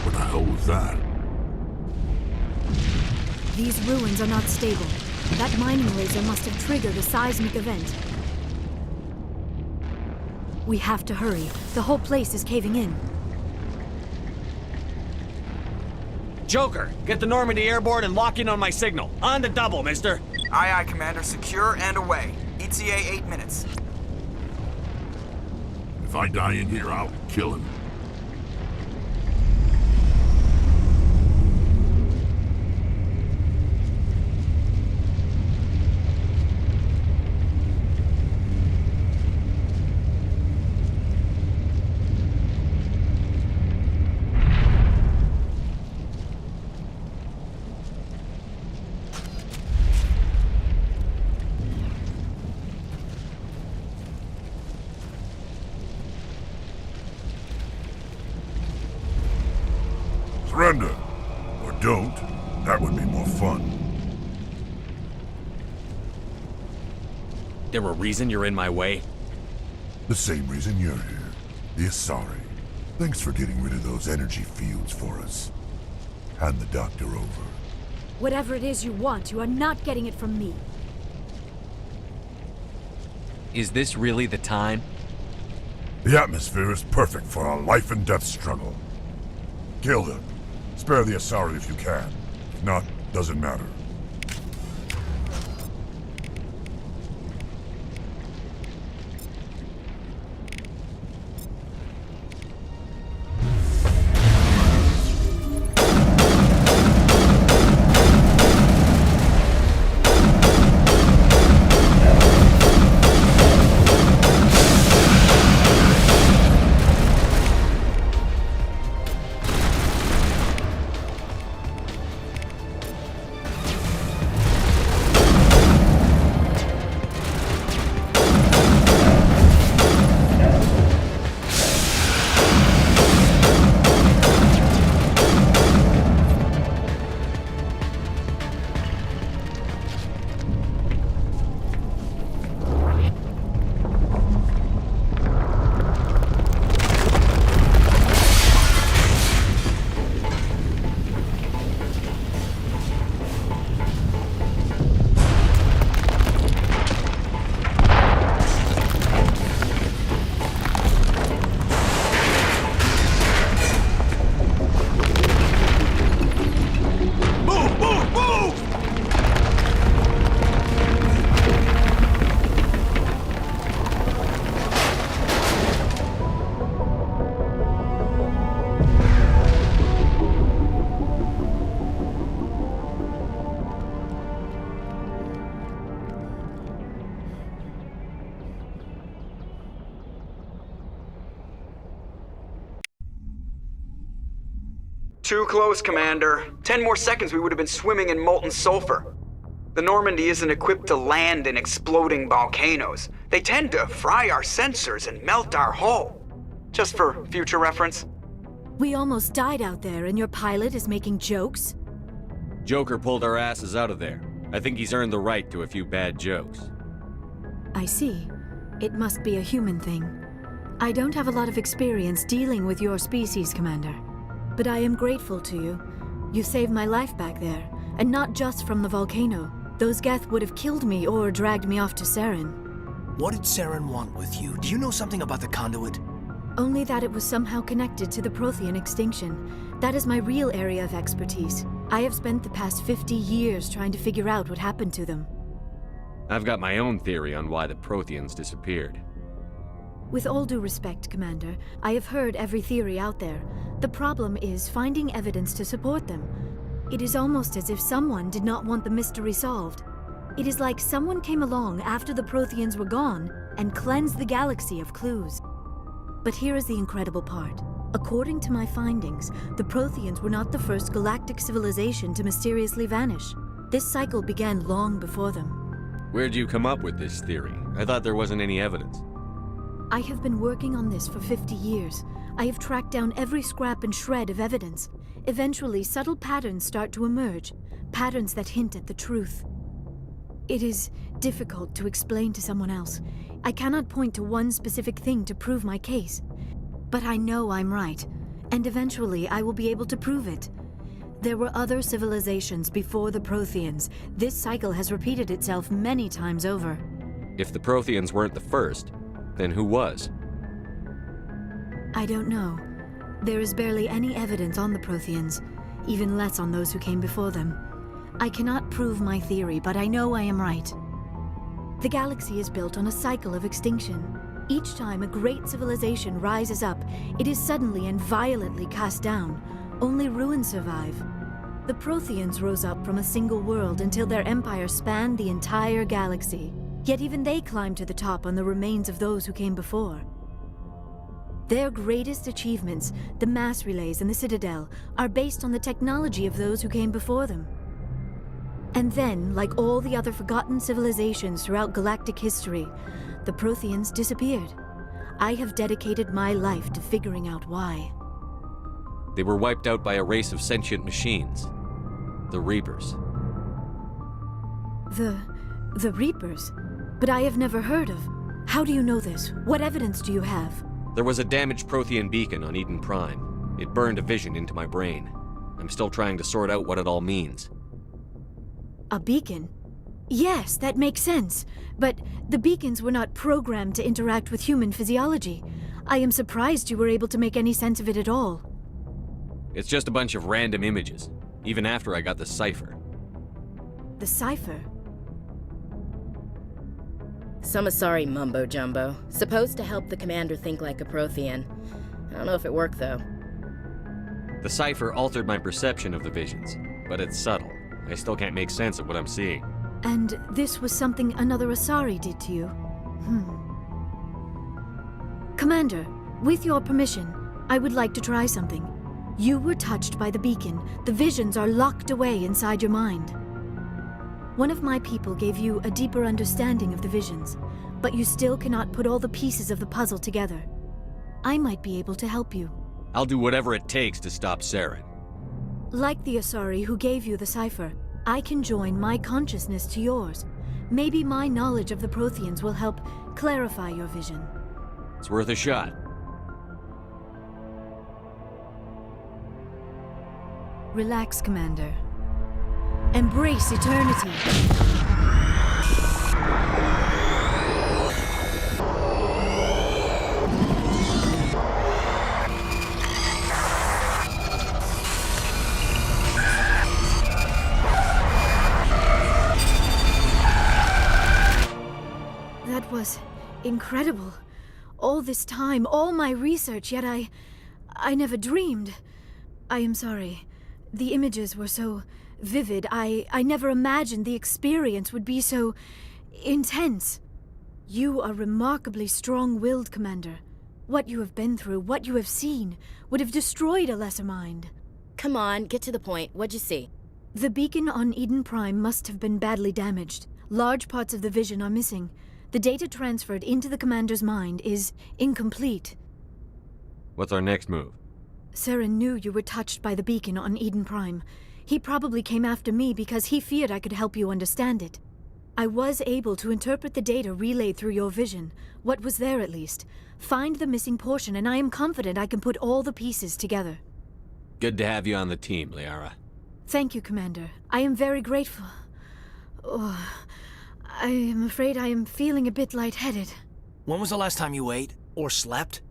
What the hell was that? These ruins are not stable. That mining laser must have triggered a seismic event. We have to hurry. The whole place is caving in. Joker, get the Normandy airborne and lock in on my signal. On the double, mister. Aye, aye, Commander. Secure and away. ETA 8 minutes. If I die in here, I'll kill him. Surrender. Or don't. That would be more fun. There a reason you're in my way? The same reason you're here. The Asari. Thanks for getting rid of those energy fields for us. Hand the doctor over. Whatever it is you want, you are not getting it from me. Is this really the time? The atmosphere is perfect for a life and death struggle. Kill them. Spare the Asari if you can. If not, doesn't matter. Too close, Commander. 10 more seconds we would have been swimming in molten sulfur. The Normandy isn't equipped to land in exploding volcanoes. They tend to fry our sensors and melt our hull. Just for future reference. We almost died out there, and your pilot is making jokes? Joker pulled our asses out of there. I think he's earned the right to a few bad jokes. I see. It must be a human thing. I don't have a lot of experience dealing with your species, Commander. But I am grateful to you. You saved my life back there, and not just from the volcano. Those Geth would have killed me or dragged me off to Saren. What did Saren want with you? Do you know something about the conduit? Only that it was somehow connected to the Prothean extinction. That is my real area of expertise. I have spent the past 50 years trying to figure out what happened to them. I've got my own theory on why the Protheans disappeared. With all due respect, Commander, I have heard every theory out there. The problem is finding evidence to support them. It is almost as if someone did not want the mystery solved. It is like someone came along after the Protheans were gone and cleansed the galaxy of clues. But here is the incredible part. According to my findings, the Protheans were not the first galactic civilization to mysteriously vanish. This cycle began long before them. Where'd you come up with this theory? I thought there wasn't any evidence. I have been working on this for 50 years. I have tracked down every scrap and shred of evidence. Eventually, subtle patterns start to emerge, patterns that hint at the truth. It is difficult to explain to someone else. I cannot point to one specific thing to prove my case. But I know I'm right, and eventually I will be able to prove it. There were other civilizations before the Protheans. This cycle has repeated itself many times over. If the Protheans weren't the first, then who was? I don't know. There is barely any evidence on the Protheans, even less on those who came before them. I cannot prove my theory, but I know I am right. The galaxy is built on a cycle of extinction. Each time a great civilization rises up, it is suddenly and violently cast down. Only ruins survive. The Protheans rose up from a single world until their empire spanned the entire galaxy. Yet even they climbed to the top on the remains of those who came before. Their greatest achievements, the mass relays and the Citadel, are based on the technology of those who came before them. And then, like all the other forgotten civilizations throughout galactic history, the Protheans disappeared. I have dedicated my life to figuring out why. They were wiped out by a race of sentient machines. The Reapers. The Reapers? But I have never heard of. How do you know this? What evidence do you have? There was a damaged Prothean beacon on Eden Prime. It burned a vision into my brain. I'm still trying to sort out what it all means. A beacon? Yes, that makes sense. But the beacons were not programmed to interact with human physiology. I am surprised you were able to make any sense of it at all. It's just a bunch of random images, even after I got the cipher. The cipher? Some Asari mumbo-jumbo, supposed to help the commander think like a Prothean. I don't know if it worked, though. The cipher altered my perception of the visions, but it's subtle. I still can't make sense of what I'm seeing. And this was something another Asari did to you? Commander, with your permission, I would like to try something. You were touched by the beacon. The visions are locked away inside your mind. One of my people gave you a deeper understanding of the visions, but you still cannot put all the pieces of the puzzle together. I might be able to help you. I'll do whatever it takes to stop Saren. Like the Asari who gave you the cipher, I can join my consciousness to yours. Maybe my knowledge of the Protheans will help clarify your vision. It's worth a shot. Relax, Commander. Embrace eternity. That was incredible. All this time, all my research, yet I never dreamed. I am sorry. The images were so vivid. I never imagined the experience would be so intense. You are remarkably strong-willed, Commander. What you have been through, what you have seen, would have destroyed a lesser mind. Come on, get to the point. What'd you see? The beacon on Eden Prime must have been badly damaged. Large parts of the vision are missing. The data transferred into the Commander's mind is incomplete. What's our next move? Saren knew you were touched by the beacon on Eden Prime. He probably came after me because he feared I could help you understand it. I was able to interpret the data relayed through your vision, what was there at least, find the missing portion, and I am confident I can put all the pieces together. Good to have you on the team, Liara. Thank you, Commander. I am very grateful. Oh, I am afraid I am feeling a bit lightheaded. When was the last time you ate? Or slept?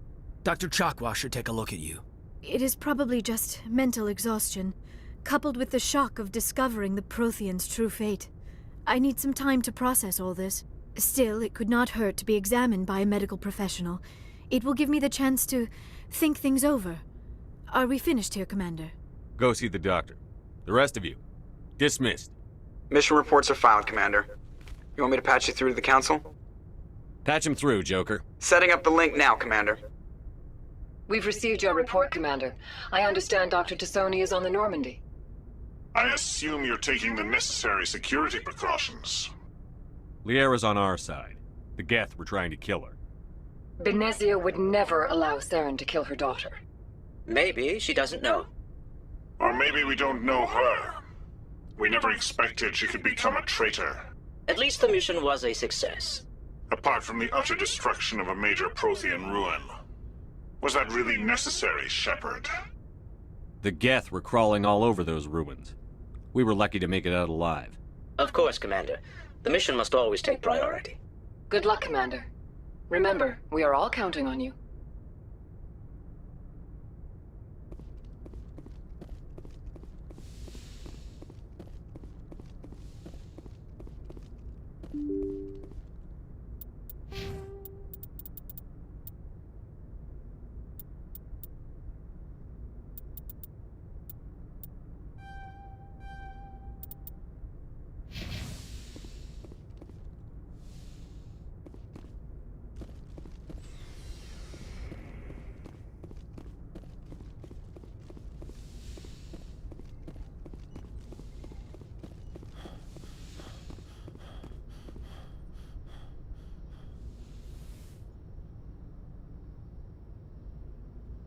Dr. Chakwas should take a look at you. It is probably just mental exhaustion, coupled with the shock of discovering the Prothean's true fate. I need some time to process all this. Still, it could not hurt to be examined by a medical professional. It will give me the chance to think things over. Are we finished here, Commander? Go see the doctor. The rest of you, dismissed. Mission reports are filed, Commander. You want me to patch you through to the Council? Patch him through, Joker. Setting up the link now, Commander. We've received your report, Commander. I understand Dr. Tassoni is on the Normandy. I assume you're taking the necessary security precautions. Liara's on our side. The Geth were trying to kill her. Benezia would never allow Saren to kill her daughter. Maybe she doesn't know. Or maybe we don't know her. We never expected she could become a traitor. At least the mission was a success. Apart from the utter destruction of a major Prothean ruin. Was that really necessary, Shepard? The Geth were crawling all over those ruins. We were lucky to make it out alive. Of course, Commander. The mission must always take priority. Good luck, Commander. Remember, we are all counting on you.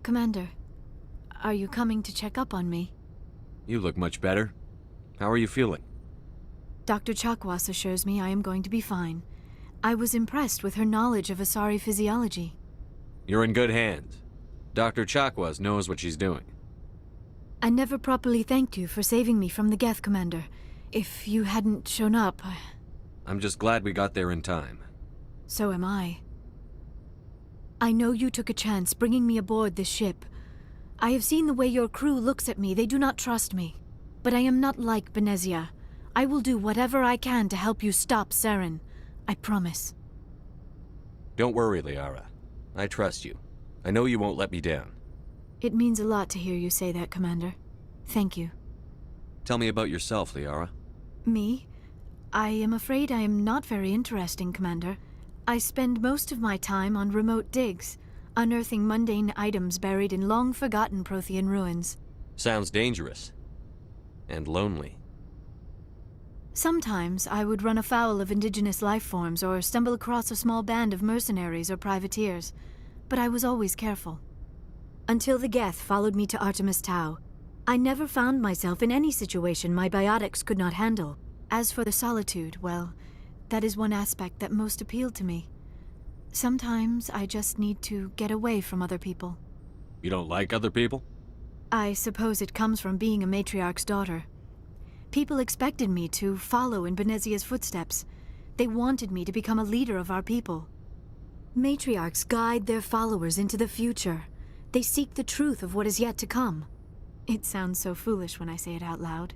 Commander, are you coming to check up on me? You look much better. How are you feeling? Dr. Chakwas assures me I am going to be fine. I was impressed with her knowledge of Asari physiology. You're in good hands. Dr. Chakwas knows what she's doing. I never properly thanked you for saving me from the Geth, Commander. If you hadn't shown up, I'm just glad we got there in time. So am I. I know you took a chance bringing me aboard this ship. I have seen the way your crew looks at me. They do not trust me. But I am not like Benezia. I will do whatever I can to help you stop Saren. I promise. Don't worry, Liara. I trust you. I know you won't let me down. It means a lot to hear you say that, Commander. Thank you. Tell me about yourself, Liara. Me? I am afraid I am not very interesting, Commander. I spend most of my time on remote digs, unearthing mundane items buried in long-forgotten Prothean ruins. Sounds dangerous. And lonely. Sometimes I would run afoul of indigenous life forms or stumble across a small band of mercenaries or privateers, but I was always careful. Until the Geth followed me to Artemis Tau, I never found myself in any situation my biotics could not handle. As for the solitude, well, that is one aspect that most appealed to me. Sometimes I just need to get away from other people. You don't like other people? I suppose it comes from being a matriarch's daughter. People expected me to follow in Benezia's footsteps. They wanted me to become a leader of our people. Matriarchs guide their followers into the future. They seek the truth of what is yet to come. It sounds so foolish when I say it out loud.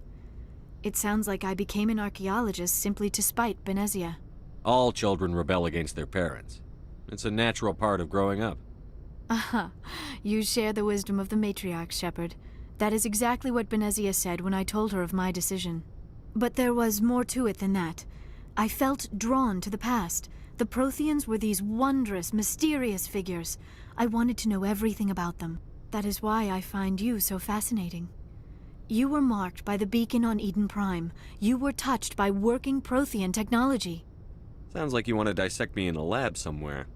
It sounds like I became an archaeologist simply to spite Benezia. All children rebel against their parents. It's a natural part of growing up. Aha, you share the wisdom of the matriarch, Shepard. That is exactly what Benezia said when I told her of my decision. But there was more to it than that. I felt drawn to the past. The Protheans were these wondrous, mysterious figures. I wanted to know everything about them. That is why I find you so fascinating. You were marked by the beacon on Eden Prime. You were touched by working Prothean technology. Sounds like you want to dissect me in a lab somewhere.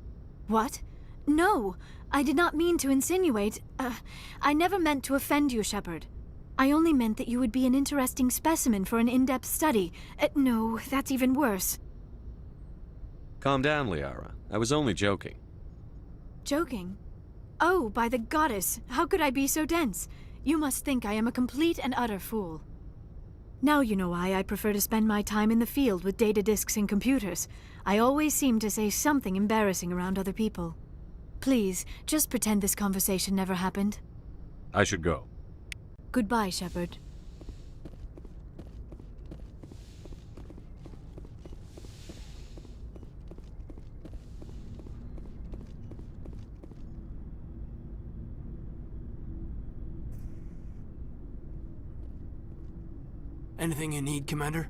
What? No, I did not mean to insinuate. I never meant to offend you, Shepard. I only meant that you would be an interesting specimen for an in-depth study. No, that's even worse. Calm down, Liara. I was only joking. Joking? Oh, by the goddess, how could I be so dense? You must think I am a complete and utter fool. Now you know why I prefer to spend my time in the field with data disks and computers. I always seem to say something embarrassing around other people. Please, just pretend this conversation never happened. I should go. Goodbye, Shepard. Anything you need, Commander?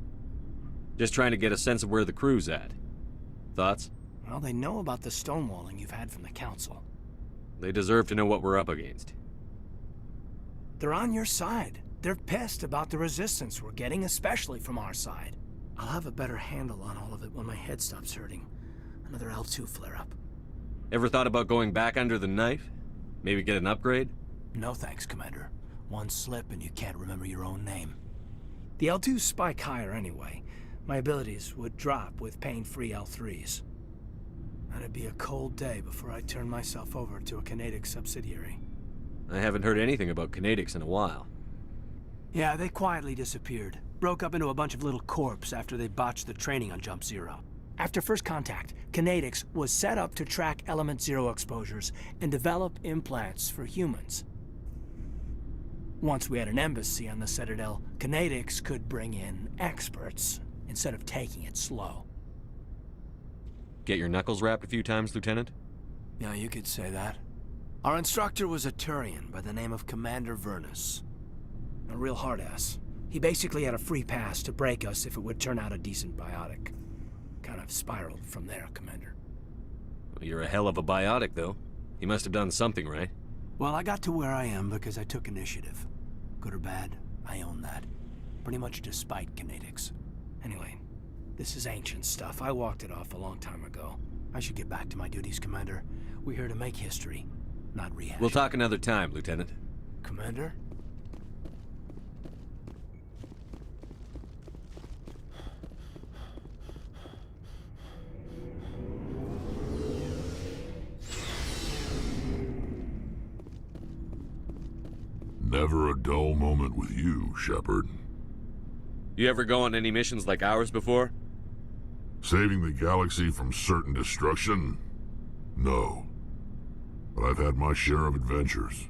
Just trying to get a sense of where the crew's at. Thoughts? Well, they know about the stonewalling you've had from the Council. They deserve to know what we're up against. They're on your side. They're pissed about the resistance we're getting, especially from our side. I'll have a better handle on all of it when my head stops hurting. Another L2 flare-up. Ever thought about going back under the knife? Maybe get an upgrade? No thanks, Commander. One slip and you can't remember your own name. The L2s spike higher anyway. My abilities would drop with pain-free L3s. That'd be a cold day before I turn myself over to a Canadix subsidiary. I haven't heard anything about Canadix in a while. Yeah, they quietly disappeared. Broke up into a bunch of little corps after they botched the training on Jump Zero. After first contact, Canadix was set up to track Element Zero exposures and develop implants for humans. Once we had an embassy on the Citadel, Canadix could bring in experts instead of taking it slow. Get your knuckles rapped a few times, Lieutenant? Yeah, you could say that. Our instructor was a Turian by the name of Commander Vernus. A real hard-ass. He basically had a free pass to break us if it would turn out a decent biotic. Kind of spiraled from there, Commander. Well, you're a hell of a biotic, though. He must have done something right. Well, I got to where I am because I took initiative. Good or bad, I own that. Pretty much despite Canadix. Anyway, this is ancient stuff. I walked it off a long time ago. I should get back to my duties, Commander. We're here to make history, not rehash. We'll talk another time, Lieutenant. Commander? Never a dull moment with you, Shepard. You ever go on any missions like ours before? Saving the galaxy from certain destruction? No. But I've had my share of adventures.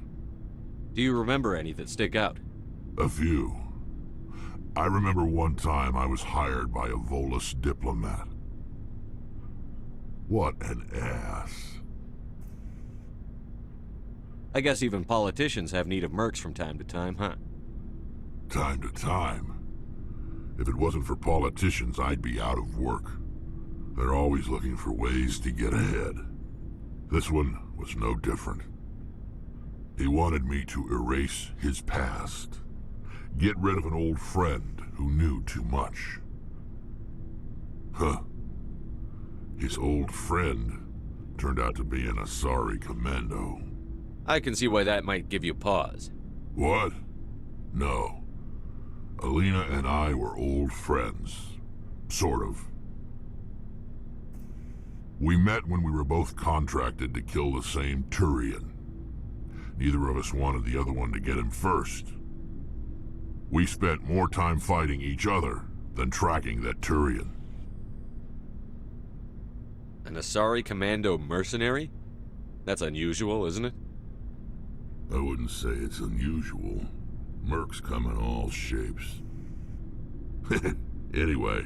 Do you remember any that stick out? A few. I remember one time I was hired by a Volus diplomat. What an ass. I guess even politicians have need of mercs from time to time, huh? Time to time. If it wasn't for politicians, I'd be out of work. They're always looking for ways to get ahead. This one was no different. He wanted me to erase his past. Get rid of an old friend who knew too much. Huh. His old friend turned out to be an Asari commando. I can see why that might give you pause. What? No. Alina and I were old friends. Sort of. We met when we were both contracted to kill the same Turian. Neither of us wanted the other one to get him first. We spent more time fighting each other than tracking that Turian. An Asari commando mercenary? That's unusual, isn't it? I wouldn't say it's unusual. Mercs come in all shapes. Anyway,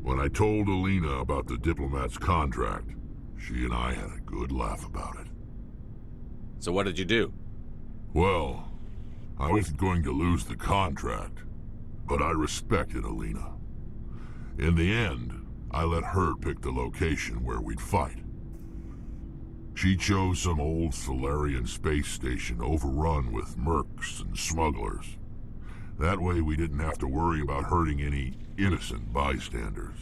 when I told Alina about the diplomat's contract, she and I had a good laugh about it. So what did you do? Well, I wasn't going to lose the contract, but I respected Alina. In the end, I let her pick the location where we'd fight. She chose some old Solarian space station overrun with mercs and smugglers. That way we didn't have to worry about hurting any innocent bystanders.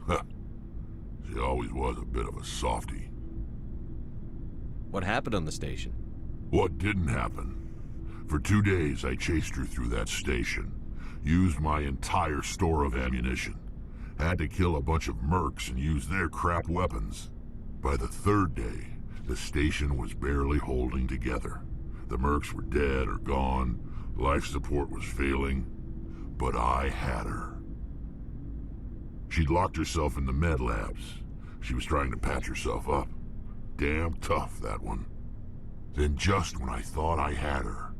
Huh. She always was a bit of a softie. What happened on the station? What didn't happen? For 2 days, I chased her through that station. Used my entire store of ammunition. Had to kill a bunch of mercs and use their crap weapons. By the 3rd day, the station was barely holding together. The mercs were dead or gone. Life support was failing. But I had her. She'd locked herself in the med labs. She was trying to patch herself up. Damn tough, that one. Then just when I thought I had her,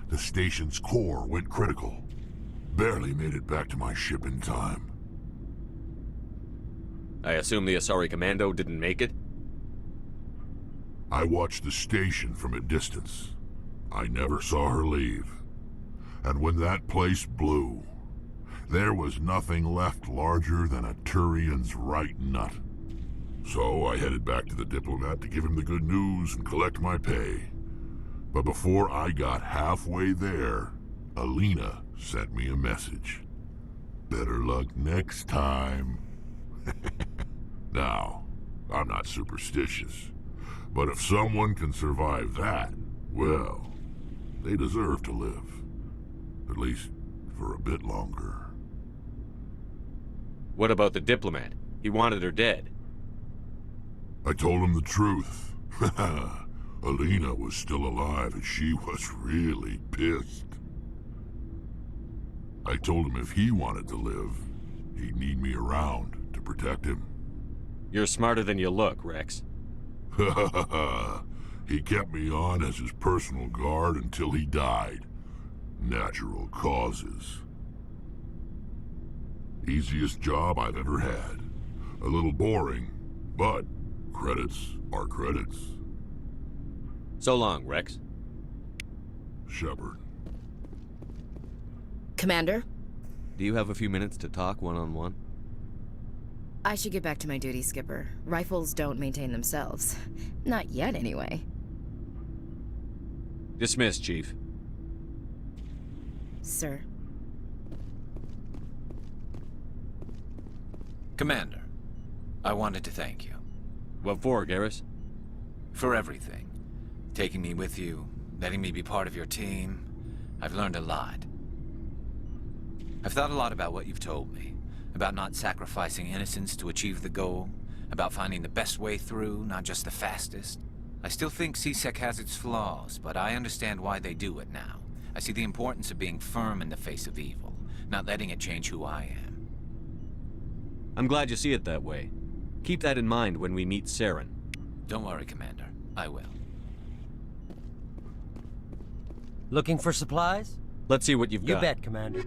the station's core went critical. Barely made it back to my ship in time. I assume the Asari Commando didn't make it? I watched the station from a distance. I never saw her leave. And when that place blew, there was nothing left larger than a Turian's right nut. So I headed back to the diplomat to give him the good news and collect my pay. But before I got halfway there, Alina sent me a message. Better luck next time. Now, I'm not superstitious, but if someone can survive that, well, they deserve to live. At least for a bit longer. What about the diplomat? He wanted her dead. I told him the truth. Alina was still alive and she was really pissed. I told him if he wanted to live, he'd need me around to protect him. You're smarter than you look, Rex. He kept me on as his personal guard until he died. Natural causes. Easiest job I've ever had. A little boring, but credits are credits. So long, Rex. Shepard. Commander? Do you have a few minutes to talk one-on-one? I should get back to my duty, Skipper. Rifles don't maintain themselves. Not yet, anyway. Dismissed, Chief. Sir. Commander, I wanted to thank you. What for, Garrus? For everything. Taking me with you, letting me be part of your team. I've learned a lot. I've thought a lot about what you've told me. About not sacrificing innocence to achieve the goal. About finding the best way through, not just the fastest. I still think C-Sec has its flaws, but I understand why they do it now. I see the importance of being firm in the face of evil, not letting it change who I am. I'm glad you see it that way. Keep that in mind when we meet Saren. Don't worry, Commander. I will. Looking for supplies? Let's see what you've got. You bet, Commander.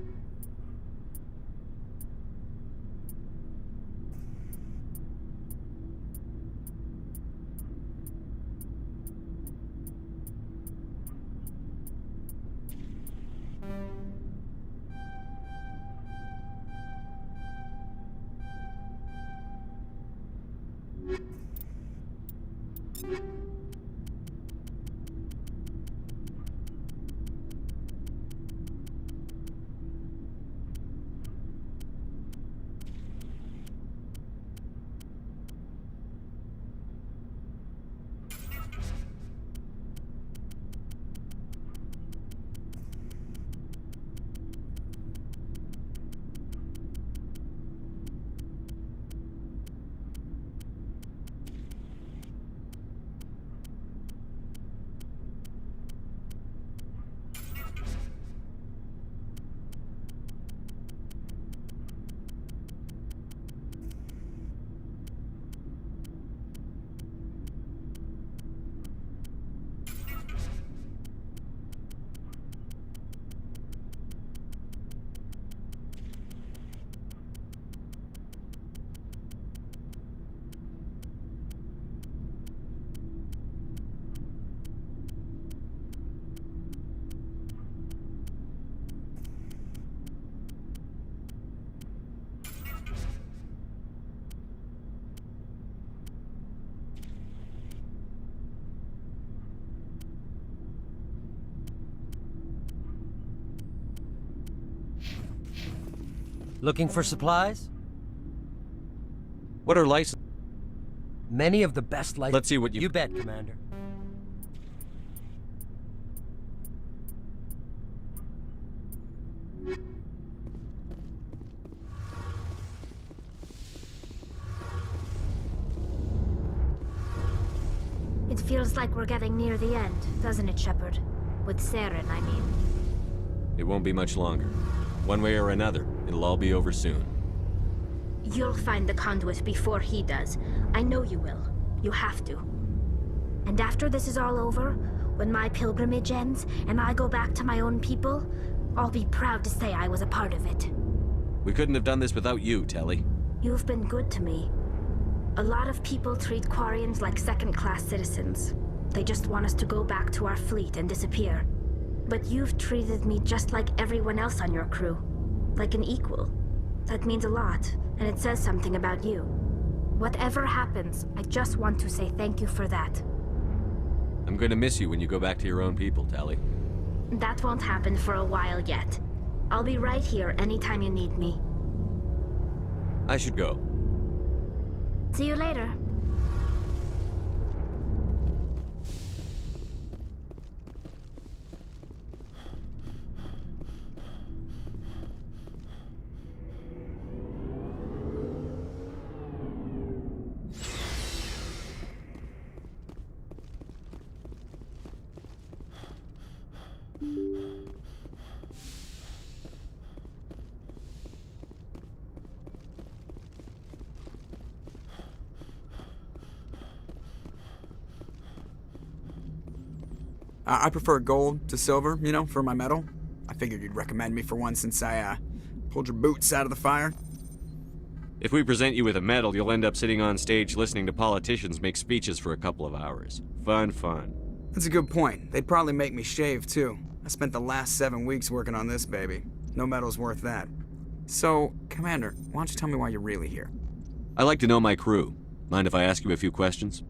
Looking for supplies? What are licenses? Many of the best licenses. Let's see what you... You bet, Commander. It feels like we're getting near the end, doesn't it, Shepard? With Saren, I mean. It won't be much longer. One way or another, it'll all be over soon. You'll find the conduit before he does. I know you will. You have to. And after this is all over, when my pilgrimage ends and I go back to my own people, I'll be proud to say I was a part of it. We couldn't have done this without you, Telly. You've been good to me. A lot of people treat Quarians like second-class citizens. They just want us to go back to our fleet and disappear. But you've treated me just like everyone else on your crew. Like an equal. That means a lot, and it says something about you. Whatever happens, I just want to say thank you for that. I'm going to miss you when you go back to your own people, Telly. That won't happen for a while yet. I'll be right here anytime you need me. I should go. See you later. I prefer gold to silver, you know, for my medal. I figured you'd recommend me for one since I, pulled your boots out of the fire. If we present you with a medal, you'll end up sitting on stage listening to politicians make speeches for a couple of hours. Fun. That's a good point. They'd probably make me shave, too. I spent the last 7 weeks working on this baby. No medal's worth that. So, Commander, why don't you tell me why you're really here? I like to know my crew. Mind if I ask you a few questions?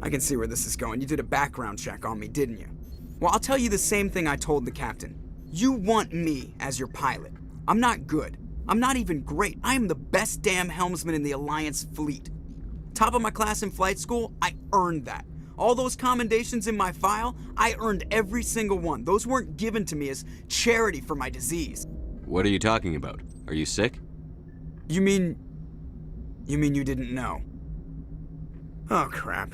I can see where this is going. You did a background check on me, didn't you? Well, I'll tell you the same thing I told the captain. You want me as your pilot. I'm not good. I'm not even great. I am the best damn helmsman in the Alliance fleet. Top of my class in flight school, I earned that. All those commendations in my file, I earned every single one. Those weren't given to me as charity for my disease. What are you talking about? Are you sick? You mean you didn't know? Oh, crap.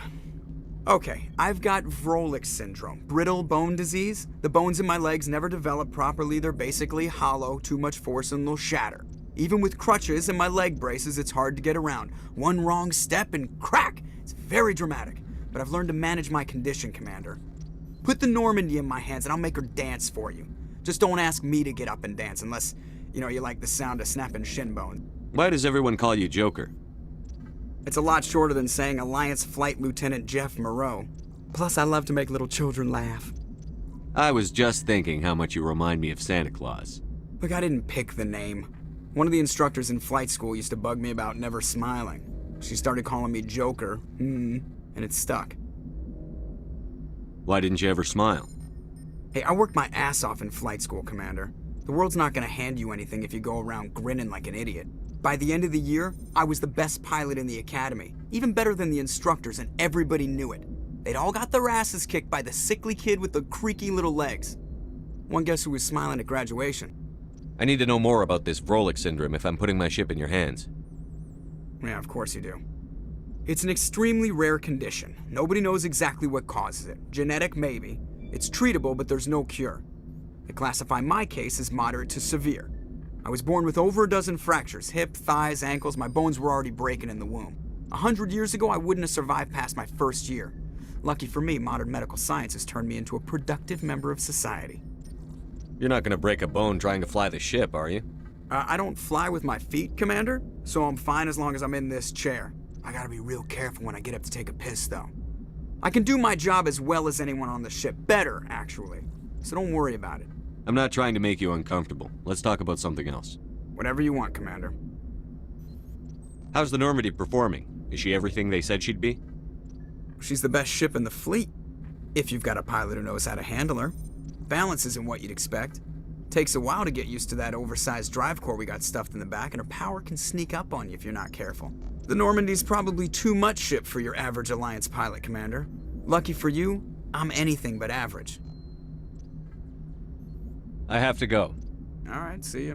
Okay, I've got Vrolik syndrome, brittle bone disease. The bones in my legs never develop properly. They're basically hollow, too much force and they'll shatter. Even with crutches and my leg braces, it's hard to get around. One wrong step and crack! It's very dramatic. But I've learned to manage my condition, Commander. Put the Normandy in my hands and I'll make her dance for you. Just don't ask me to get up and dance unless, you like the sound of snapping shin bone. Why does everyone call you Joker? It's a lot shorter than saying Alliance Flight Lieutenant Jeff Moreau. Plus, I love to make little children laugh. I was just thinking how much you remind me of Santa Claus. Look, I didn't pick the name. One of the instructors in flight school used to bug me about never smiling. She started calling me Joker, and it stuck. Why didn't you ever smile? Hey, I worked my ass off in flight school, Commander. The world's not gonna hand you anything if you go around grinning like an idiot. By the end of the year, I was the best pilot in the academy, even better than the instructors, and everybody knew it. They'd all got their asses kicked by the sickly kid with the creaky little legs. One guess who was smiling at graduation? I need to know more about this Vrolik syndrome if I'm putting my ship in your hands. Yeah, of course you do. It's an extremely rare condition. Nobody knows exactly what causes it. Genetic, maybe. It's treatable, but there's no cure. They classify my case as moderate to severe. I was born with over a dozen fractures, hip, thighs, ankles. My bones were already breaking in the womb. 100 years ago, I wouldn't have survived past my first year. Lucky for me, modern medical science has turned me into a productive member of society. You're not gonna break a bone trying to fly the ship, are you? I don't fly with my feet, Commander, so I'm fine as long as I'm in this chair. I gotta be real careful when I get up to take a piss, though. I can do my job as well as anyone on the ship. Better, actually. So don't worry about it. I'm not trying to make you uncomfortable. Let's talk about something else. Whatever you want, Commander. How's the Normandy performing? Is she everything they said she'd be? She's the best ship in the fleet. If you've got a pilot who knows how to handle her. Balance isn't what you'd expect. Takes a while to get used to that oversized drive core we got stuffed in the back, and her power can sneak up on you if you're not careful. The Normandy's probably too much ship for your average Alliance pilot, Commander. Lucky for you, I'm anything but average. I have to go. All right, see ya.